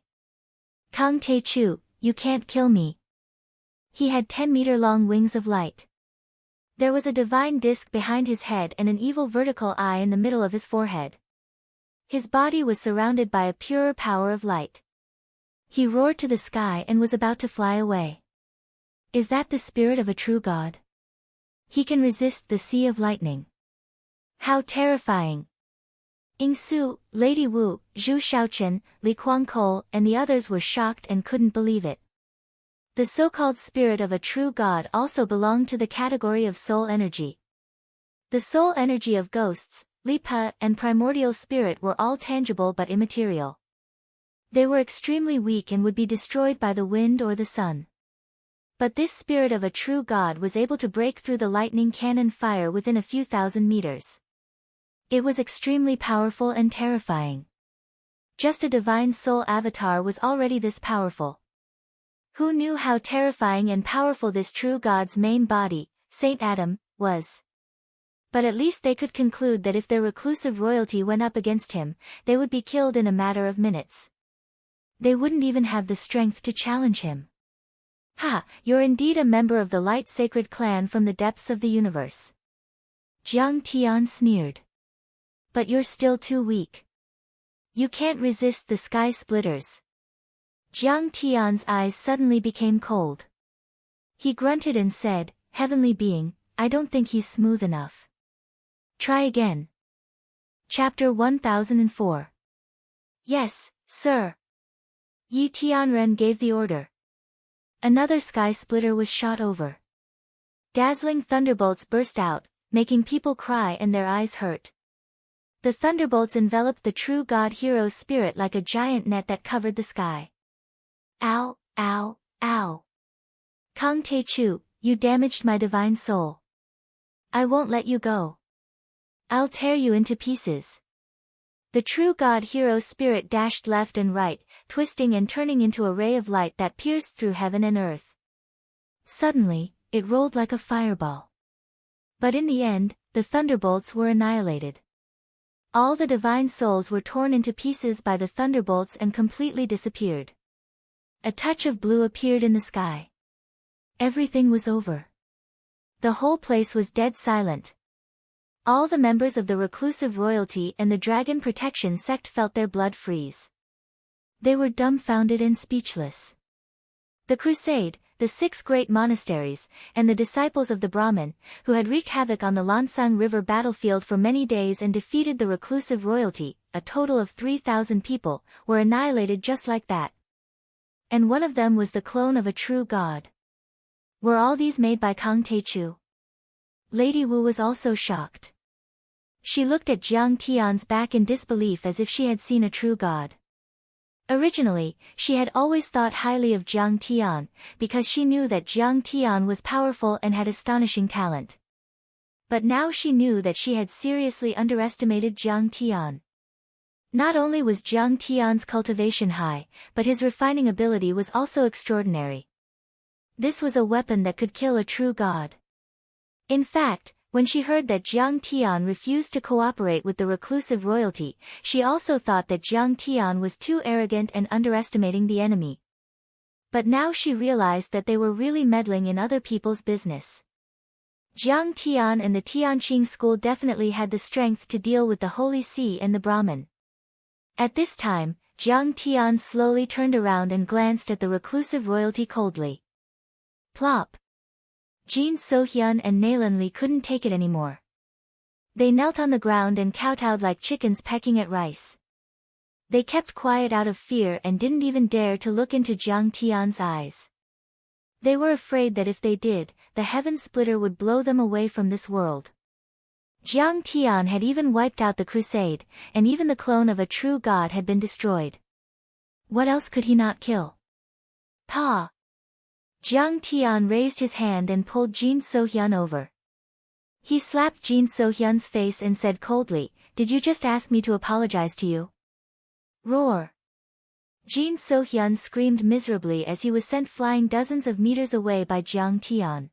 [SPEAKER 1] Kang Te-chu, you can't kill me. He had 10-meter-long wings of light. There was a divine disk behind his head and an evil vertical eye in the middle of his forehead. His body was surrounded by a purer power of light. He roared to the sky and was about to fly away. Is that the spirit of a true God? He can resist the sea of lightning. How terrifying! Ying Su, Lady Wu, Zhu Shaochen, Li Kuangkou, and the others were shocked and couldn't believe it. The so-called spirit of a true God also belonged to the category of soul energy. The soul energy of ghosts, Lipa, and primordial spirit were all tangible but immaterial. They were extremely weak and would be destroyed by the wind or the sun. But this spirit of a true God was able to break through the lightning cannon fire within a few thousand meters. It was extremely powerful and terrifying. Just a divine soul avatar was already this powerful. Who knew how terrifying and powerful this true God's main body, Saint Adam, was? But at least they could conclude that if their reclusive royalty went up against him, they would be killed in a matter of minutes. They wouldn't even have the strength to challenge him. Ha, you're indeed a member of the light sacred clan from the depths of the universe. Jiang Tian sneered. But you're still too weak. You can't resist the sky splitters. Jiang Tian's eyes suddenly became cold. He grunted and said, Heavenly being, I don't think he's smooth enough. Try again. Chapter 1004. Yes, sir. Yi Tianren gave the order. Another sky splitter was shot over. Dazzling thunderbolts burst out, making people cry and their eyes hurt. The thunderbolts enveloped the true God hero's spirit like a giant net that covered the sky. Ow, ow, ow. Kang Te-chu, you damaged my divine soul. I won't let you go. I'll tear you into pieces. The true God hero's spirit dashed left and right, twisting and turning into a ray of light that pierced through heaven and earth. Suddenly, it rolled like a fireball. But in the end, the thunderbolts were annihilated. All the divine souls were torn into pieces by the thunderbolts and completely disappeared. A touch of blue appeared in the sky. Everything was over. The whole place was dead silent. All the members of the reclusive royalty and the dragon protection sect felt their blood freeze. They were dumbfounded and speechless. The crusade, the 6 great monasteries, and the disciples of the Brahmin, who had wreaked havoc on the Lansang River battlefield for many days and defeated the reclusive royalty, a total of 3,000 people, were annihilated just like that. And one of them was the clone of a true god. Were all these made by Kang Te-chu? Lady Wu was also shocked. She looked at Jiang Tian's back in disbelief as if she had seen a true god. Originally, she had always thought highly of Jiang Tian, because she knew that Jiang Tian was powerful and had astonishing talent. But now she knew that she had seriously underestimated Jiang Tian. Not only was Jiang Tian's cultivation high, but his refining ability was also extraordinary. This was a weapon that could kill a true god. In fact, when she heard that Jiang Tian refused to cooperate with the reclusive royalty, she also thought that Jiang Tian was too arrogant and underestimating the enemy. But now she realized that they were really meddling in other people's business. Jiang Tian and the Tianqing school definitely had the strength to deal with the Holy See and the Brahmin. At this time, Jiang Tian slowly turned around and glanced at the reclusive royalty coldly. Plop! Jin So-hyun and Nalan Li couldn't take it anymore. They knelt on the ground and kowtowed like chickens pecking at rice. They kept quiet out of fear and didn't even dare to look into Jiang Tian's eyes. They were afraid that if they did, the heaven splitter would blow them away from this world. Jiang Tian had even wiped out the crusade, and even the clone of a true god had been destroyed. What else could he not kill? Pa! Jiang Tian raised his hand and pulled Jin So-hyun over. He slapped Jin So-hyun's face and said coldly, "Did you just ask me to apologize to you?" Roar! Jin So-hyun screamed miserably as he was sent flying dozens of meters away by Jiang Tian.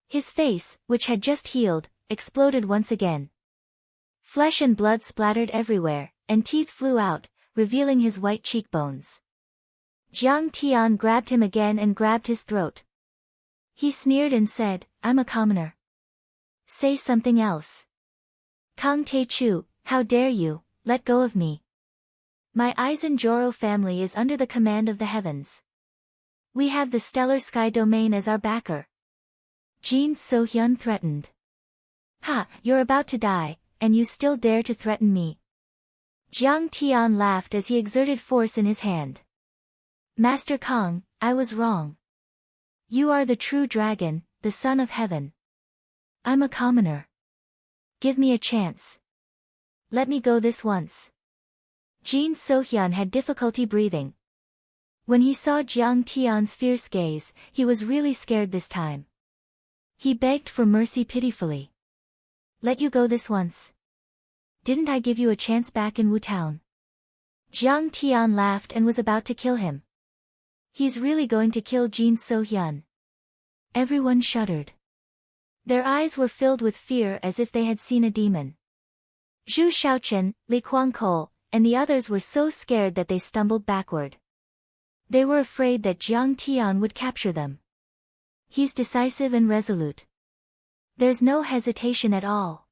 [SPEAKER 1] His face, which had just healed, exploded once again. Flesh and blood splattered everywhere, and teeth flew out, revealing his white cheekbones. Jiang Tian grabbed him again and grabbed his throat. He sneered and said, "I'm a commoner. Say something else. Kang Tae-chu, how dare you, let go of me. My Aizen-Joro family is under the command of the heavens. We have the stellar sky domain as our backer." Jin So-hyun threatened. "Ha, you're about to die, and you still dare to threaten me." Jiang Tian laughed as he exerted force in his hand. "Master Kang, I was wrong. You are the true dragon, the son of heaven. I'm a commoner. Give me a chance. Let me go this once." Jin So-hyun had difficulty breathing. When he saw Jiang Tian's fierce gaze, he was really scared this time. He begged for mercy pitifully. "Let you go this once. Didn't I give you a chance back in Wu Town?" Jiang Tian laughed and was about to kill him. He's really going to kill Jin So-hyun. Everyone shuddered. Their eyes were filled with fear as if they had seen a demon. Zhu Shaochen, Li Kuangkol, and the others were so scared that they stumbled backward. They were afraid that Jiang Tian would capture them. He's decisive and resolute. There's no hesitation at all.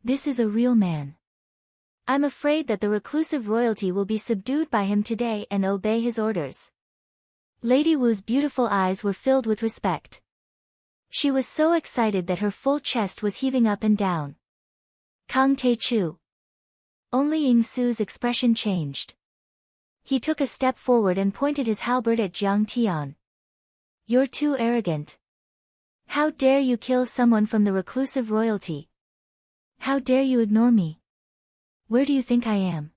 [SPEAKER 1] This is a real man. I'm afraid that the reclusive royalty will be subdued by him today and obey his orders. Lady Wu's beautiful eyes were filled with respect. She was so excited that her full chest was heaving up and down. Kang Tae-chu. Only Ying-su's expression changed. He took a step forward and pointed his halberd at Jiang Tian. "You're too arrogant. How dare you kill someone from the reclusive royalty? How dare you ignore me? Where do you think I am?"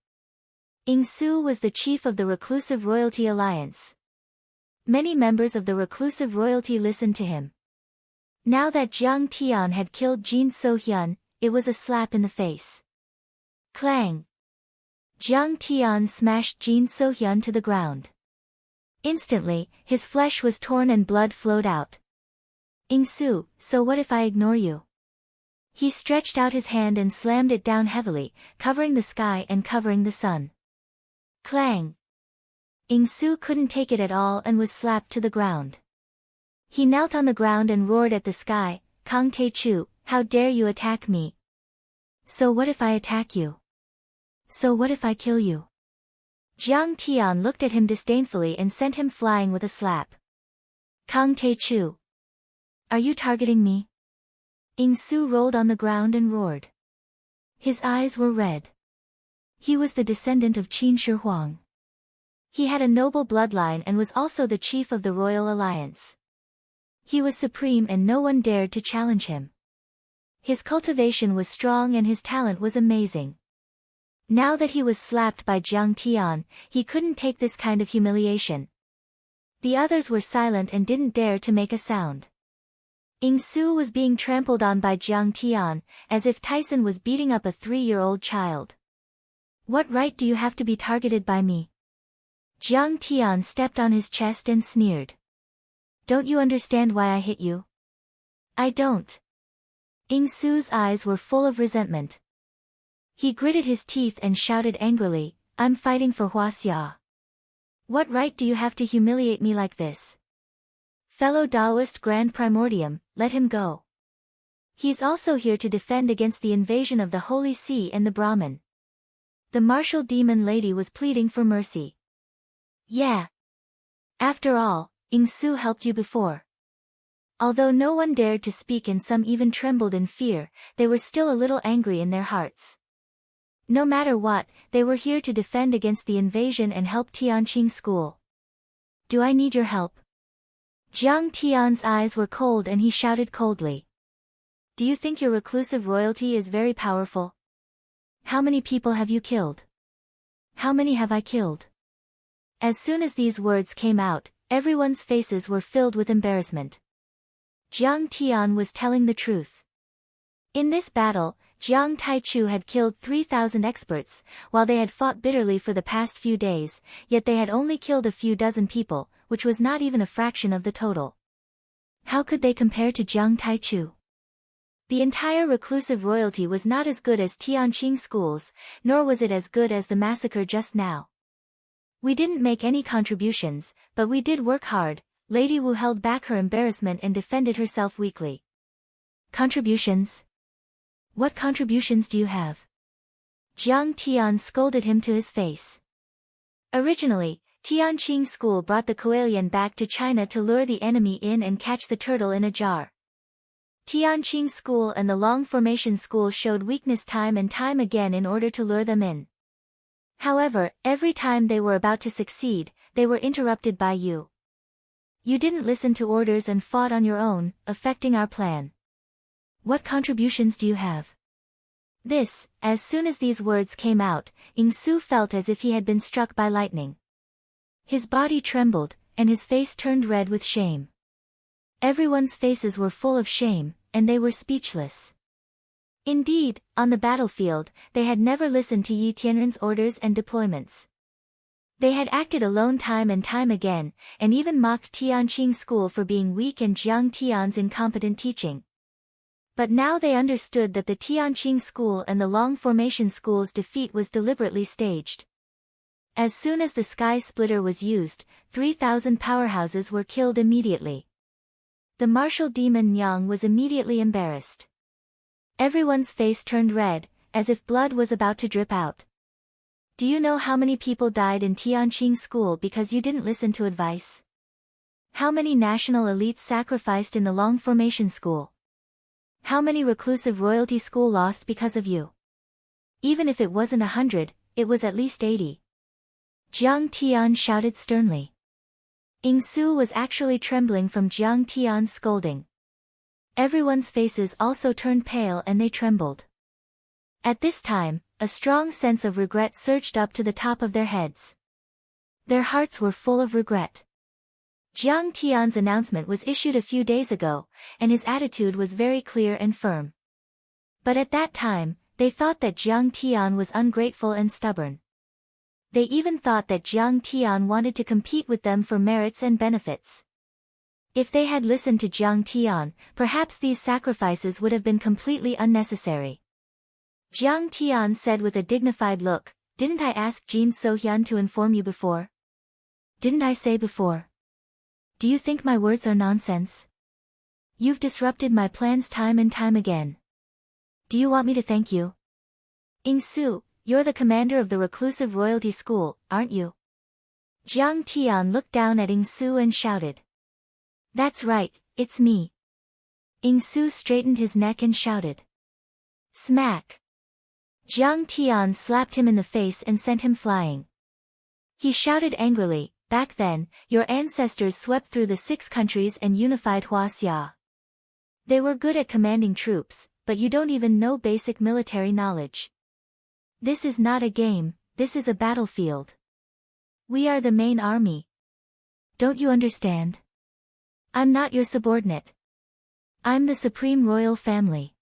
[SPEAKER 1] Ying-su was the chief of the reclusive royalty alliance. Many members of the reclusive royalty listened to him. Now that Jiang Tian had killed Jin So-hyun, it was a slap in the face. Clang! Jiang Tian smashed Jin So-hyun to the ground. Instantly, his flesh was torn and blood flowed out. "Ying-su, so what if I ignore you?" He stretched out his hand and slammed it down heavily, covering the sky and covering the sun. Clang! Ying-su couldn't take it at all and was slapped to the ground. He knelt on the ground and roared at the sky, "Kang Tae-chu, how dare you attack me? So what if I attack you? So what if I kill you?" Jiang Tian looked at him disdainfully and sent him flying with a slap. "Kang Tae-chu. Are you targeting me?" Ying-su rolled on the ground and roared. His eyes were red. He was the descendant of Qin Shi Huang. He had a noble bloodline and was also the chief of the royal alliance. He was supreme and no one dared to challenge him. His cultivation was strong and his talent was amazing. Now that he was slapped by Jiang Tian, he couldn't take this kind of humiliation. The others were silent and didn't dare to make a sound. Ying-su was being trampled on by Jiang Tian, as if Tyson was beating up a 3-year-old child. "What right do you have to be targeted by me?" Jiang Tian stepped on his chest and sneered. "Don't you understand why I hit you?" "I don't." Ying-su's eyes were full of resentment. He gritted his teeth and shouted angrily, "I'm fighting for Huaxia. What right do you have to humiliate me like this? Fellow Taoist Grand Primordium, let him go. He's also here to defend against the invasion of the Holy See and the Brahmin. The martial demon lady was pleading for mercy. Yeah. After all, Su helped you before. Although no one dared to speak and some even trembled in fear, they were still a little angry in their hearts. No matter what, they were here to defend against the invasion and help Tianqing school. Do I need your help? Jiang Tian's eyes were cold and he shouted coldly. Do you think your reclusive royalty is very powerful? How many people have you killed? How many have I killed? As soon as these words came out, everyone's faces were filled with embarrassment. Jiang Tian was telling the truth. In this battle, Jiang Taichu had killed 3,000 experts, while they had fought bitterly for the past few days, yet they had only killed a few dozen people, which was not even a fraction of the total. How could they compare to Jiang Taichu? The entire reclusive royalty was not as good as Tianqing schools, nor was it as good as the massacre just now. We didn't make any contributions, but we did work hard. Lady Wu held back her embarrassment and defended herself weakly. Contributions? What contributions do you have? Jiang Tian scolded him to his face. Originally, Tianqing school brought the koalian back to China to lure the enemy in and catch the turtle in a jar. Tianqing school and the Long Formation school showed weakness time and time again in order to lure them in. However, every time they were about to succeed, they were interrupted by you. You didn't listen to orders and fought on your own, affecting our plan. What contributions do you have? As soon as these words came out, Su felt as if he had been struck by lightning. His body trembled, and his face turned red with shame. Everyone's faces were full of shame, and they were speechless. Indeed, on the battlefield, they had never listened to Yi Tianren's orders and deployments. They had acted alone time and time again, and even mocked Tianqing school for being weak and Jiang Tian's incompetent teaching. But now they understood that the Tianqing school and the Long Formation school's defeat was deliberately staged. As soon as the Sky Splitter was used, 3,000 powerhouses were killed immediately. The martial demon Yang was immediately embarrassed. Everyone's face turned red, as if blood was about to drip out. Do you know how many people died in Tianqing school because you didn't listen to advice? How many national elites sacrificed in the Long Formation school? How many reclusive royalty school lost because of you? Even if it wasn't 100, it was at least 80. Jiang Tian shouted sternly. Su was actually trembling from Jiang Tian's scolding. Everyone's faces also turned pale and they trembled. At this time, a strong sense of regret surged up to the top of their heads. Their hearts were full of regret. Jiang Tian's announcement was issued a few days ago, and his attitude was very clear and firm. But at that time, they thought that Jiang Tian was ungrateful and stubborn. They even thought that Jiang Tian wanted to compete with them for merits and benefits. If they had listened to Jiang Tian, perhaps these sacrifices would have been completely unnecessary. Jiang Tian said with a dignified look, "Didn't I ask Jin Sohyun to inform you before? Didn't I say before? Do you think my words are nonsense? You've disrupted my plans time and time again. Do you want me to thank you? Su, you're the commander of the reclusive royalty school, aren't you?" Jiang Tian looked down at Su and shouted. "That's right, it's me." Su straightened his neck and shouted. Smack! Jiang Tian slapped him in the face and sent him flying. He shouted angrily, "Back then, your ancestors swept through the 6 countries and unified Huaxia. They were good at commanding troops, but you don't even know basic military knowledge. This is not a game, this is a battlefield. We are the main army. Don't you understand? I'm not your subordinate. I'm the supreme royal family.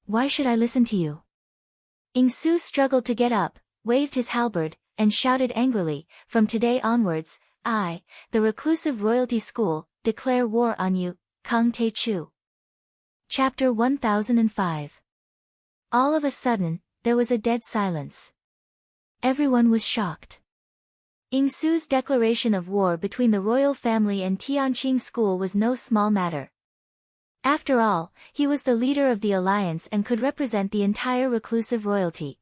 [SPEAKER 1] Why should I listen to you?" Su struggled to get up, waved his halberd, and shouted angrily, "From today onwards, I, the reclusive royalty school, declare war on you, Kang Te Chu." Chapter 1005. All of a sudden, there was a dead silence. Everyone was shocked. Yingsu's declaration of war between the royal family and Tianqing school was no small matter. After all, he was the leader of the alliance and could represent the entire reclusive royalty.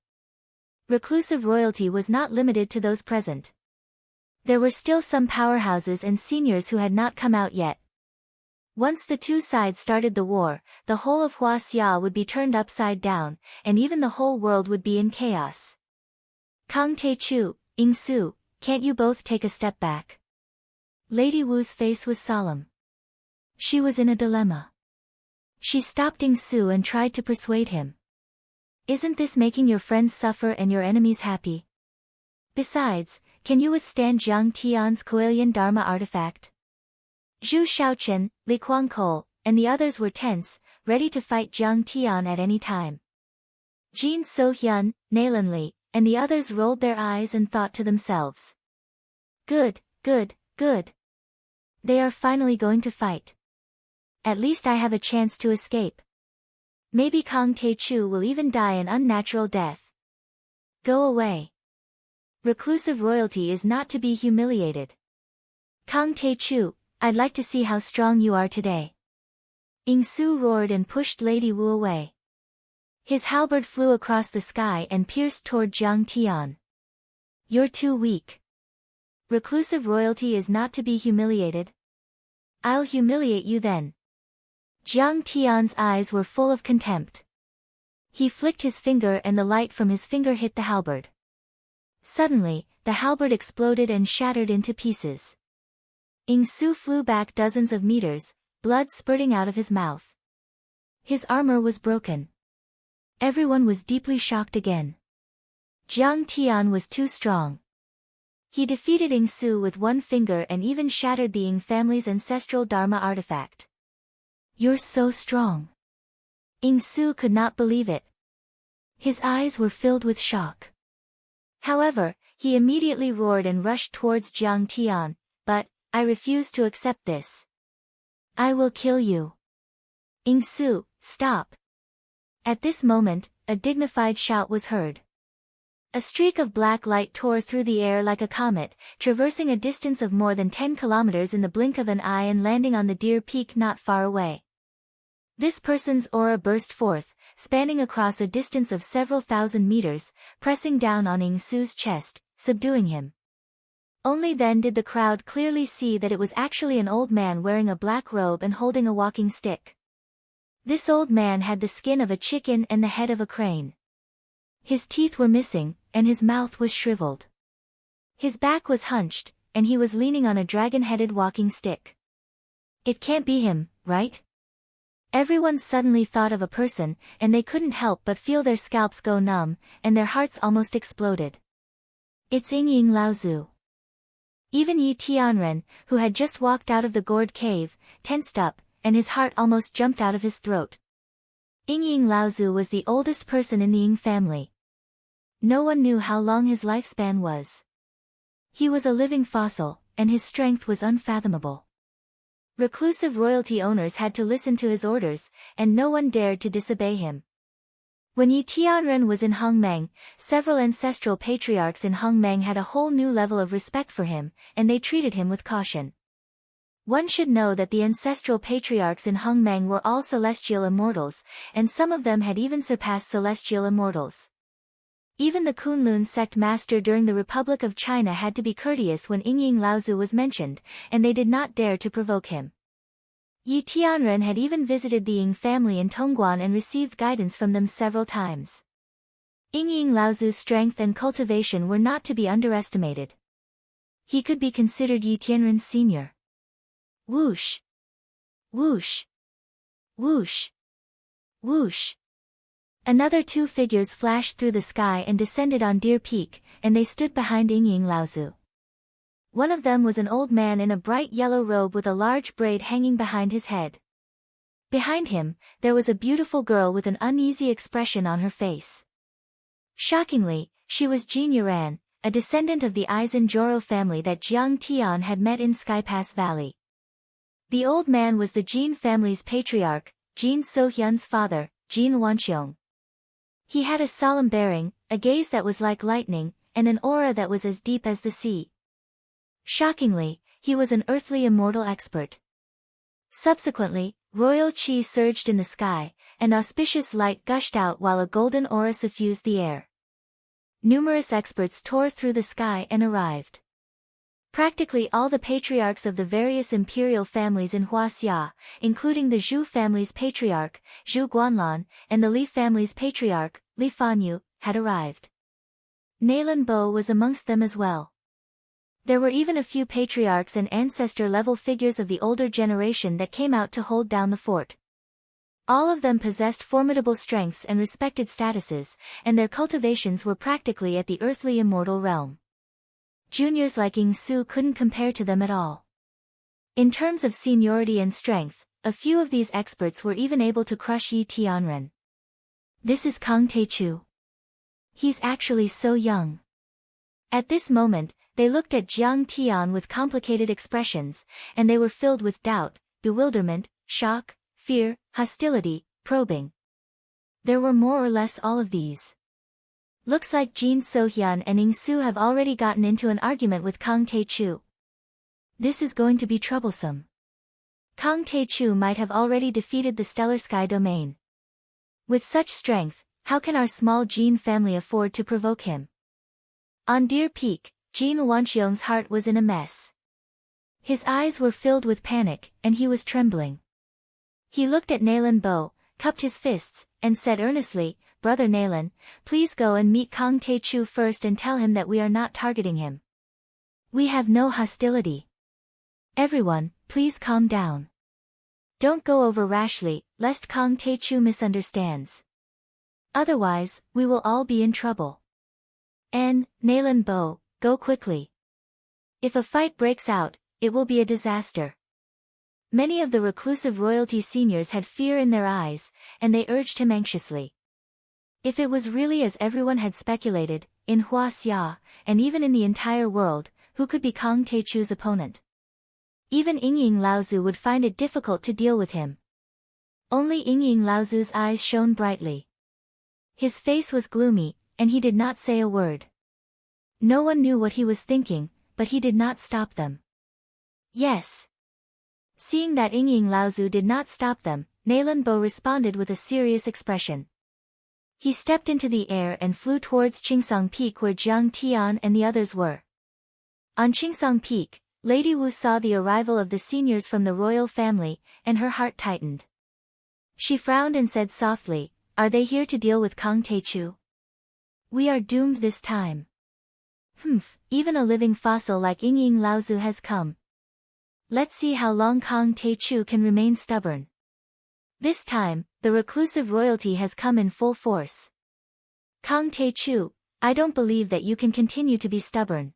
[SPEAKER 1] Reclusive royalty was not limited to those present. There were still some powerhouses and seniors who had not come out yet. Once the two sides started the war, the whole of Huaxia would be turned upside down, and even the whole world would be in chaos. Kang Taichu, Yingsu, can't you both take a step back? Lady Wu's face was solemn. She was in a dilemma. She stopped Yingsu and tried to persuade him. Isn't this making your friends suffer and your enemies happy? Besides, can you withstand Jiang Tian's Coelian Dharma artifact? Zhu Shaochen, Li Guangkou, and the others were tense, ready to fight Jiang Tian at any time. Jin So-hyun, Nailan Li, and the others rolled their eyes and thought to themselves. Good, good, good. They are finally going to fight. At least I have a chance to escape. Maybe Kang Taichu will even die an unnatural death. Go away. Reclusive royalty is not to be humiliated. Kang Taichu, I'd like to see how strong you are today. Yingsu roared and pushed Lady Wu away. His halberd flew across the sky and pierced toward Jiang Tian. You're too weak. Reclusive royalty is not to be humiliated. I'll humiliate you then. Jiang Tian's eyes were full of contempt. He flicked his finger and the light from his finger hit the halberd. Suddenly, the halberd exploded and shattered into pieces. Yingsu flew back dozens of meters, blood spurting out of his mouth. His armor was broken. Everyone was deeply shocked again. Jiang Tian was too strong. He defeated Yingsu with one finger and even shattered the Ying family's ancestral Dharma artifact. You're so strong. Yingsu could not believe it. His eyes were filled with shock. However, he immediately roared and rushed towards Jiang Tian, but, I refuse to accept this. I will kill you. Yingsu, stop. At this moment, a dignified shout was heard. A streak of black light tore through the air like a comet, traversing a distance of more than 10 kilometers in the blink of an eye and landing on the Deer Peak not far away. This person's aura burst forth, spanning across a distance of several thousand meters, pressing down on Yingsu's chest, subduing him. Only then did the crowd clearly see that it was actually an old man wearing a black robe and holding a walking stick. This old man had the skin of a chicken and the head of a crane. His teeth were missing, and his mouth was shriveled. His back was hunched, and he was leaning on a dragon-headed walking stick. It can't be him, right? Everyone suddenly thought of a person, and they couldn't help but feel their scalps go numb, and their hearts almost exploded. It's Ying Laozu. Even Yi Tianren, who had just walked out of the gourd cave, tensed up, and his heart almost jumped out of his throat. Ying Laozu was the oldest person in the Ying family. No one knew how long his lifespan was. He was a living fossil, and his strength was unfathomable. Reclusive royalty owners had to listen to his orders, and no one dared to disobey him. When Yi Tianren was in Hongmeng, several ancestral patriarchs in Hongmeng had a whole new level of respect for him, and they treated him with caution. One should know that the ancestral patriarchs in Hongmeng were all celestial immortals, and some of them had even surpassed celestial immortals. Even the Kunlun sect master during the Republic of China had to be courteous when Ying Laozu was mentioned, and they did not dare to provoke him. Yi Tianren had even visited the Ying family in Tongguan and received guidance from them several times. Ying Laozu's strength and cultivation were not to be underestimated. He could be considered Yi Tianren's senior. Whoosh! Whoosh! Whoosh! Whoosh! Another two figures flashed through the sky and descended on Deer Peak, and they stood behind Ying Laozu. One of them was an old man in a bright yellow robe with a large braid hanging behind his head. Behind him, there was a beautiful girl with an uneasy expression on her face. Shockingly, she was Jin Yuran, a descendant of the Aizen-Joro family that Jiang Tian had met in Skypass Valley. The old man was the Jin family's patriarch, Jin So-hyun's father, Jin Wanxiong. He had a solemn bearing, a gaze that was like lightning, and an aura that was as deep as the sea. Shockingly, he was an earthly immortal expert. Subsequently, royal chi surged in the sky, and auspicious light gushed out while a golden aura suffused the air. Numerous experts tore through the sky and arrived. Practically all the patriarchs of the various imperial families in Huaxia, including the Zhu family's patriarch, Zhu Guanlan, and the Li family's patriarch, Li Fanyu, had arrived. Nailan Bo was amongst them as well. There were even a few patriarchs and ancestor-level figures of the older generation that came out to hold down the fort. All of them possessed formidable strengths and respected statuses, and their cultivations were practically at the earthly immortal realm. Juniors like Ying Su couldn't compare to them at all. In terms of seniority and strength, a few of these experts were even able to crush Yi Tianren. This is Kang Teichu. He's actually so young. At this moment, they looked at Jiang Tian with complicated expressions, and they were filled with doubt, bewilderment, shock, fear, hostility, probing. There were more or less all of these. Looks like Jin Sohyun and Ying Su have already gotten into an argument with Kang Teichu. This is going to be troublesome. Kang Teichu might have already defeated the Stellar Sky Domain. With such strength, how can our small Jin family afford to provoke him? On Deer Peak, Jin Wanxiong's heart was in a mess. His eyes were filled with panic, and he was trembling. He looked at Nailan Bo, cupped his fists, and said earnestly, "Brother Nailan, please go and meet Kang Teichu first and tell him that we are not targeting him. We have no hostility. Everyone, please calm down. Don't go over rashly, lest Kang Teichu misunderstands. Otherwise, we will all be in trouble. And, Nailan Bo, go quickly. If a fight breaks out, it will be a disaster." Many of the reclusive royalty seniors had fear in their eyes, and they urged him anxiously. If it was really as everyone had speculated, in Huaxia, and even in the entire world, who could be Kang Teichu's opponent? Even Yingying Laozu would find it difficult to deal with him. Only Yingying Laozu's eyes shone brightly. His face was gloomy, and he did not say a word. No one knew what he was thinking, but he did not stop them. Yes. Seeing that Yingying Laozu did not stop them, Nailan Bo responded with a serious expression. He stepped into the air and flew towards Qingsong Peak where Jiang Tian and the others were. On Qingsong Peak, Lady Wu saw the arrival of the seniors from the royal family, and her heart tightened. She frowned and said softly, "Are they here to deal with Kang Teichu? We are doomed this time." Even a living fossil like Yingying Laozu has come. Let's see how long Kang Teichu can remain stubborn. This time, the reclusive royalty has come in full force. Kang Teichu, I don't believe that you can continue to be stubborn.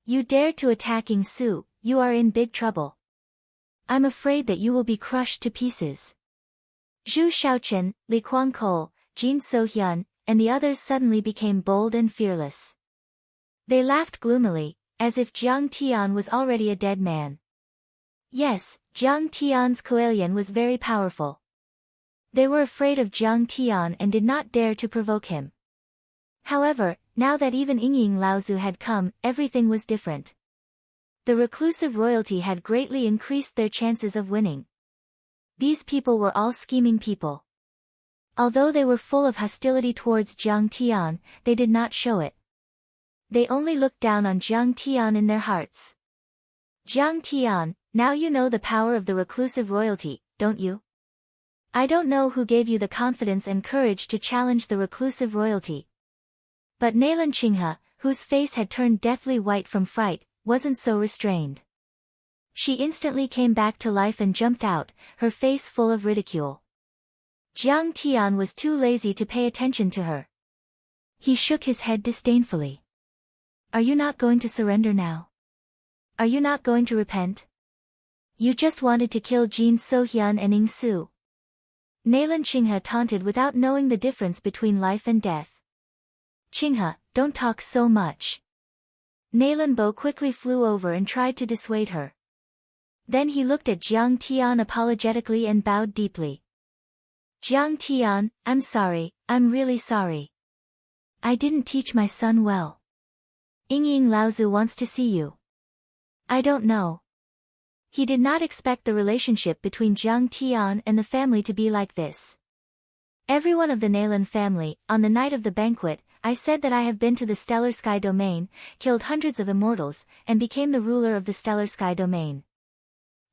[SPEAKER 1] You dare to attack Ying Su, you are in big trouble. I'm afraid that you will be crushed to pieces. Zhu Shaochen, Li Kuangkou, Jin Sohyun, and the others suddenly became bold and fearless. They laughed gloomily, as if Jiang Tian was already a dead man. Yes, Jiang Tian's Koalian was very powerful. They were afraid of Jiang Tian and did not dare to provoke him. However, now that even Yingying Laozu had come, everything was different. The reclusive royalty had greatly increased their chances of winning. These people were all scheming people. Although they were full of hostility towards Jiang Tian, they did not show it. They only looked down on Jiang Tian in their hearts. Jiang Tian, now you know the power of the reclusive royalty, don't you? I don't know who gave you the confidence and courage to challenge the reclusive royalty. But Nailan Qinghe, whose face had turned deathly white from fright, wasn't so restrained. She instantly came back to life and jumped out, her face full of ridicule. Jiang Tian was too lazy to pay attention to her. He shook his head disdainfully. Are you not going to surrender now? Are you not going to repent? You just wanted to kill Jin Sohyun and Ying Su. Nailan Qinghe taunted without knowing the difference between life and death. Qinghe, don't talk so much. Nailan Bo quickly flew over and tried to dissuade her. Then he looked at Jiang Tian apologetically and bowed deeply. Jiang Tian, I'm sorry, I'm really sorry. I didn't teach my son well. Yingying Laozu wants to see you. I don't know. He did not expect the relationship between Jiang Tian and the family to be like this. Everyone of the Nalan family, on the night of the banquet, I said that I have been to the stellar sky domain, killed hundreds of immortals, and became the ruler of the stellar sky domain.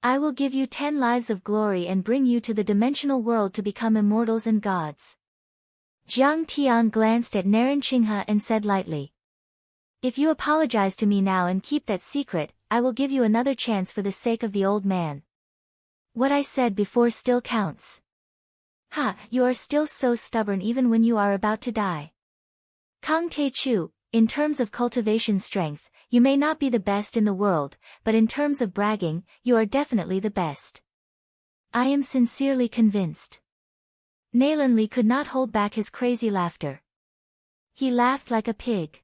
[SPEAKER 1] I will give you 10 lives of glory and bring you to the dimensional world to become immortals and gods. Jiang Tian glanced at Naren Qinghe and said lightly. If you apologize to me now and keep that secret, I will give you another chance for the sake of the old man. What I said before still counts. Ha, you are still so stubborn even when you are about to die. Kang Tae-chu, in terms of cultivation strength, you may not be the best in the world, but in terms of bragging, you are definitely the best. I am sincerely convinced. Nalan Li could not hold back his crazy laughter. He laughed like a pig.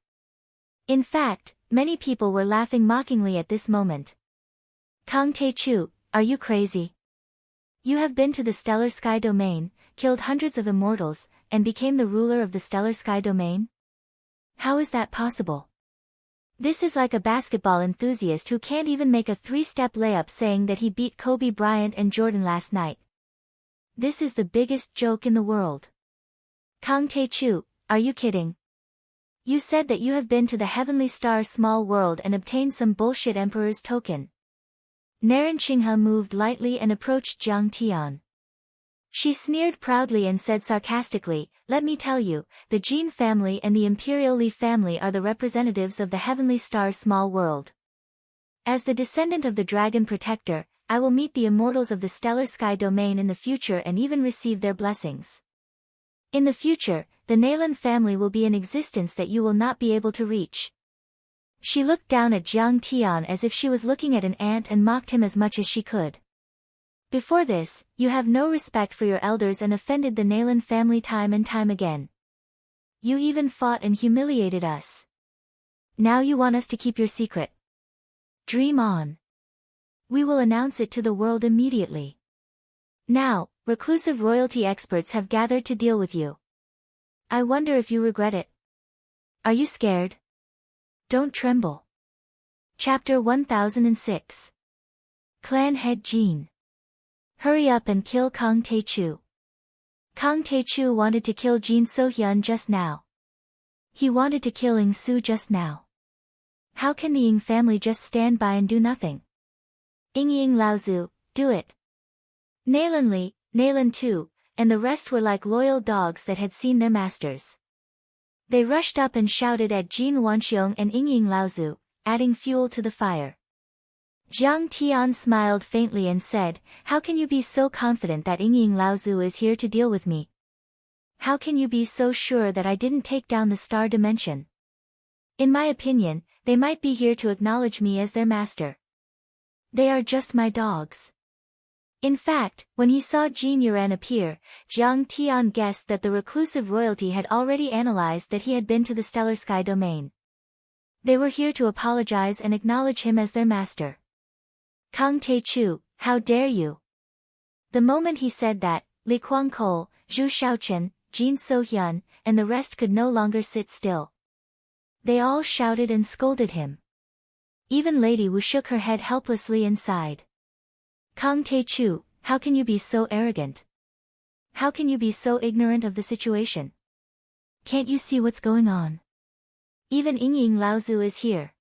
[SPEAKER 1] In fact, many people were laughing mockingly at this moment. Kang Tae-chu, are you crazy? You have been to the stellar sky domain, killed hundreds of immortals, and became the ruler of the stellar sky domain? How is that possible? This is like a basketball enthusiast who can't even make a 3-step layup saying that he beat Kobe Bryant and Jordan last night. This is the biggest joke in the world. Kang Tae-chu, are you kidding? You said that you have been to the heavenly star small world and obtained some bullshit emperor's token. Naren Qinghe moved lightly and approached Jiang Tian. She sneered proudly and said sarcastically, let me tell you, the Jin family and the Imperial Li family are the representatives of the heavenly star small world. As the descendant of the dragon protector, I will meet the immortals of the stellar sky domain in the future and even receive their blessings. In the future, the Nalan family will be in existence that you will not be able to reach. She looked down at Jiang Tian as if she was looking at an ant and mocked him as much as she could. Before this, you have no respect for your elders and offended the Nalan family time and time again. You even fought and humiliated us. Now you want us to keep your secret. Dream on. We will announce it to the world immediately. Now, reclusive royalty experts have gathered to deal with you. I wonder if you regret it. Are you scared? Don't tremble. Chapter 1006. Clan Head Jin. Hurry up and kill Kang Tae-chu. Kang Tae-chu wanted to kill Jin So-hyun just now. He wanted to kill Ing Su just now. How can the Ing family just stand by and do nothing? Ing Laozu, do it. Nalan Li, Nalan Tu, and the rest were like loyal dogs that had seen their masters. They rushed up and shouted at Jin Wanxiong and Ing Laozu, adding fuel to the fire. Jiang Tian smiled faintly and said, how can you be so confident that Ing Laozu is here to deal with me? How can you be so sure that I didn't take down the star dimension? In my opinion, they might be here to acknowledge me as their master. They are just my dogs. In fact, when he saw Jin Yuan appear, Jiang Tian guessed that the reclusive royalty had already analyzed that he had been to the stellar sky domain. They were here to apologize and acknowledge him as their master. Kang Tae-chu, how dare you? The moment he said that, Li Kwangkol, Zhu Shaochen, Jin So-hyun, and the rest could no longer sit still. They all shouted and scolded him. Even Lady Wu shook her head helplessly and sighed. Kang Tae-chu, how can you be so arrogant? How can you be so ignorant of the situation? Can't you see what's going on? Even Ing Laozu is here.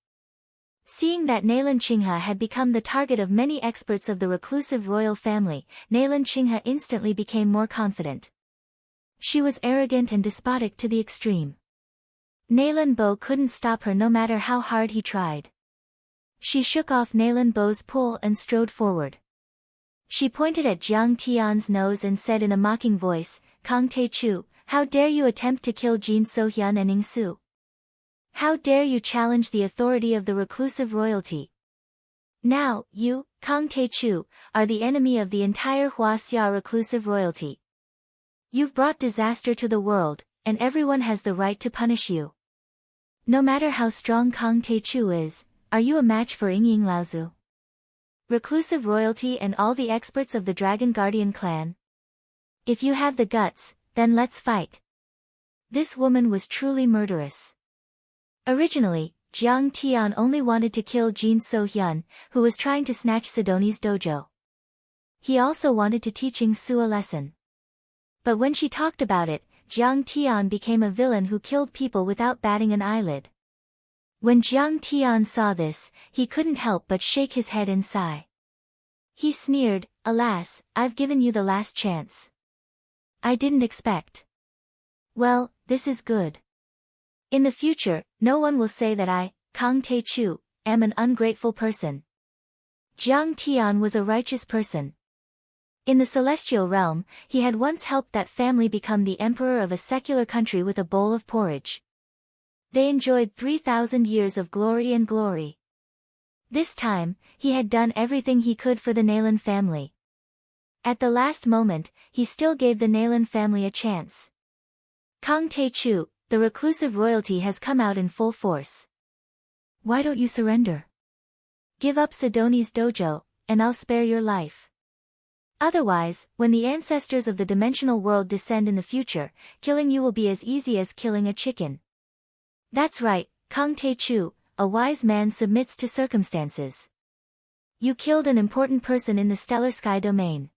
[SPEAKER 1] Seeing that Naren Qinghe had become the target of many experts of the reclusive royal family, Naren Qinghe instantly became more confident. She was arrogant and despotic to the extreme. Nalan Bo couldn't stop her no matter how hard he tried. She shook off Nalan Bo's pull and strode forward. She pointed at Jiang Tian's nose and said in a mocking voice, Kang Tae-chu, how dare you attempt to kill Jin So-hyun and Ing Su? How dare you challenge the authority of the reclusive royalty? Now, you, Kang Tae-chu, are the enemy of the entire Huaxia reclusive royalty. You've brought disaster to the world, and everyone has the right to punish you. No matter how strong Kang Tae-chu is, are you a match for Ing Laozu? Reclusive royalty and all the experts of the Dragon Guardian clan? If you have the guts, then let's fight. This woman was truly murderous. Originally, Jiang Tian only wanted to kill Jin So-hyun, who was trying to snatch Sidoni's dojo. He also wanted to teach Su a lesson. But when she talked about it, Jiang Tian became a villain who killed people without batting an eyelid. When Jiang Tian saw this, he couldn't help but shake his head and sigh. He sneered, "Alas, I've given you the last chance. I didn't expect. Well, this is good. In the future, no one will say that I, Kang Tae-chu, am an ungrateful person." Jiang Tian was a righteous person. In the celestial realm, he had once helped that family become the emperor of a secular country with a bowl of porridge. They enjoyed 3,000 years of glory and glory. This time, he had done everything he could for the Nalan family. At the last moment, he still gave the Nalan family a chance. Kang Tae-chu, the reclusive royalty has come out in full force. Why don't you surrender? Give up Sidoni's dojo, and I'll spare your life. Otherwise, when the ancestors of the dimensional world descend in the future, killing you will be as easy as killing a chicken. That's right, Kang Tae-chu, a wise man submits to circumstances. You killed an important person in the stellar sky domain.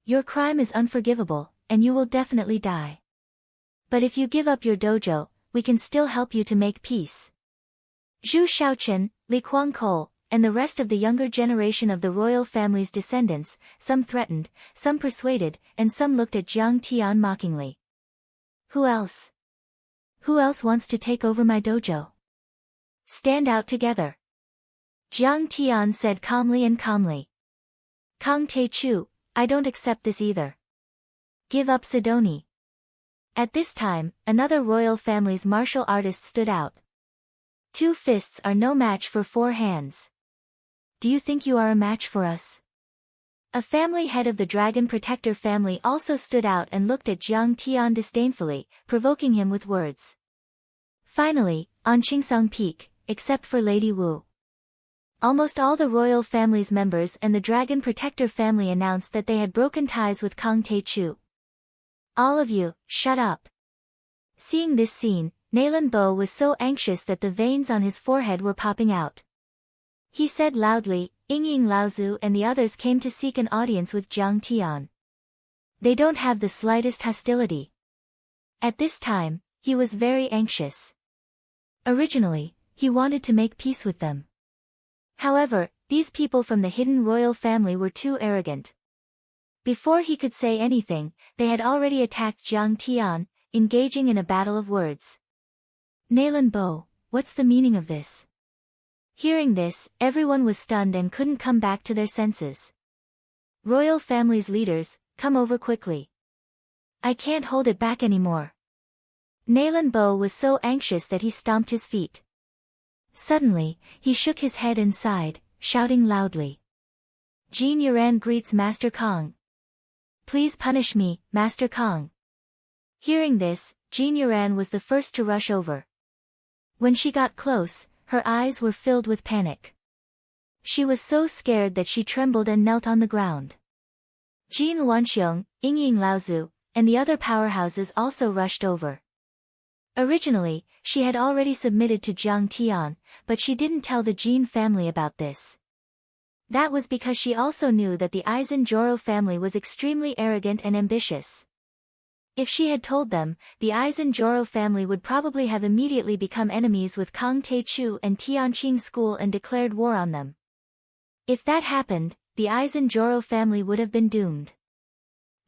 [SPEAKER 1] Your crime is unforgivable, and you will definitely die. But if you give up your dojo, we can still help you to make peace. Zhu Shaochen, Li Kuang-kol, and the rest of the younger generation of the royal family's descendants, some threatened, some persuaded, and some looked at Jiang Tian mockingly. Who else? Who else wants to take over my dojo? Stand out together. Jiang Tian said calmly and calmly. Kang Tae-chu, I don't accept this either. Give up Sidoni. At this time, another royal family's martial artist stood out. 2 fists are no match for 4 hands. Do you think you are a match for us? A family head of the Dragon Protector family also stood out and looked at Jiang Tian disdainfully, provoking him with words. Finally, on Qingsong Peak, except for Lady Wu, almost all the royal family's members and the Dragon Protector family announced that they had broken ties with Kang Tae-chu. All of you, shut up. Seeing this scene, Nalan Bo was so anxious that the veins on his forehead were popping out. He said loudly, Ying Laozu and the others came to seek an audience with Jiang Tian. They don't have the slightest hostility. At this time, he was very anxious. Originally, he wanted to make peace with them. However, these people from the hidden royal family were too arrogant. Before he could say anything, they had already attacked Jiang Tian, engaging in a battle of words. Nalan Bo, what's the meaning of this? Hearing this, everyone was stunned and couldn't come back to their senses. Royal family's leaders, come over quickly. I can't hold it back anymore. Nalan Bo was so anxious that he stomped his feet. Suddenly, he shook his head and sighed, shouting loudly. Jin Yuran greets Master Kong. Please punish me, Master Kong. Hearing this, Jin Yuran was the first to rush over. When she got close, her eyes were filled with panic. She was so scared that she trembled and knelt on the ground. Jin Wanxiong, Ying Laozu, and the other powerhouses also rushed over. Originally, she had already submitted to Jiang Tian, but she didn't tell the Jin family about this. That was because she also knew that the Aizen Joro family was extremely arrogant and ambitious. If she had told them, the Aizen Joro family would probably have immediately become enemies with Kang Tae-chu and Tianqing School and declared war on them. If that happened, the Aizen Joro family would have been doomed.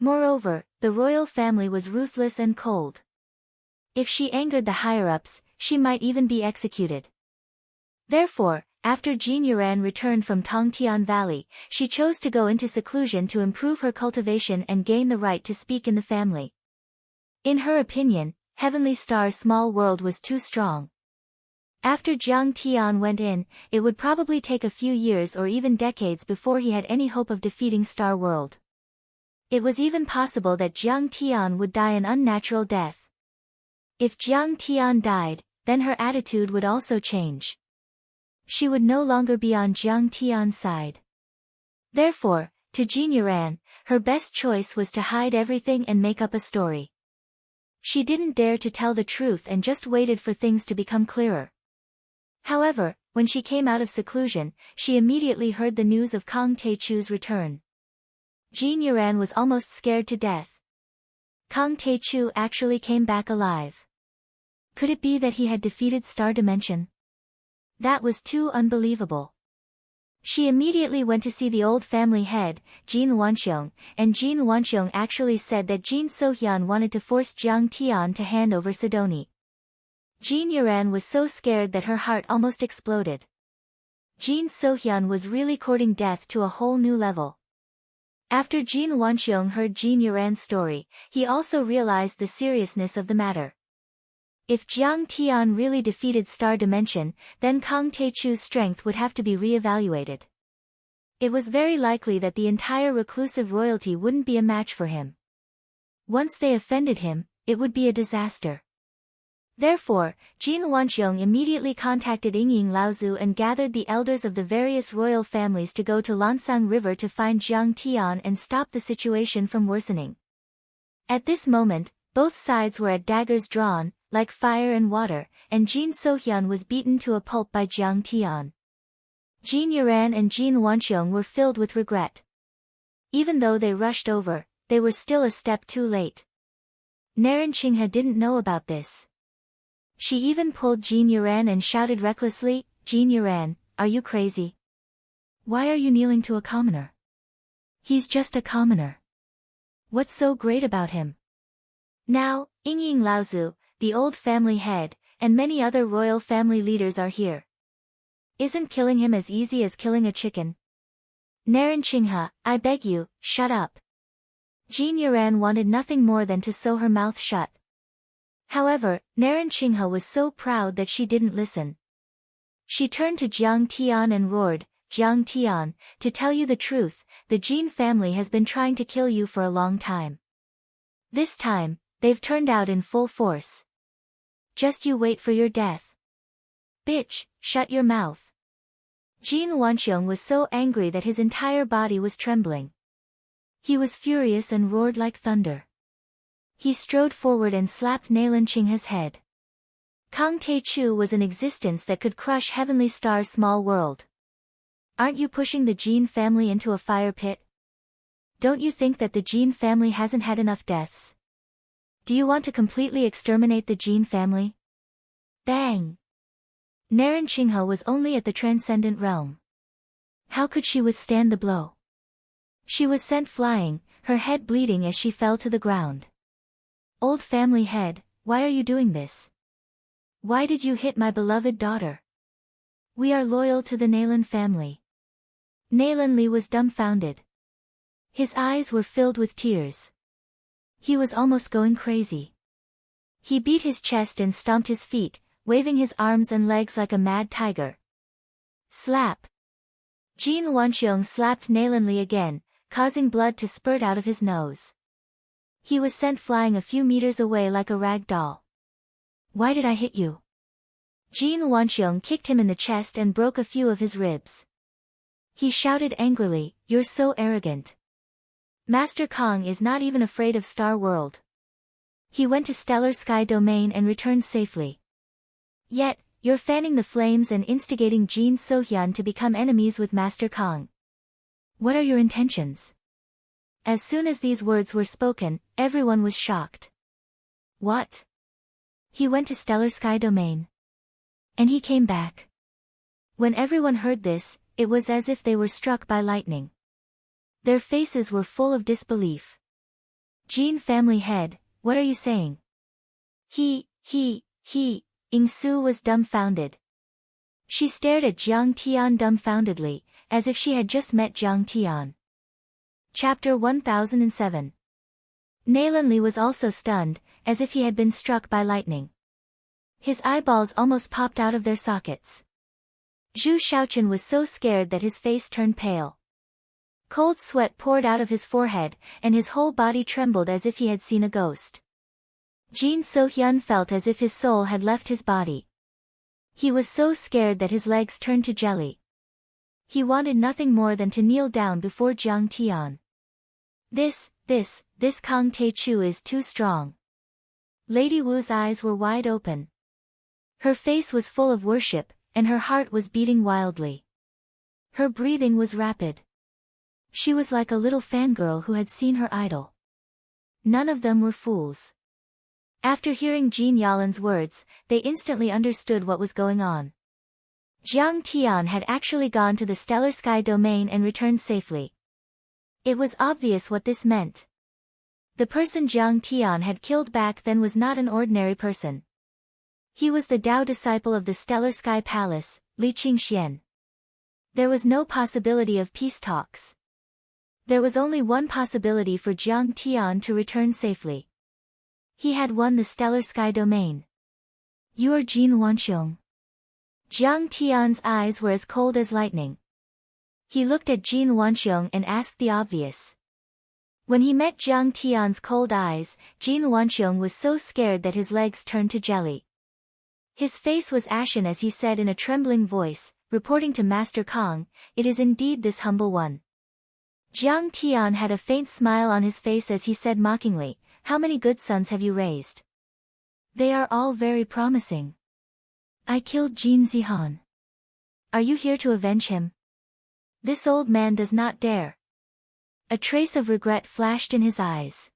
[SPEAKER 1] Moreover, the royal family was ruthless and cold. If she angered the higher-ups, she might even be executed. Therefore, after Jin Yuran returned from Tongtian Valley, she chose to go into seclusion to improve her cultivation and gain the right to speak in the family. In her opinion, Heavenly Star's small world was too strong. After Jiang Tian went in, it would probably take a few years or even decades before he had any hope of defeating Star World. It was even possible that Jiang Tian would die an unnatural death. If Jiang Tian died, then her attitude would also change. She would no longer be on Jiang Tian's side. Therefore, to Jin Yuran, her best choice was to hide everything and make up a story. She didn't dare to tell the truth and just waited for things to become clearer. However, when she came out of seclusion, she immediately heard the news of Kang Taechu's return. Jin Yuran was almost scared to death. Kang Taechu actually came back alive. Could it be that he had defeated Star Dimension? That was too unbelievable. She immediately went to see the old family head, Jin Wanxiong, and Jin Wanxiong actually said that Jin Sohyun wanted to force Jiang Tian to hand over Sidoni. Jin Yuran was so scared that her heart almost exploded. Jin Sohyun was really courting death to a whole new level. After Jin Wanxiong heard Jin Yuran's story, he also realized the seriousness of the matter. If Jiang Tian really defeated Star Dimension, then Kang Taechu's strength would have to be re-evaluated. It was very likely that the entire reclusive royalty wouldn't be a match for him. Once they offended him, it would be a disaster. Therefore, Jin Wanxiong immediately contacted Yingying Laozu and gathered the elders of the various royal families to go to Lansang River to find Jiang Tian and stop the situation from worsening. At this moment, both sides were at daggers drawn, like fire and water, and Jin Sohyun was beaten to a pulp by Jiang Tian. Jin Yuran and Jin Wanxiong were filled with regret. Even though they rushed over, they were still a step too late. Naren Qinghe didn't know about this. She even pulled Jin Yuran and shouted recklessly, "Jin Yuran, are you crazy? Why are you kneeling to a commoner? He's just a commoner. What's so great about him?" Now, Yingying Laozu, the old family head, and many other royal family leaders are here. Isn't killing him as easy as killing a chicken? Naren Qinghe, I beg you, shut up. Jin Yuran wanted nothing more than to sew her mouth shut. However, Naren Qinghe was so proud that she didn't listen. She turned to Jiang Tian and roared, "Jiang Tian, to tell you the truth, the Jin family has been trying to kill you for a long time. This time, they've turned out in full force. Just you wait for your death. Bitch, shut your mouth." Jin Wanxiong was so angry that his entire body was trembling. He was furious and roared like thunder. He strode forward and slapped Naren Qinghe's head. Kang Taechu was an existence that could crush Heavenly Star's small world. Aren't you pushing the Jin family into a fire pit? Don't you think that the Jin family hasn't had enough deaths? Do you want to completely exterminate the Jin family? Bang! Naren Qinghe was only at the transcendent realm. How could she withstand the blow? She was sent flying, her head bleeding as she fell to the ground. Old family head, why are you doing this? Why did you hit my beloved daughter? We are loyal to the Nalen family. Nalen Li was dumbfounded. His eyes were filled with tears. He was almost going crazy. He beat his chest and stomped his feet, waving his arms and legs like a mad tiger. Slap! Jin Wanxiong slapped Nalen Li again, causing blood to spurt out of his nose. He was sent flying a few meters away like a rag doll. Why did I hit you? Jin Wanxiong kicked him in the chest and broke a few of his ribs. He shouted angrily, "You're so arrogant. Master Kong is not even afraid of Star World. He went to Stellar Sky Domain and returned safely. Yet, you're fanning the flames and instigating Jin Sohyun to become enemies with Master Kong. What are your intentions?" As soon as these words were spoken, everyone was shocked. What? He went to Stellar Sky Domain. And he came back. When everyone heard this, it was as if they were struck by lightning. Their faces were full of disbelief. Jin family head, what are you saying? He, Yingsu was dumbfounded. She stared at Jiang Tian dumbfoundedly, as if she had just met Jiang Tian. Chapter 1007. Nalen Li was also stunned, as if he had been struck by lightning. His eyeballs almost popped out of their sockets. Zhu Shaochen was so scared that his face turned pale. Cold sweat poured out of his forehead, and his whole body trembled as if he had seen a ghost. Jin So-hyun felt as if his soul had left his body. He was so scared that his legs turned to jelly. He wanted nothing more than to kneel down before Jiang Tian. This Kang Taechu is too strong. Lady Wu's eyes were wide open. Her face was full of worship, and her heart was beating wildly. Her breathing was rapid. She was like a little fangirl who had seen her idol. None of them were fools. After hearing Jin Yalin's words, they instantly understood what was going on. Jiang Tian had actually gone to the Stellar Sky domain and returned safely. It was obvious what this meant. The person Jiang Tian had killed back then was not an ordinary person. He was the Dao disciple of the Stellar Sky Palace, Li Qingxian. There was no possibility of peace talks. There was only one possibility for Jiang Tian to return safely. He had won the Stellar Sky domain. You are Jin Wanxiong. Jiang Tian's eyes were as cold as lightning. He looked at Jin Wanxiong and asked the obvious. When he met Jiang Tian's cold eyes, Jin Wanxiong was so scared that his legs turned to jelly. His face was ashen as he said in a trembling voice, reporting to Master Kong, "It is indeed this humble one." Jiang Tian had a faint smile on his face as he said mockingly, "How many good sons have you raised?" "They are all very promising." "I killed Jin Zihan. Are you here to avenge him?" "This old man does not dare." A trace of regret flashed in his eyes.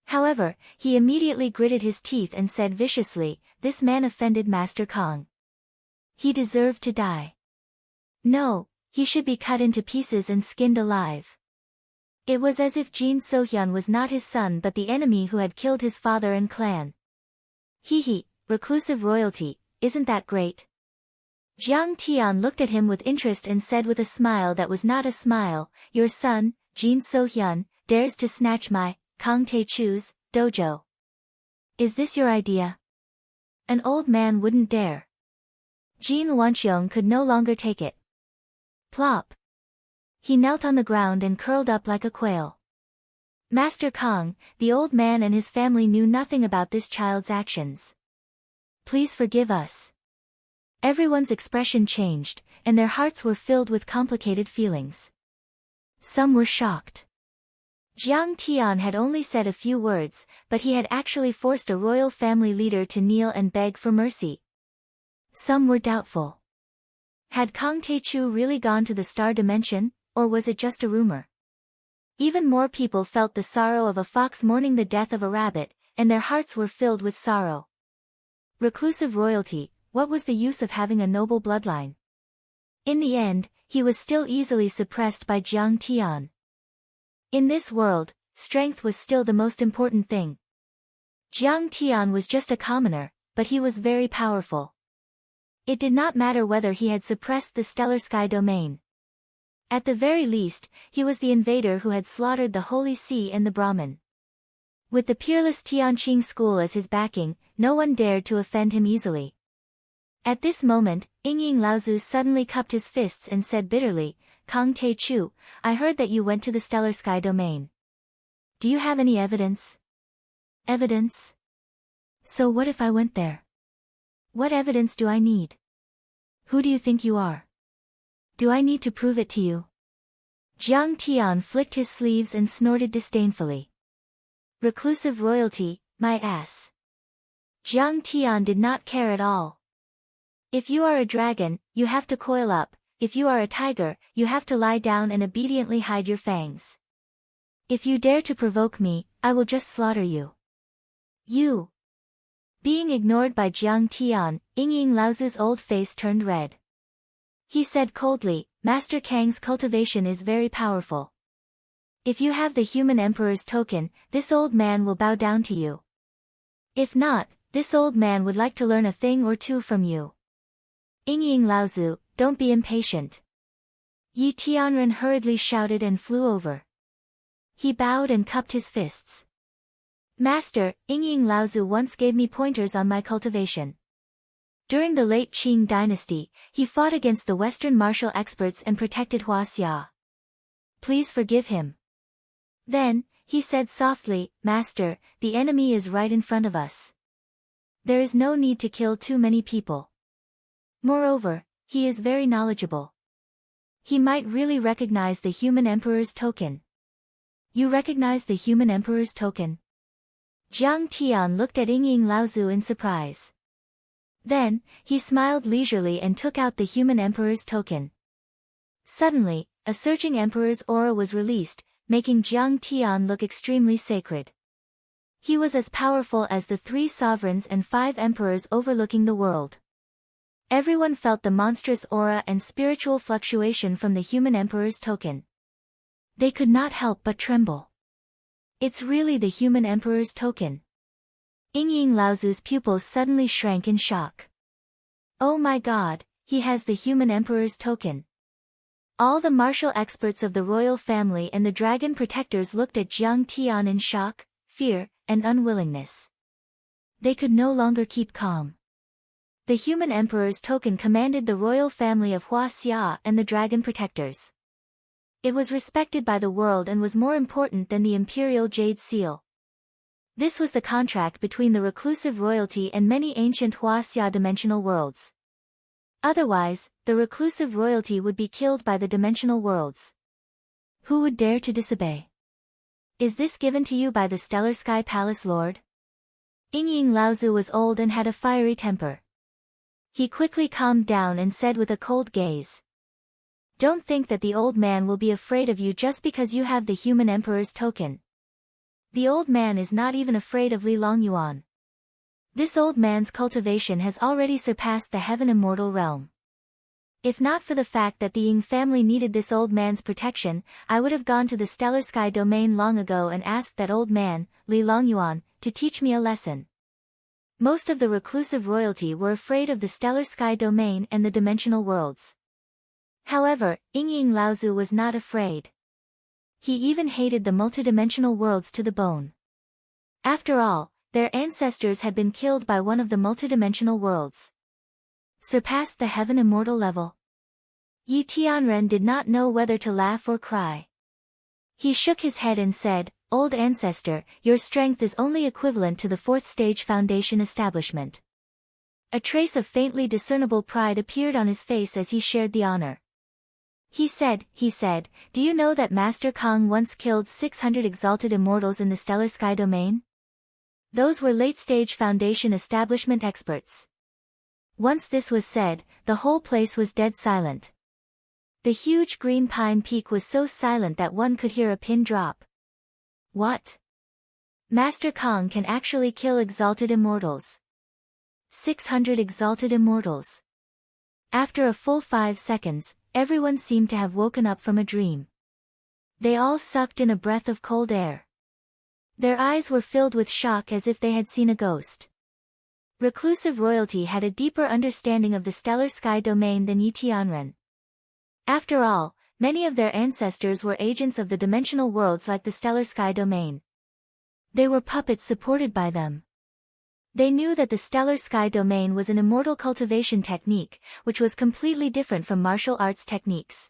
[SPEAKER 1] However, he immediately gritted his teeth and said viciously, "This man offended Master Kong. He deserved to die. No, he should be cut into pieces and skinned alive." It was as if Jin Sohyun was not his son but the enemy who had killed his father and clan. Hee, reclusive royalty, isn't that great? Jiang Tian looked at him with interest and said with a smile that was not a smile, "Your son, Jin Sohyun, dares to snatch my, Kong Taechu's, dojo. Is this your idea? An old man wouldn't dare." Jin Wanxiong could no longer take it. Plop. He knelt on the ground and curled up like a quail. Master Kong, the old man and his family knew nothing about this child's actions. Please forgive us. Everyone's expression changed, and their hearts were filled with complicated feelings. Some were shocked. Jiang Tian had only said a few words, but he had actually forced a royal family leader to kneel and beg for mercy. Some were doubtful. Had Kong Taechu really gone to the star dimension, or was it just a rumor? Even more people felt the sorrow of a fox mourning the death of a rabbit, and their hearts were filled with sorrow. Reclusive royalty, what was the use of having a noble bloodline? In the end, he was still easily suppressed by Jiang Tian. In this world, strength was still the most important thing. Jiang Tian was just a commoner, but he was very powerful. It did not matter whether he had suppressed the Stellar Sky domain. At the very least, he was the invader who had slaughtered the Holy See and the Brahmin. With the peerless Tianqing school as his backing, no one dared to offend him easily. At this moment, Yingying Laozu suddenly cupped his fists and said bitterly, "Kong Taechu, I heard that you went to the Stellar Sky domain. Do you have any evidence?" "Evidence? So what if I went there? What evidence do I need? Who do you think you are? Do I need to prove it to you?" Jiang Tian flicked his sleeves and snorted disdainfully. "Reclusive royalty, my ass." Jiang Tian did not care at all. "If you are a dragon, you have to coil up. If you are a tiger, you have to lie down and obediently hide your fangs. If you dare to provoke me, I will just slaughter you." "You." Being ignored by Jiang Tian, Yingying Laozu's old face turned red. He said coldly, "Master Kang's cultivation is very powerful. If you have the human emperor's token, this old man will bow down to you. If not, this old man would like to learn a thing or two from you." "Yingying Laozu, don't be impatient." Yi Tianren hurriedly shouted and flew over. He bowed and cupped his fists. "Master, Yingying Laozu once gave me pointers on my cultivation. During the late Qing dynasty, he fought against the Western martial experts and protected Huaxia. Please forgive him." Then, he said softly, "Master, the enemy is right in front of us. There is no need to kill too many people. Moreover, he is very knowledgeable. He might really recognize the human emperor's token." "You recognize the human emperor's token?" Jiang Tian looked at Yingying Laozu in surprise. Then, he smiled leisurely and took out the human emperor's token. Suddenly, a surging emperor's aura was released, making Jiang Tian look extremely sacred. He was as powerful as the 3 sovereigns and 5 emperors overlooking the world. Everyone felt the monstrous aura and spiritual fluctuation from the human emperor's token. They could not help but tremble. It's really the human emperor's token. Ying Laozu's pupils suddenly shrank in shock. Oh my god, he has the human emperor's token. All the martial experts of the royal family and the dragon protectors looked at Jiang Tian in shock, fear, and unwillingness. They could no longer keep calm. The human emperor's token commanded the royal family of Hua Xia and the dragon protectors. It was respected by the world and was more important than the imperial jade seal. This was the contract between the reclusive royalty and many ancient Hua Xia dimensional worlds. Otherwise, the reclusive royalty would be killed by the dimensional worlds. Who would dare to disobey? Is this given to you by the Stellar Sky Palace Lord? Ying Laozu was old and had a fiery temper. He quickly calmed down and said with a cold gaze. Don't think that the old man will be afraid of you just because you have the human emperor's token. The old man is not even afraid of Li Longyuan. This old man's cultivation has already surpassed the heaven immortal realm. If not for the fact that the Ying family needed this old man's protection, I would have gone to the Stellar Sky domain long ago and asked that old man, Li Longyuan, to teach me a lesson. Most of the reclusive royalty were afraid of the Stellar Sky domain and the dimensional worlds. However, Ying Laozu was not afraid. He even hated the multidimensional worlds to the bone. After all, their ancestors had been killed by one of the multidimensional worlds. Surpassed the heaven immortal level. Yi Tianren did not know whether to laugh or cry. He shook his head and said, Old ancestor, your strength is only equivalent to the 4th stage foundation establishment. A trace of faintly discernible pride appeared on his face as he shared the honor. He said, do you know that Master Kong once killed 600 exalted immortals in the Stellar Sky domain? Those were late-stage foundation establishment experts. Once this was said, the whole place was dead silent. The huge green pine peak was so silent that one could hear a pin drop. What? Master Kong can actually kill exalted immortals. 600 exalted immortals. After a full 5 seconds, everyone seemed to have woken up from a dream. They all sucked in a breath of cold air. Their eyes were filled with shock as if they had seen a ghost. Reclusive royalty had a deeper understanding of the Stellar Sky domain than Yi Tianren. After all, many of their ancestors were agents of the dimensional worlds like the Stellar Sky domain. They were puppets supported by them. They knew that the Stellar Sky domain was an immortal cultivation technique, which was completely different from martial arts techniques.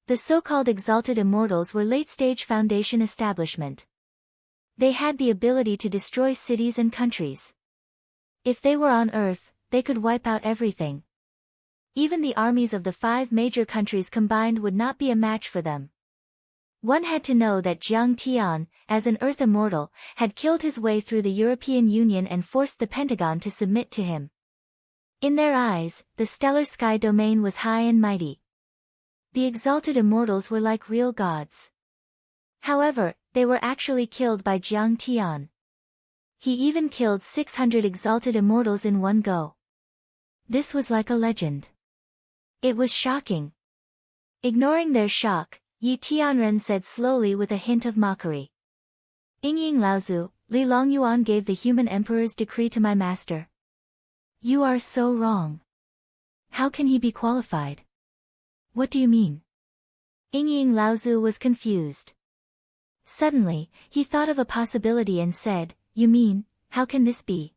[SPEAKER 1] The so-called exalted immortals were late-stage foundation establishment. They had the ability to destroy cities and countries. If they were on Earth, they could wipe out everything. Even the armies of the 5 major countries combined would not be a match for them. One had to know that Jiang Tian, as an Earth immortal, had killed his way through the European Union and forced the Pentagon to submit to him. In their eyes, the Stellar Sky domain was high and mighty. The exalted immortals were like real gods. However, they were actually killed by Jiang Tian. He even killed 600 exalted immortals in one go. This was like a legend. It was shocking. Ignoring their shock, Yi Tianren said slowly with a hint of mockery. Ying Laozu, Li Longyuan gave the human emperor's decree to my master. You are so wrong. How can he be qualified? What do you mean? Ying Laozu was confused. Suddenly, he thought of a possibility and said, You mean, how can this be?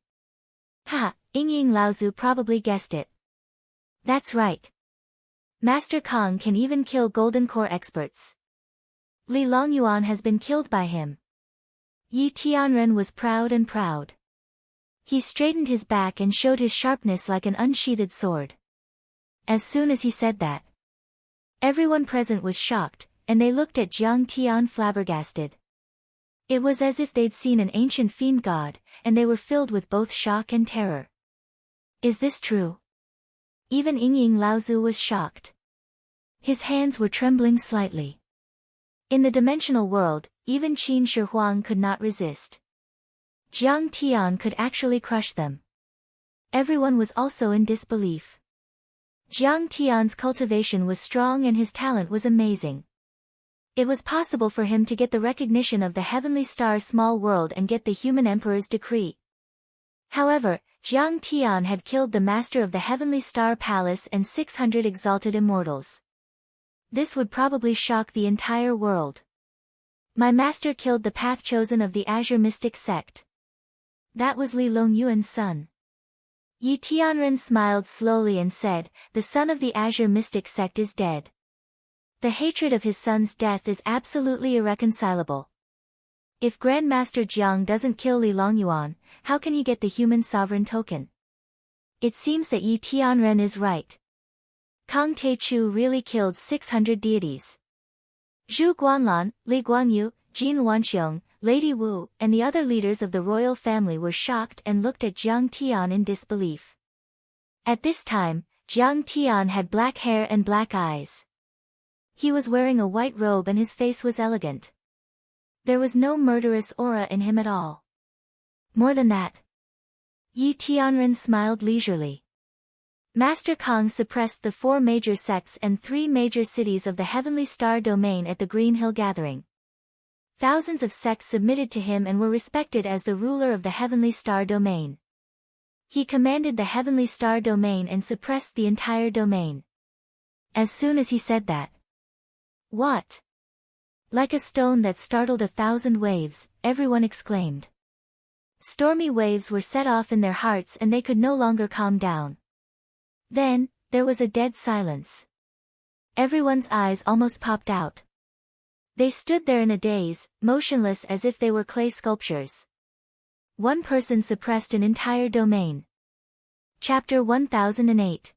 [SPEAKER 1] Ha, Ying Laozu probably guessed it. That's right. Master Kong can even kill Golden Core experts. Li Longyuan has been killed by him. Yi Tianren was proud. He straightened his back and showed his sharpness like an unsheathed sword. As soon as he said that, everyone present was shocked, and they looked at Jiang Tian flabbergasted. It was as if they'd seen an ancient fiend god, and they were filled with both shock and terror. Is this true? Even Ying Laozu was shocked. His hands were trembling slightly. In the dimensional world, even Qin Shi Huang could not resist. Jiang Tian could actually crush them. Everyone was also in disbelief. Jiang Tian's cultivation was strong and his talent was amazing. It was possible for him to get the recognition of the Heavenly Star small world and get the human emperor's decree. However, Jiang Tian had killed the master of the Heavenly Star Palace and 600 exalted immortals. This would probably shock the entire world. My master killed the path chosen of the Azure Mystic sect. That was Li Longyuan's son. Yi Tianren smiled slowly and said, the son of the Azure Mystic sect is dead. The hatred of his son's death is absolutely irreconcilable. If Grandmaster Jiang doesn't kill Li Longyuan, how can he get the human sovereign token? It seems that Yi Tianren is right. Kang Taichu really killed 600 deities. Zhu Guanlan, Li Guanyu, Jin Wanxiong, Lady Wu, and the other leaders of the royal family were shocked and looked at Jiang Tian in disbelief. At this time, Jiang Tian had black hair and black eyes. He was wearing a white robe and his face was elegant. There was no murderous aura in him at all. More than that. Yi Tianren smiled leisurely. Master Kang suppressed the 4 major sects and 3 major cities of the Heavenly Star domain at the Green Hill Gathering. Thousands of sects submitted to him and were respected as the ruler of the Heavenly Star domain. He commanded the Heavenly Star domain and suppressed the entire domain. As soon as he said that. What? Like a stone that startled 1,000 waves, everyone exclaimed. Stormy waves were set off in their hearts and they could no longer calm down. Then, there was a dead silence. Everyone's eyes almost popped out. They stood there in a daze, motionless as if they were clay sculptures. One person suppressed an entire domain. Chapter 1008.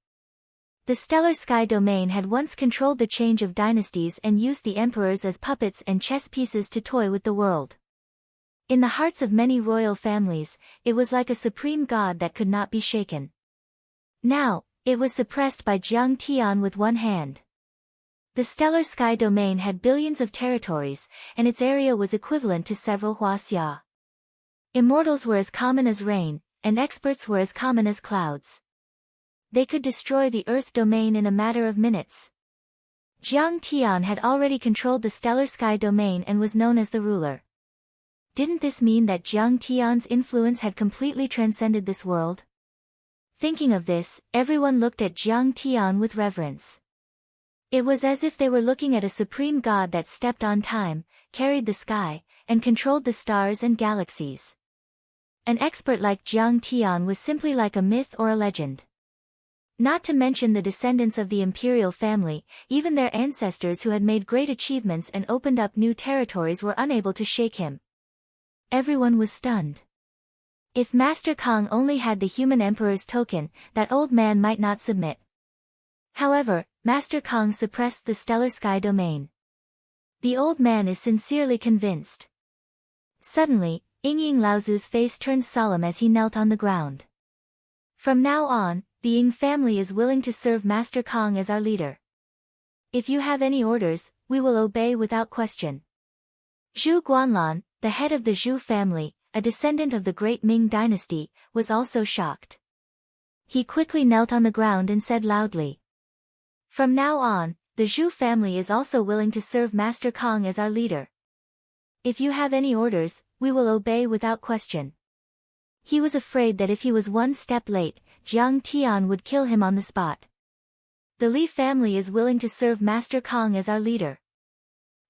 [SPEAKER 1] The Stellar Sky domain had once controlled the change of dynasties and used the emperors as puppets and chess pieces to toy with the world. In the hearts of many royal families, it was like a supreme god that could not be shaken. Now, it was suppressed by Jiang Tian with one hand. The Stellar Sky domain had billions of territories, and its area was equivalent to several huaxia. Immortals were as common as rain, and experts were as common as clouds. They could destroy the Earth domain in a matter of minutes. Jiang Tian had already controlled the Stellar Sky domain and was known as the ruler. Didn't this mean that Jiang Tian's influence had completely transcended this world? Thinking of this, everyone looked at Jiang Tian with reverence. It was as if they were looking at a supreme god that stepped on time, carried the sky, and controlled the stars and galaxies. An expert like Jiang Tian was simply like a myth or a legend. Not to mention the descendants of the imperial family, even their ancestors who had made great achievements and opened up new territories were unable to shake him. Everyone was stunned. If Master Kang only had the human emperor's token, that old man might not submit. However, Master Kang suppressed the Stellar Sky domain. The old man is sincerely convinced. Suddenly, Ying Laozu's face turned solemn as he knelt on the ground. From now on, the Ying family is willing to serve Master Kang as our leader. If you have any orders, we will obey without question. Zhu Guanlan, the head of the Zhu family, a descendant of the great Ming dynasty, was also shocked. He quickly knelt on the ground and said loudly. From now on, the Zhu family is also willing to serve Master Kang as our leader. If you have any orders, we will obey without question. He was afraid that if he was one step late, Jiang Tian would kill him on the spot. The Li family is willing to serve Master Kang as our leader.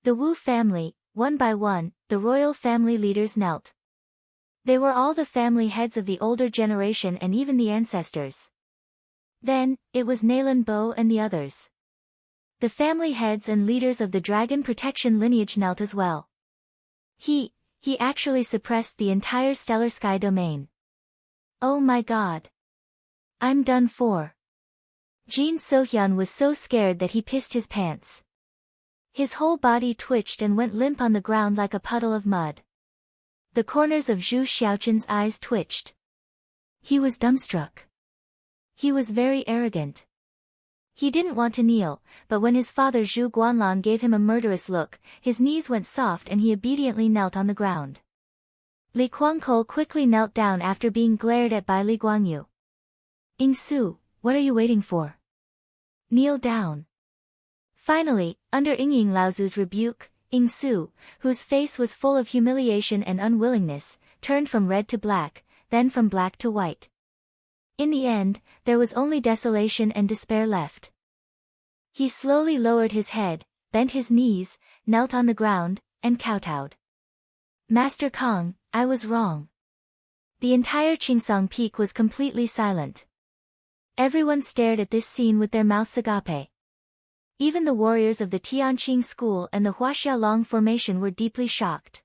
[SPEAKER 1] The Wu family, one by one, the royal family leaders knelt. They were all the family heads of the older generation and even the ancestors. Then, it was Nailan Bo and the others. The family heads and leaders of the dragon protection lineage knelt as well. He actually suppressed the entire Stellar Sky domain. Oh my god. I'm done for. Jin Sohyun was so scared that he pissed his pants. His whole body twitched and went limp on the ground like a puddle of mud. The corners of Zhu Xiaoqin's eyes twitched. He was dumbstruck. He was very arrogant. He didn't want to kneel, but when his father Zhu Guanlan gave him a murderous look, his knees went soft and he obediently knelt on the ground. Li Guangkou quickly knelt down after being glared at by Li Guangyu. "Ying Su, what are you waiting for? Kneel down." Finally, under Ying Laozu's rebuke, Ying Su, whose face was full of humiliation and unwillingness, turned from red to black, then from black to white. In the end, there was only desolation and despair left. He slowly lowered his head, bent his knees, knelt on the ground, and kowtowed. "Master Kong, I was wrong." The entire Qingsong Peak was completely silent. Everyone stared at this scene with their mouths agape. Even the warriors of the Tianqing school and the Huaxiaolong formation were deeply shocked.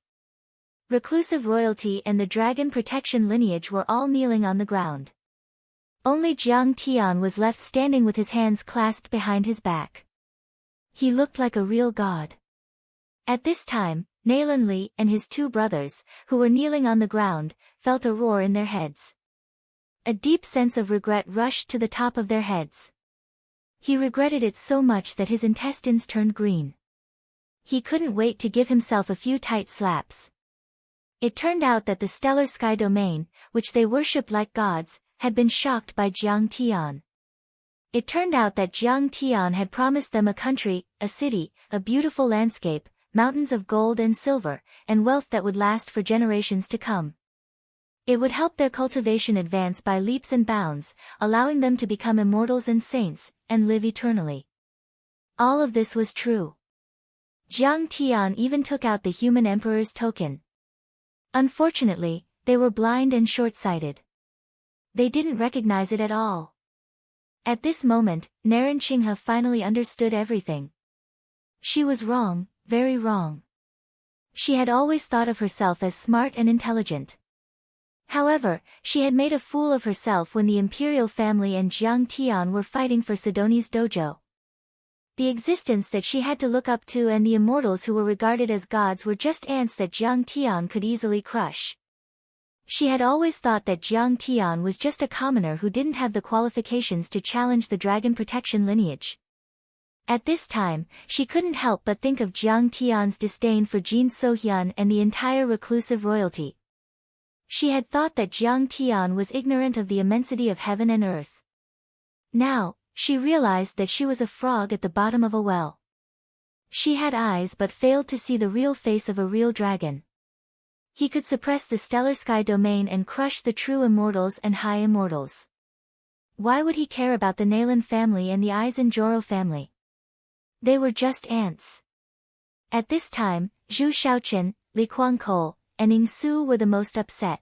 [SPEAKER 1] Reclusive royalty and the dragon protection lineage were all kneeling on the ground. Only Jiang Tian was left standing with his hands clasped behind his back. He looked like a real god. At this time, Naylan Li and his two brothers, who were kneeling on the ground, felt a roar in their heads. A deep sense of regret rushed to the top of their heads. He regretted it so much that his intestines turned green. He couldn't wait to give himself a few tight slaps. It turned out that the stellar sky domain, which they worshipped like gods, had been shocked by Jiang Tian. It turned out that Jiang Tian had promised them a country, a city, a beautiful landscape, mountains of gold and silver, and wealth that would last for generations to come. It would help their cultivation advance by leaps and bounds, allowing them to become immortals and saints, and live eternally. All of this was true. Jiang Tian even took out the human emperor's token. Unfortunately, they were blind and short-sighted. They didn't recognize it at all. At this moment, Naren Qinghe finally understood everything. She was wrong, very wrong. She had always thought of herself as smart and intelligent. However, she had made a fool of herself when the imperial family and Jiang Tian were fighting for Sidoni's dojo. The existence that she had to look up to and the immortals who were regarded as gods were just ants that Jiang Tian could easily crush. She had always thought that Jiang Tian was just a commoner who didn't have the qualifications to challenge the dragon protection lineage. At this time, she couldn't help but think of Jiang Tian's disdain for Jin Sohyun and the entire reclusive royalty. She had thought that Jiang Tian was ignorant of the immensity of heaven and earth. Now, she realized that she was a frog at the bottom of a well. She had eyes but failed to see the real face of a real dragon. He could suppress the stellar sky domain and crush the true immortals and high immortals. Why would he care about the Naylan family and the Aizen-Joro family? They were just ants. At this time, Zhu Shaoqin, Li Guangkou, and Ying Su were the most upset.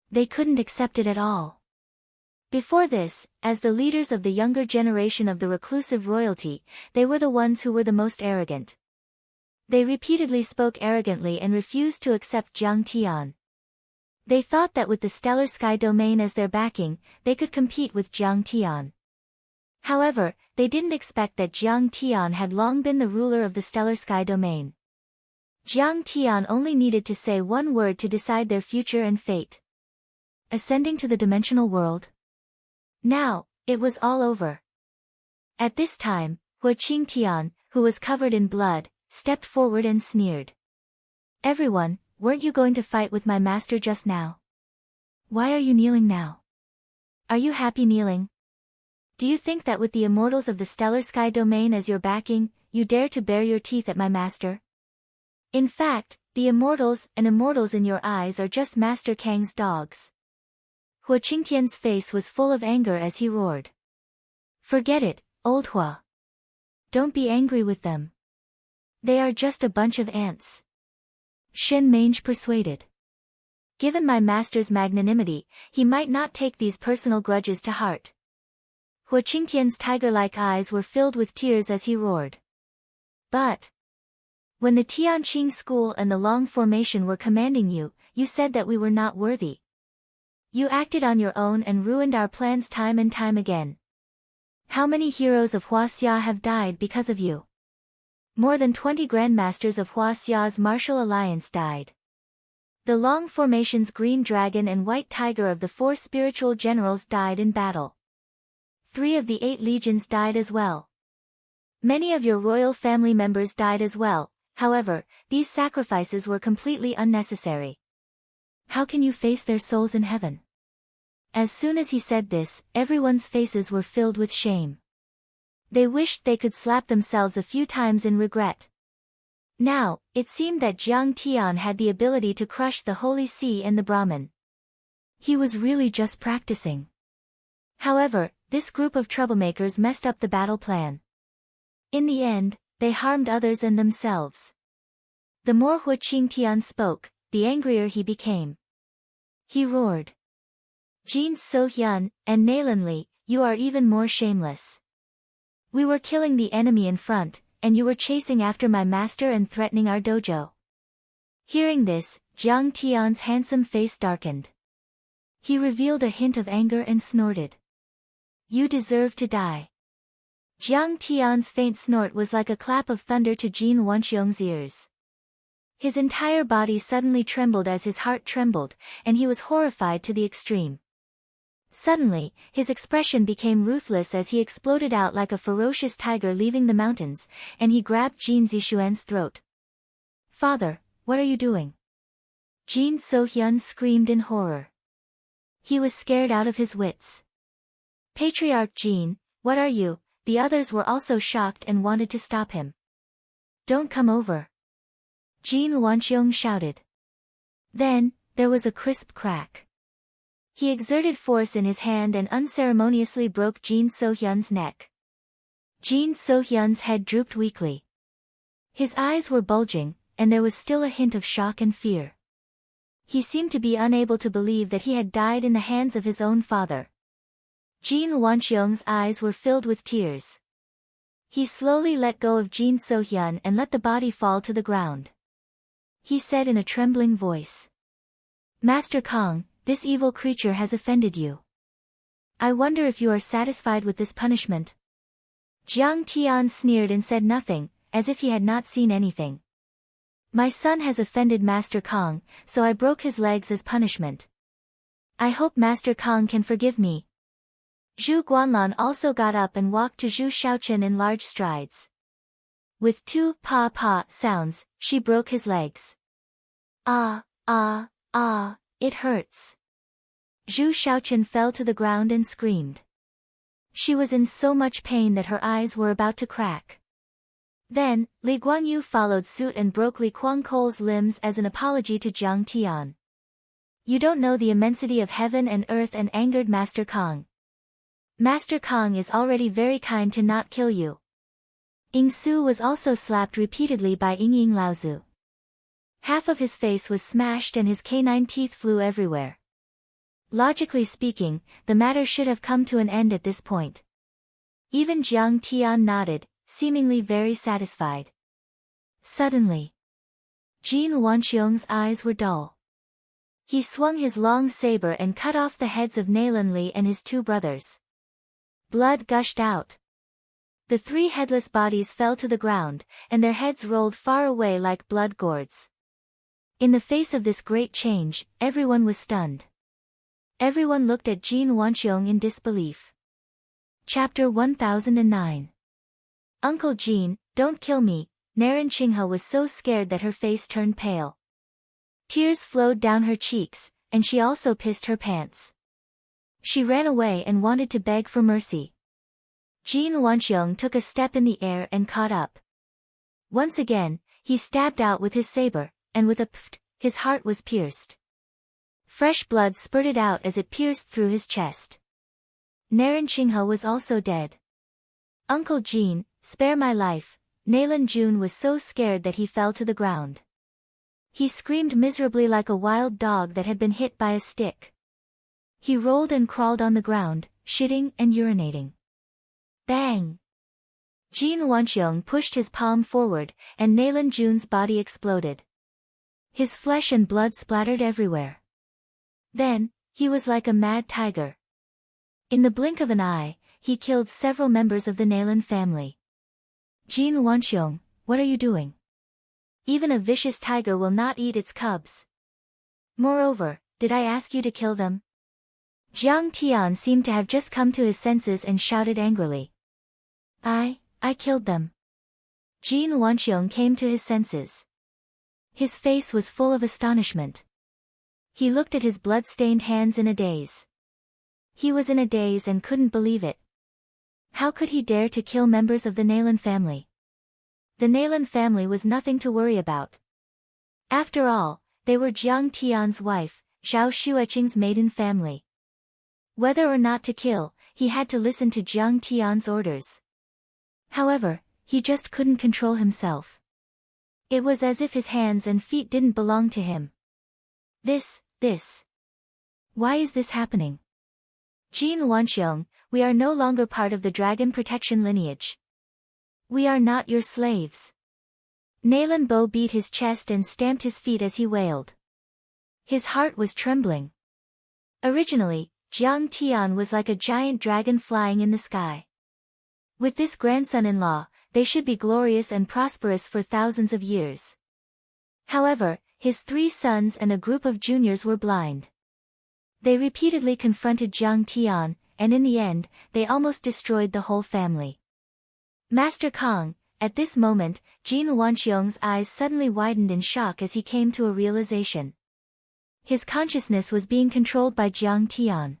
[SPEAKER 1] They couldn't accept it at all. Before this, as the leaders of the younger generation of the reclusive royalty, they were the ones who were the most arrogant. They repeatedly spoke arrogantly and refused to accept Jiang Tian. They thought that with the stellar sky domain as their backing, they could compete with Jiang Tian. However, they didn't expect that Jiang Tian had long been the ruler of the stellar sky domain. Jiang Tian only needed to say one word to decide their future and fate. Ascending to the dimensional world. Now, it was all over. At this time, Hua Qingtian, who was covered in blood, stepped forward and sneered. "Everyone, weren't you going to fight with my master just now? Why are you kneeling now? Are you happy kneeling? Do you think that with the immortals of the stellar sky domain as your backing, you dare to bare your teeth at my master? In fact, the immortals and immortals in your eyes are just Master Kang's dogs." Hua Qingtian's face was full of anger as he roared. "Forget it, old Hua. Don't be angry with them. They are just a bunch of ants." Shen Mange persuaded. Given my master's magnanimity, he might not take these personal grudges to heart. Hua Qingtian's tiger-like eyes were filled with tears as he roared. "But when the Tianqing school and the Long formation were commanding you, you said that we were not worthy. You acted on your own and ruined our plans time and time again. How many heroes of Huaxia have died because of you? More than 20 grandmasters of Huaxia's martial alliance died. The Long formation's green dragon and white tiger of the 4 spiritual generals died in battle. 3 of the 8 legions died as well. Many of your royal family members died as well, however, these sacrifices were completely unnecessary. How can you face their souls in heaven? As soon as he said this, everyone's faces were filled with shame. They wished they could slap themselves a few times in regret. Now, it seemed that Jiang Tian had the ability to crush the Holy See and the Brahmin. He was really just practicing. However, this group of troublemakers messed up the battle plan. In the end, they harmed others and themselves. The more Hu Qingtian spoke, the angrier he became. He roared. Jin So-hyun and Nalan Li, you are even more shameless. We were killing the enemy in front, and you were chasing after my master and threatening our dojo. Hearing this, Jiang Tian's handsome face darkened. He revealed a hint of anger and snorted. You deserve to die. Jiang Tian's faint snort was like a clap of thunder to Jin Wanxiong's ears. His entire body suddenly trembled as his heart trembled, and he was horrified to the extreme. Suddenly, his expression became ruthless as he exploded out like a ferocious tiger leaving the mountains, and he grabbed Jin Zixuan's throat. Father, what are you doing? Jin So-hyun screamed in horror. He was scared out of his wits. Patriarch Jin, what are you? The others were also shocked and wanted to stop him. Don't come over. Jin Wanxiong shouted. Then, there was a crisp crack. He exerted force in his hand and unceremoniously broke Jin So-hyun's neck. Jin So-hyun's head drooped weakly. His eyes were bulging, and there was still a hint of shock and fear. He seemed to be unable to believe that he had died in the hands of his own father. Jin Wanxiong's eyes were filled with tears. He slowly let go of Jin So-hyun and let the body fall to the ground. He said in a trembling voice. Master Kong, this evil creature has offended you. I wonder if you are satisfied with this punishment. Jiang Tian sneered and said nothing, as if he had not seen anything. My son has offended Master Kong, so I broke his legs as punishment. I hope Master Kong can forgive me. Zhu Guanlan also got up and walked to Zhu Shaochen in large strides. With 2 pa-pa sounds, she broke his legs. Ah, it hurts. Zhu Shaochen fell to the ground and screamed. She was in so much pain that her eyes were about to crack. Then, Li Guangyu followed suit and broke Li Guangko's limbs as an apology to Jiang Tian. You don't know the immensity of heaven and earth and angered Master Kong. Master Kong is already very kind to not kill you. Ying Su was also slapped repeatedly by Ying Laozu. Half of his face was smashed and his canine teeth flew everywhere. Logically speaking, the matter should have come to an end at this point. Even Jiang Tian nodded, seemingly very satisfied. Suddenly, Jin Wanxiong's eyes were dull. He swung his long saber and cut off the heads of Nalan Li and his 2 brothers. Blood gushed out. The 3 headless bodies fell to the ground, and their heads rolled far away like blood gourds. In the face of this great change, everyone was stunned. Everyone looked at Jin Wanxiong in disbelief. Chapter 1009. Uncle Jin, don't kill me. Naran Qinghe was so scared that her face turned pale. Tears flowed down her cheeks, and she also pissed her pants. She ran away and wanted to beg for mercy. Jin Wanxiong took a step in the air and caught up. Once again, he stabbed out with his saber, and with a pft, his heart was pierced. Fresh blood spurted out as it pierced through his chest. Naran Qinghe was also dead. Uncle Jin, spare my life. Nalan Jun was so scared that he fell to the ground. He screamed miserably like a wild dog that had been hit by a stick. He rolled and crawled on the ground, shitting and urinating. Bang! Jin Wanxiong pushed his palm forward, and Nalan Jun's body exploded. His flesh and blood splattered everywhere. Then, he was like a mad tiger. In the blink of an eye, he killed several members of the Nalan family. Jin Wanxiong, what are you doing? Even a vicious tiger will not eat its cubs. Moreover, did I ask you to kill them? Jiang Tian seemed to have just come to his senses and shouted angrily. I killed them. Jin Wanxiong came to his senses. His face was full of astonishment. He looked at his blood-stained hands in a daze. He was in a daze and couldn't believe it. How could he dare to kill members of the Naylan family? The Naylan family was nothing to worry about. After all, they were Jiang Tian's wife, Zhao Xueqing's maiden family. Whether or not to kill, he had to listen to Jiang Tian's orders. However, he just couldn't control himself. It was as if his hands and feet didn't belong to him. This. Why is this happening? Jin Wanxiong, we are no longer part of the dragon protection lineage. We are not your slaves. Naylan Bo beat his chest and stamped his feet as he wailed. His heart was trembling. Originally, Jiang Tian was like a giant dragon flying in the sky. With this grandson-in-law, they should be glorious and prosperous for thousands of years. However, his 3 sons and a group of juniors were blind. They repeatedly confronted Jiang Tian, and in the end, they almost destroyed the whole family. Master Kong, at this moment, Jin Wanxiong's eyes suddenly widened in shock as he came to a realization. His consciousness was being controlled by Jiang Tian.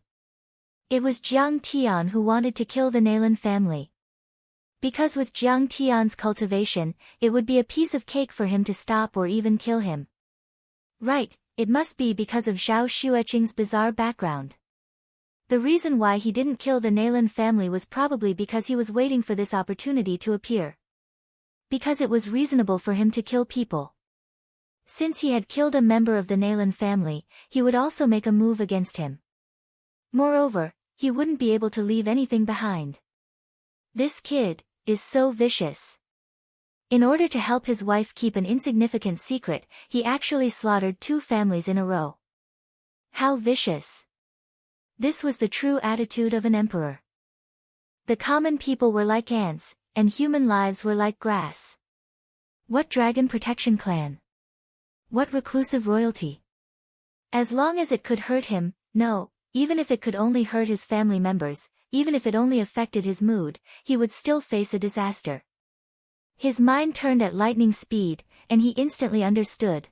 [SPEAKER 1] It was Jiang Tian who wanted to kill the Naylan family. Because with Jiang Tian's cultivation, it would be a piece of cake for him to stop or even kill him. Right, it must be because of Zhao Xueqing's bizarre background. The reason why he didn't kill the Naylan family was probably because he was waiting for this opportunity to appear. Because it was reasonable for him to kill people. Since he had killed a member of the Naylan family, he would also make a move against him. Moreover, he wouldn't be able to leave anything behind. This kid is so vicious. In order to help his wife keep an insignificant secret, he actually slaughtered 2 families in a row. How vicious. This was the true attitude of an emperor. The common people were like ants, and human lives were like grass. What dragon protection clan? What reclusive royalty? As long as it could hurt him, no, even if it could only hurt his family members, even if it only affected his mood, he would still face a disaster. His mind turned at lightning speed, and he instantly understood.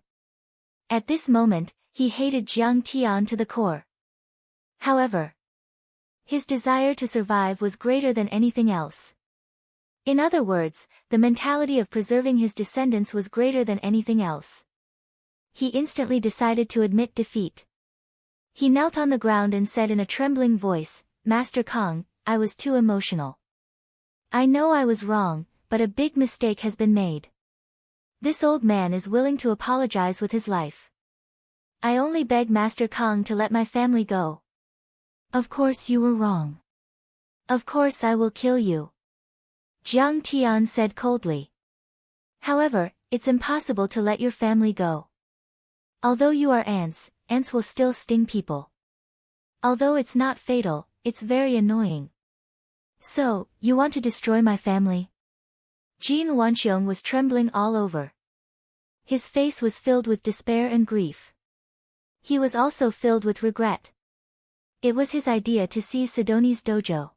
[SPEAKER 1] At this moment, he hated Jiang Tian to the core. However, his desire to survive was greater than anything else. In other words, the mentality of preserving his descendants was greater than anything else. He instantly decided to admit defeat. He knelt on the ground and said in a trembling voice, Master Kong, I was too emotional. I know I was wrong, but a big mistake has been made. This old man is willing to apologize with his life. I only beg Master Kong to let my family go. Of course you were wrong. Of course I will kill you. Jiang Tian said coldly. However, it's impossible to let your family go. Although you are ants, ants will still sting people. Although it's not fatal, it's very annoying. So, you want to destroy my family? Jin Wanxiong was trembling all over. His face was filled with despair and grief. He was also filled with regret. It was his idea to seize Sidoni's dojo.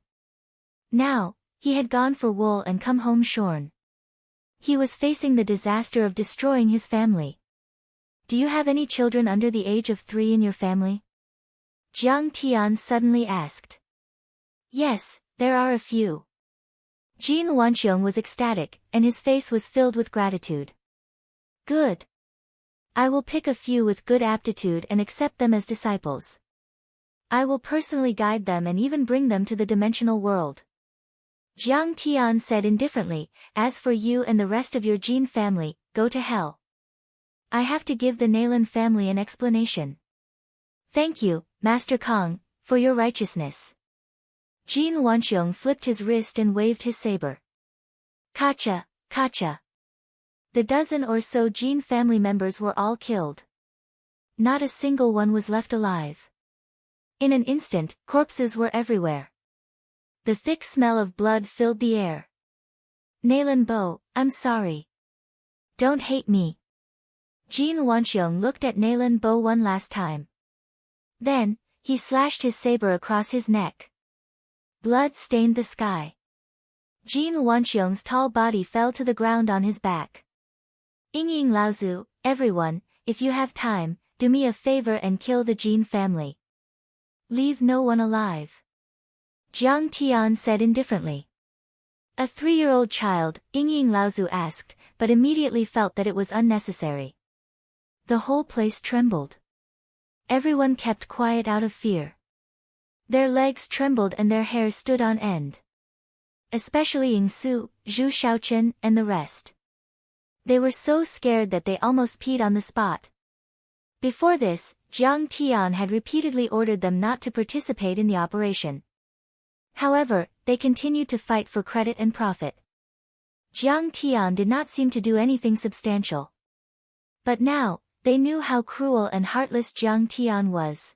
[SPEAKER 1] Now, he had gone for wool and come home shorn. He was facing the disaster of destroying his family. Do you have any children under the age of 3 in your family? Jiang Tian suddenly asked. Yes, there are a few. Jin Wanxiong was ecstatic, and his face was filled with gratitude. Good. I will pick a few with good aptitude and accept them as disciples. I will personally guide them and even bring them to the dimensional world. Jiang Tian said indifferently, as for you and the rest of your Jin family, go to hell. I have to give the Naylan family an explanation. Thank you, Master Kong, for your righteousness. Jin Wanxiong flipped his wrist and waved his saber. Kacha, kacha. The dozen or so Jin family members were all killed. Not a single one was left alive. In an instant, corpses were everywhere. The thick smell of blood filled the air. Naylan Bo, I'm sorry. Don't hate me. Jin Wanxiong looked at Naylan Bo one last time. Then, He slashed his saber across his neck. Blood stained the sky. Jin Wanxiong's tall body fell to the ground on his back. Ying Laozu, everyone, if you have time, do me a favor and kill the Jin family. Leave no one alive. Jiang Tian said indifferently. A 3-year-old child, Ying Laozu asked, but immediately felt that it was unnecessary. The whole place trembled. Everyone kept quiet out of fear. Their legs trembled and their hair stood on end. Especially Ying Su, Zhu Shaochen, and the rest. They were so scared that they almost peed on the spot. Before this, Jiang Tian had repeatedly ordered them not to participate in the operation. However, they continued to fight for credit and profit. Jiang Tian did not seem to do anything substantial. But now, they knew how cruel and heartless Jiang Tian was.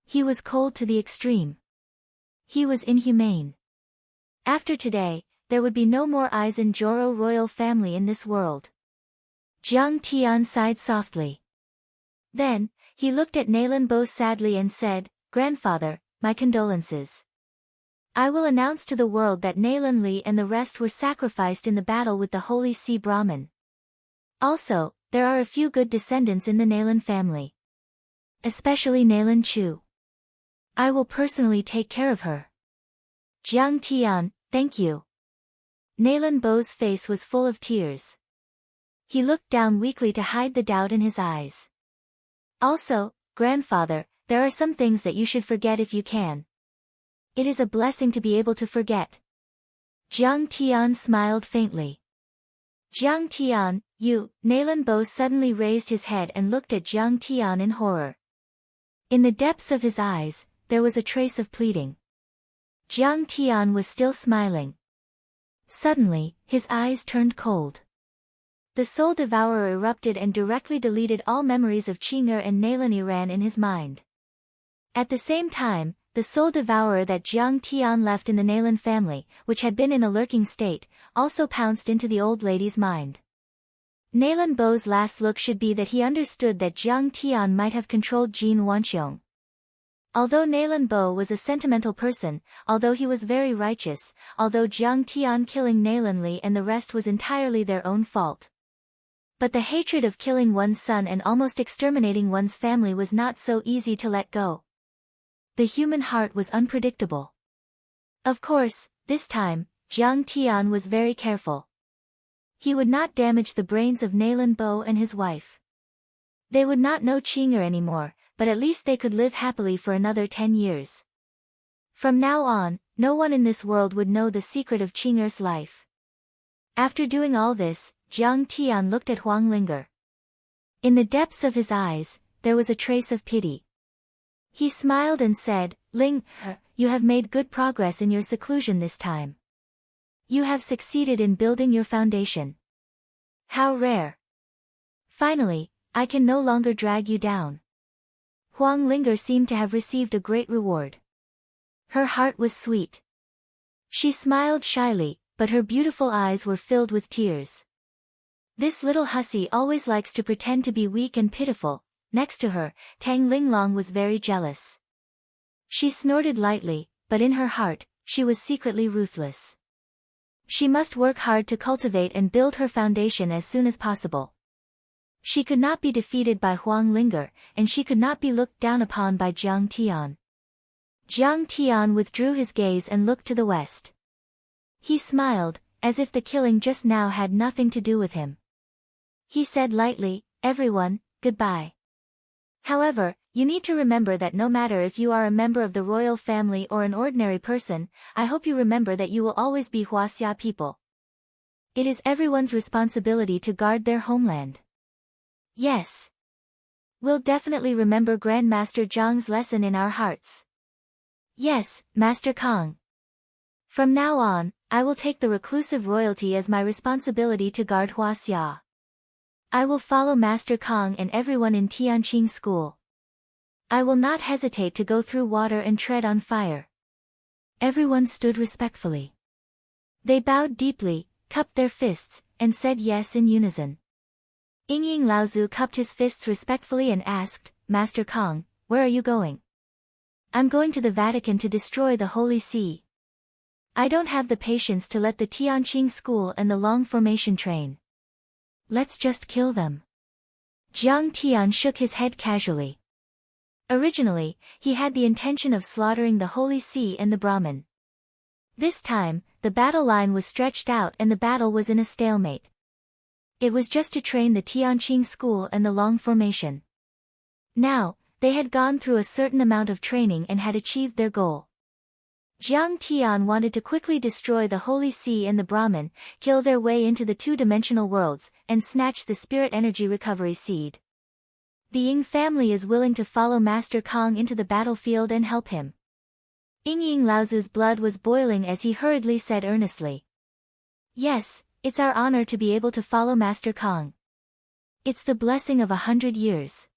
[SPEAKER 1] He was cold to the extreme. He was inhumane. After today, there would be no more Aizen Joro royal family in this world. Jiang Tian sighed softly. Then, he looked at Nailan Bo sadly and said, "Grandfather, my condolences. I will announce to the world that Nailan Li and the rest were sacrificed in the battle with the Holy Sea Brahmin. Also, there are a few good descendants in the Nailan family. Especially Nailan Chu. I will personally take care of her." Jiang Tian, thank you. Nailan Bo's face was full of tears. He looked down weakly to hide the doubt in his eyes. Also, grandfather, there are some things that you should forget if you can. It is a blessing to be able to forget. Jiang Tian smiled faintly. Jiang Tian, you, Nailan Bo suddenly raised his head and looked at Jiang Tian in horror. In the depths of his eyes, there was a trace of pleading. Jiang Tian was still smiling. Suddenly, his eyes turned cold. The soul devourer erupted and directly deleted all memories of Qing'er and Nailan Iran in his mind. At the same time, the soul devourer that Jiang Tian left in the Nailan family, which had been in a lurking state, also pounced into the old lady's mind. Nailan Bo's last look should be that he understood that Jiang Tian might have controlled Jin Wanxiong. Although Nailan Bo was a sentimental person, although he was very righteous, although Jiang Tian killing Nailan Li and the rest was entirely their own fault. But the hatred of killing one's son and almost exterminating one's family was not so easy to let go. The human heart was unpredictable. Of course, this time, Jiang Tian was very careful. He would not damage the brains of Nailan Bo and his wife. They would not know Qing'er anymore, but at least they could live happily for another 10 years. From now on, no one in this world would know the secret of Qing'er's life. After doing all this, Jiang Tian looked at Huang Linger. In the depths of his eyes, there was a trace of pity. He smiled and said, "Ling, you have made good progress in your seclusion this time. You have succeeded in building your foundation. How rare. Finally, I can no longer drag you down." Huang Linger seemed to have received a great reward. Her heart was sweet. She smiled shyly, but her beautiful eyes were filled with tears. This little hussy always likes to pretend to be weak and pitiful. Next to her, Tang Linglong was very jealous. She snorted lightly, but in her heart, she was secretly ruthless. She must work hard to cultivate and build her foundation as soon as possible. She could not be defeated by Huang Linger, and she could not be looked down upon by Jiang Tian. Jiang Tian withdrew his gaze and looked to the west. He smiled, as if the killing just now had nothing to do with him. He said lightly, "Everyone, goodbye. However, you need to remember that no matter if you are a member of the royal family or an ordinary person, I hope you remember that you will always be Huaxia people. It is everyone's responsibility to guard their homeland." Yes. We'll definitely remember Grandmaster Zhang's lesson in our hearts. Yes, Master Kong. From now on, I will take the reclusive royalty as my responsibility to guard Huaxia. I will follow Master Kong and everyone in Tianqing School. I will not hesitate to go through water and tread on fire. Everyone stood respectfully. They bowed deeply, cupped their fists, and said yes in unison. Ying Laozu cupped his fists respectfully and asked, "Master Kong, where are you going?" I'm going to the Vatican to destroy the Holy See. I don't have the patience to let the Tianqing school and the Long Formation train. Let's just kill them. Jiang Tian shook his head casually. Originally, he had the intention of slaughtering the Holy See and the Brahmin. This time, the battle line was stretched out and the battle was in a stalemate. It was just to train the Tianqing school and the Long Formation. Now, they had gone through a certain amount of training and had achieved their goal. Jiang Tian wanted to quickly destroy the Holy See and the Brahmin, kill their way into the two-dimensional worlds, and snatch the spirit energy recovery seed. The Ying family is willing to follow Master Kong into the battlefield and help him. Ying Laozu's blood was boiling as he hurriedly said earnestly. Yes, it's our honor to be able to follow Master Kong. It's the blessing of 100 years.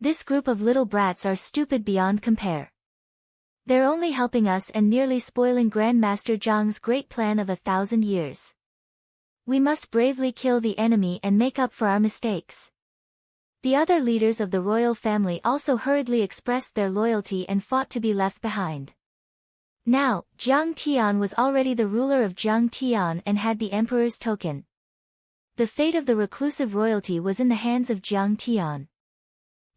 [SPEAKER 1] This group of little brats are stupid beyond compare. They're only helping us and nearly spoiling Grandmaster Zhang's great plan of 1,000 years. We must bravely kill the enemy and make up for our mistakes. The other leaders of the royal family also hurriedly expressed their loyalty and fought to be left behind. Now, Jiang Tian was already the ruler of Jiang Tian and had the emperor's token. The fate of the reclusive royalty was in the hands of Jiang Tian.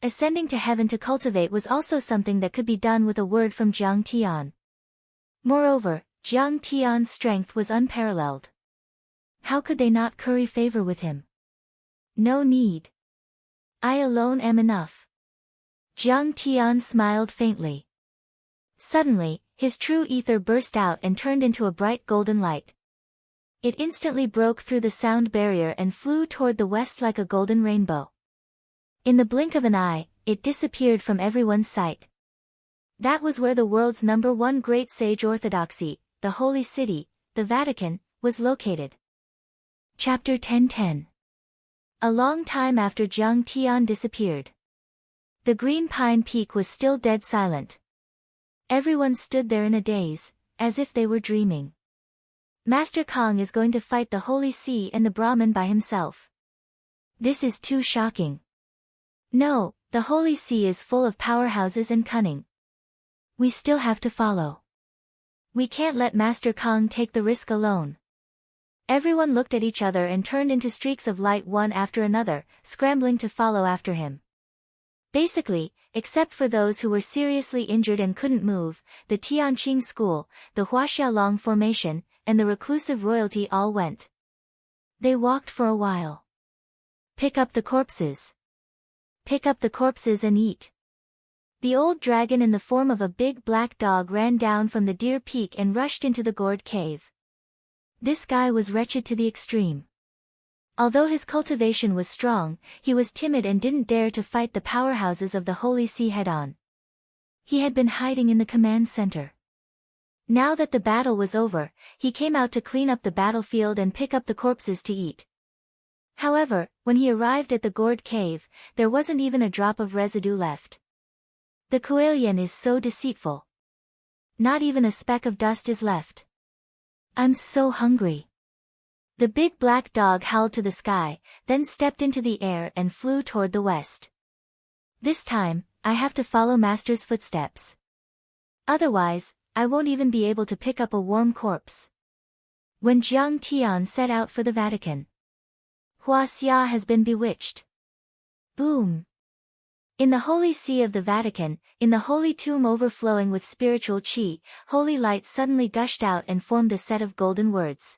[SPEAKER 1] Ascending to heaven to cultivate was also something that could be done with a word from Jiang Tian. Moreover, Jiang Tian's strength was unparalleled. How could they not curry favor with him? No need. I alone am enough. Jiang Tian smiled faintly. Suddenly, his true ether burst out and turned into a bright golden light. It instantly broke through the sound barrier and flew toward the west like a golden rainbow. In the blink of an eye, it disappeared from everyone's sight. That was where the world's #1 great sage orthodoxy, the Holy City, the Vatican, was located. Chapter 1010. A long time after Jiang Tian disappeared. The green pine peak was still dead silent. Everyone stood there in a daze, as if they were dreaming. Master Kong is going to fight the Holy See and the Brahmin by himself. This is too shocking. No, the Holy See is full of powerhouses and cunning. We still have to follow. We can't let Master Kong take the risk alone. Everyone looked at each other and turned into streaks of light one after another, scrambling to follow after him. Basically, except for those who were seriously injured and couldn't move, the Tianqing school, the Huaxiaolong formation, and the reclusive royalty all went. They walked for a while. Pick up the corpses. Pick up the corpses and eat. The old dragon in the form of a big black dog ran down from the Deer Peak and rushed into the gourd cave. This guy was wretched to the extreme. Although his cultivation was strong, he was timid and didn't dare to fight the powerhouses of the Holy See head-on. He had been hiding in the command center. Now that the battle was over, he came out to clean up the battlefield and pick up the corpses to eat. However, when he arrived at the gourd cave, there wasn't even a drop of residue left. The Kuelian is so deceitful. Not even a speck of dust is left. I'm so hungry. The big black dog howled to the sky, then stepped into the air and flew toward the west. This time, I have to follow Master's footsteps. Otherwise, I won't even be able to pick up a warm corpse. When Jiang Tian set out for the Vatican. Huaxia has been bewitched. Boom. In the Holy See of the Vatican, in the holy tomb overflowing with spiritual qi, holy light suddenly gushed out and formed a set of golden words.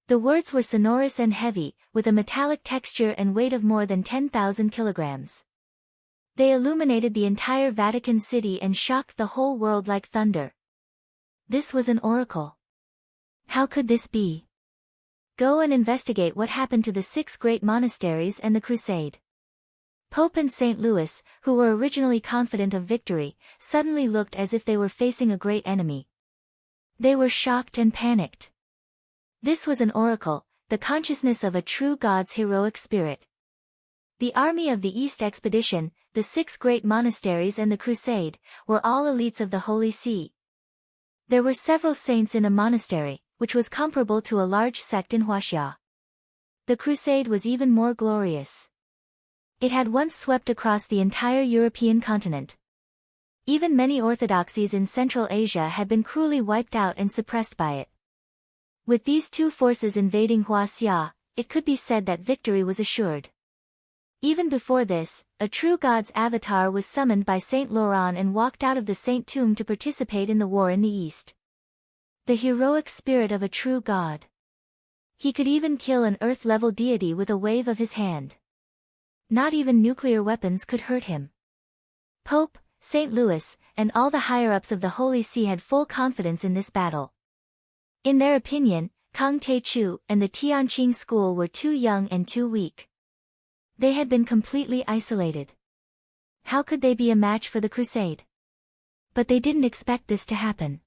[SPEAKER 1] The words were sonorous and heavy, with a metallic texture and weight of more than 10,000 kilograms. They illuminated the entire Vatican city and shocked the whole world like thunder. This was an oracle. How could this be? Go and investigate what happened to the 6 great monasteries and the crusade. Pope and St. Louis, who were originally confident of victory, suddenly looked as if they were facing a great enemy. They were shocked and panicked. This was an oracle, the consciousness of a true god's heroic spirit. The army of the East expedition, the 6 great monasteries and the crusade, were all elites of the Holy See. There were several saints in a monastery, which was comparable to a large sect in Huaxia. The crusade was even more glorious. It had once swept across the entire European continent. Even many orthodoxies in Central Asia had been cruelly wiped out and suppressed by it. With these two forces invading Huaxia, it could be said that victory was assured. Even before this, a true god's avatar was summoned by Saint Laurent and walked out of the saint tomb to participate in the war in the East. The heroic spirit of a true god. He could even kill an earth-level deity with a wave of his hand. Not even nuclear weapons could hurt him. Pope, St. Louis, and all the higher-ups of the Holy See had full confidence in this battle. In their opinion, Kang Taechu and the Tianqing school were too young and too weak. They had been completely isolated. How could they be a match for the crusade? But they didn't expect this to happen.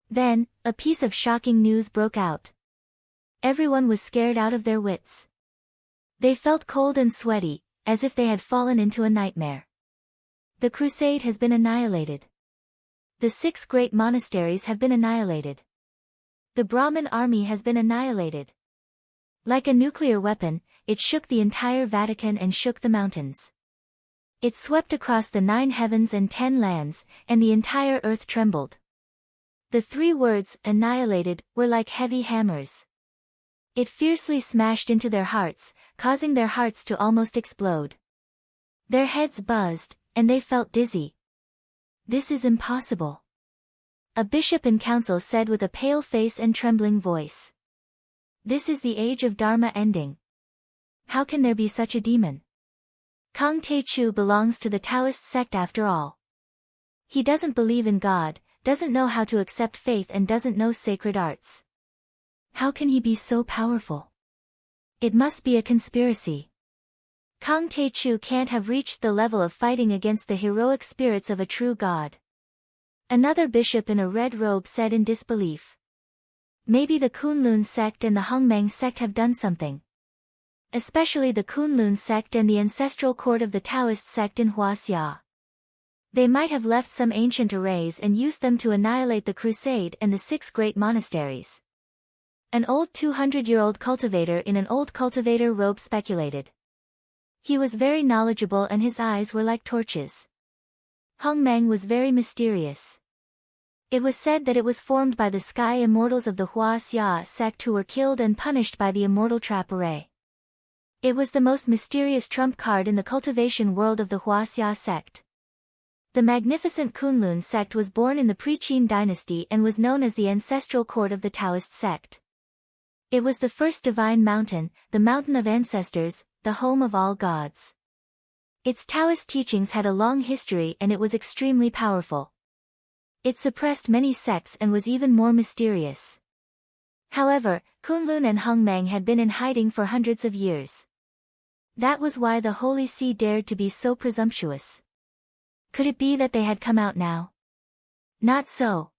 [SPEAKER 1] Then, a piece of shocking news broke out. Everyone was scared out of their wits. They felt cold and sweaty, as if they had fallen into a nightmare. The crusade has been annihilated. The 6 great monasteries have been annihilated. The Brahmin army has been annihilated. Like a nuclear weapon, it shook the entire Vatican and shook the mountains. It swept across the 9 heavens and 10 lands, and the entire earth trembled. The 3 words, annihilated, were like heavy hammers. It fiercely smashed into their hearts, causing their hearts to almost explode. Their heads buzzed, and they felt dizzy. This is impossible. A bishop in council said with a pale face and trembling voice. This is the age of Dharma ending. How can there be such a demon? Kang Taechu belongs to the Taoist sect after all. He doesn't believe in God, doesn't know how to accept faith and doesn't know sacred arts. How can he be so powerful? It must be a conspiracy. Kang Taechu can't have reached the level of fighting against the heroic spirits of a true god. Another bishop in a red robe said in disbelief. Maybe the Kunlun sect and the Hongmeng sect have done something. Especially the Kunlun sect and the ancestral court of the Taoist sect in Huaxia. They might have left some ancient arrays and used them to annihilate the crusade and the 6 great monasteries. An old 200-year-old cultivator in an old cultivator robe speculated. He was very knowledgeable and his eyes were like torches. Hongmeng was very mysterious. It was said that it was formed by the sky immortals of the Huaxia sect who were killed and punished by the immortal trap array. It was the most mysterious trump card in the cultivation world of the Huaxia sect. The magnificent Kunlun sect was born in the pre-Qin dynasty and was known as the ancestral court of the Taoist sect. It was the first divine mountain, the mountain of ancestors, the home of all gods. Its Taoist teachings had a long history and it was extremely powerful. It suppressed many sects and was even more mysterious. However, Kunlun and Hongmeng had been in hiding for hundreds of years. That was why the Holy See dared to be so presumptuous. Could it be that they had come out now? Not so.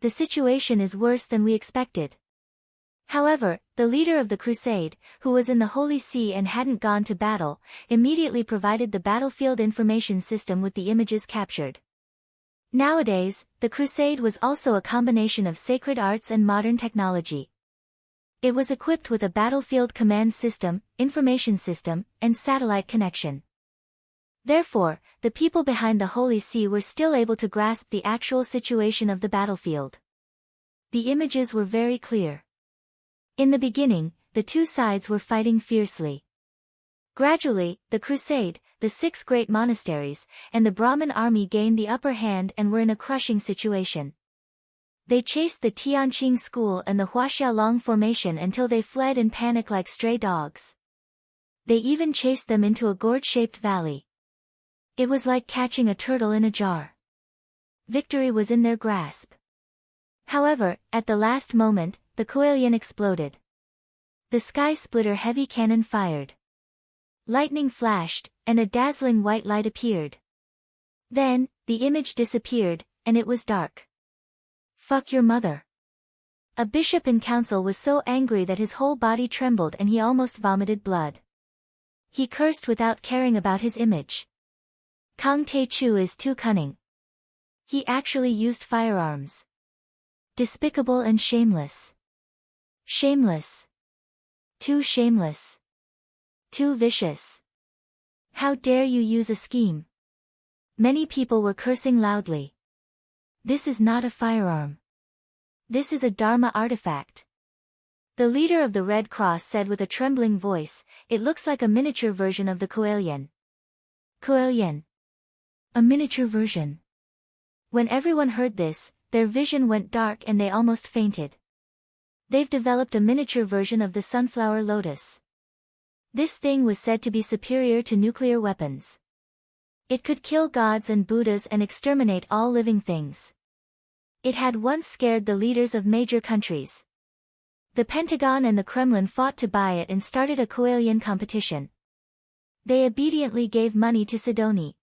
[SPEAKER 1] The situation is worse than we expected. However, the leader of the crusade, who was in the Holy See and hadn't gone to battle, immediately provided the battlefield information system with the images captured. Nowadays, the crusade was also a combination of sacred arts and modern technology. It was equipped with a battlefield command system, information system, and satellite connection. Therefore, the people behind the Holy See were still able to grasp the actual situation of the battlefield. The images were very clear. In the beginning, the 2 sides were fighting fiercely. Gradually, the crusade, the 6 great monasteries, and the Brahmin army gained the upper hand and were in a crushing situation. They chased the Tianqing school and the Huaxialong formation until they fled in panic like stray dogs. They even chased them into a gourd-shaped valley. It was like catching a turtle in a jar. Victory was in their grasp. However, at the last moment, the Koalian exploded. The sky splitter heavy cannon fired. Lightning flashed, and a dazzling white light appeared. Then, the image disappeared, and it was dark. Fuck your mother. A bishop in council was so angry that his whole body trembled and he almost vomited blood. He cursed without caring about his image. Kang Taechu is too cunning. He actually used firearms. Despicable and shameless. Shameless. Too shameless. Too vicious. How dare you use a scheme? Many people were cursing loudly. This is not a firearm. This is a Dharma artifact. The leader of the Red Cross said with a trembling voice, "It looks like a miniature version of the Koelian." Koelian. A miniature version. When everyone heard this, their vision went dark and they almost fainted. They've developed a miniature version of the sunflower lotus. This thing was said to be superior to nuclear weapons. It could kill gods and Buddhas and exterminate all living things. It had once scared the leaders of major countries. The Pentagon and the Kremlin fought to buy it and started a Koelian competition. They obediently gave money to Sidoni.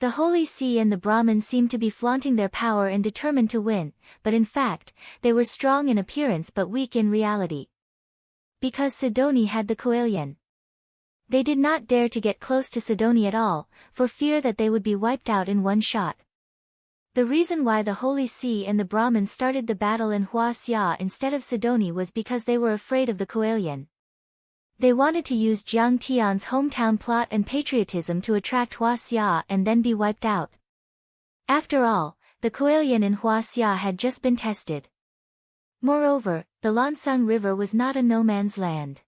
[SPEAKER 1] The Holy See and the Brahmins seemed to be flaunting their power and determined to win, but in fact, they were strong in appearance but weak in reality. Because Sidoni had the Koelian. They did not dare to get close to Sidoni at all, for fear that they would be wiped out in one shot. The reason why the Holy See and the Brahmins started the battle in Huaxia instead of Sidoni was because they were afraid of the Koelian. They wanted to use Jiang Tian's hometown plot and patriotism to attract Huaxia and then be wiped out. After all, the Koelian in Huaxia had just been tested. Moreover, the Lansang River was not a no-man's land.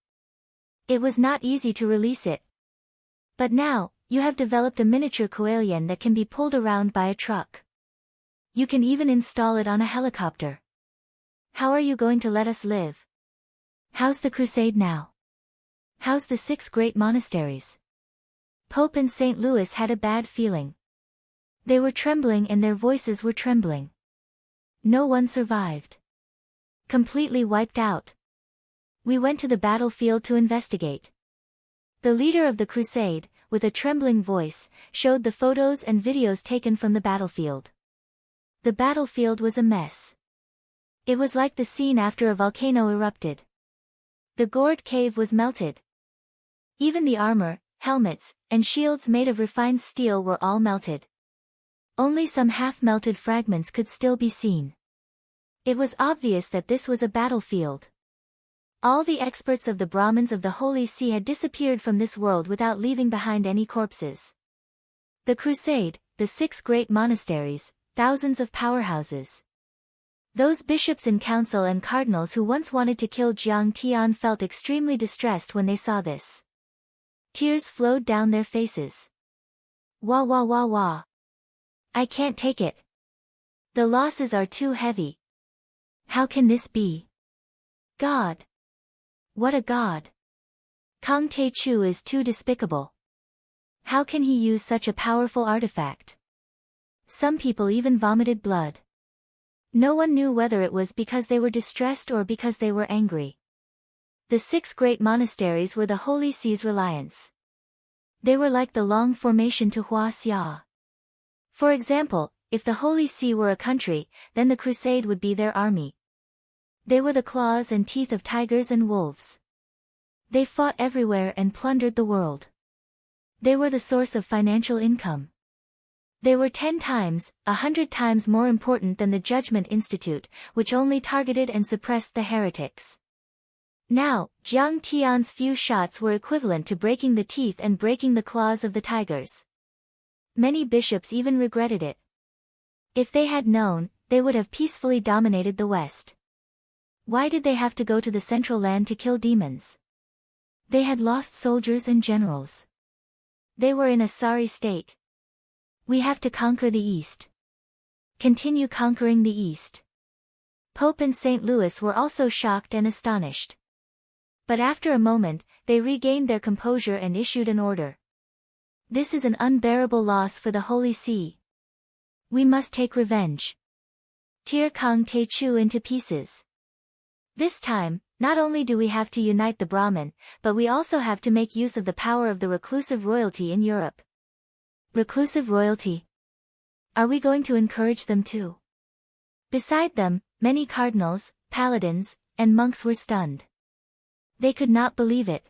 [SPEAKER 1] It was not easy to release it. But now, you have developed a miniature Koelian that can be pulled around by a truck. You can even install it on a helicopter. How are you going to let us live? How's the crusade now? How's the 6 great monasteries? Pope and St. Louis had a bad feeling. They were trembling and their voices were trembling. No one survived. Completely wiped out. We went to the battlefield to investigate. The leader of the crusade, with a trembling voice, showed the photos and videos taken from the battlefield. The battlefield was a mess. It was like the scene after a volcano erupted. The gourd cave was melted. Even the armor, helmets, and shields made of refined steel were all melted. Only some half-melted fragments could still be seen. It was obvious that this was a battlefield. All the experts of the Brahmins of the Holy See had disappeared from this world without leaving behind any corpses. The crusade, the 6 great monasteries, thousands of powerhouses. Those bishops in council and cardinals who once wanted to kill Jiang Tian felt extremely distressed when they saw this. Tears flowed down their faces. Wah wah wah wah. I can't take it. The losses are too heavy. How can this be? God. What a god. Kang Te Chu is too despicable. How can he use such a powerful artifact? Some people even vomited blood. No one knew whether it was because they were distressed or because they were angry. The 6 great monasteries were the Holy See's reliance. They were like the long formation to Huaxia. For example, if the Holy See were a country, then the crusade would be their army. They were the claws and teeth of tigers and wolves. They fought everywhere and plundered the world. They were the source of financial income. They were 10 times, 100 times more important than the Judgment Institute, which only targeted and suppressed the heretics. Now, Jiang Tian's few shots were equivalent to breaking the teeth and breaking the claws of the tigers. Many bishops even regretted it. If they had known, they would have peacefully dominated the West. Why did they have to go to the Central Land to kill demons? They had lost soldiers and generals. They were in a sorry state. We have to conquer the East. Continue conquering the East. Pope and St. Louis were also shocked and astonished. But after a moment, they regained their composure and issued an order. This is an unbearable loss for the Holy See. We must take revenge. Tear Kang Te Chu into pieces. This time, not only do we have to unite the Brahmin, but we also have to make use of the power of the reclusive royalty in Europe. Reclusive royalty. Are we going to encourage them too? Beside them, many cardinals, paladins, and monks were stunned. They could not believe it.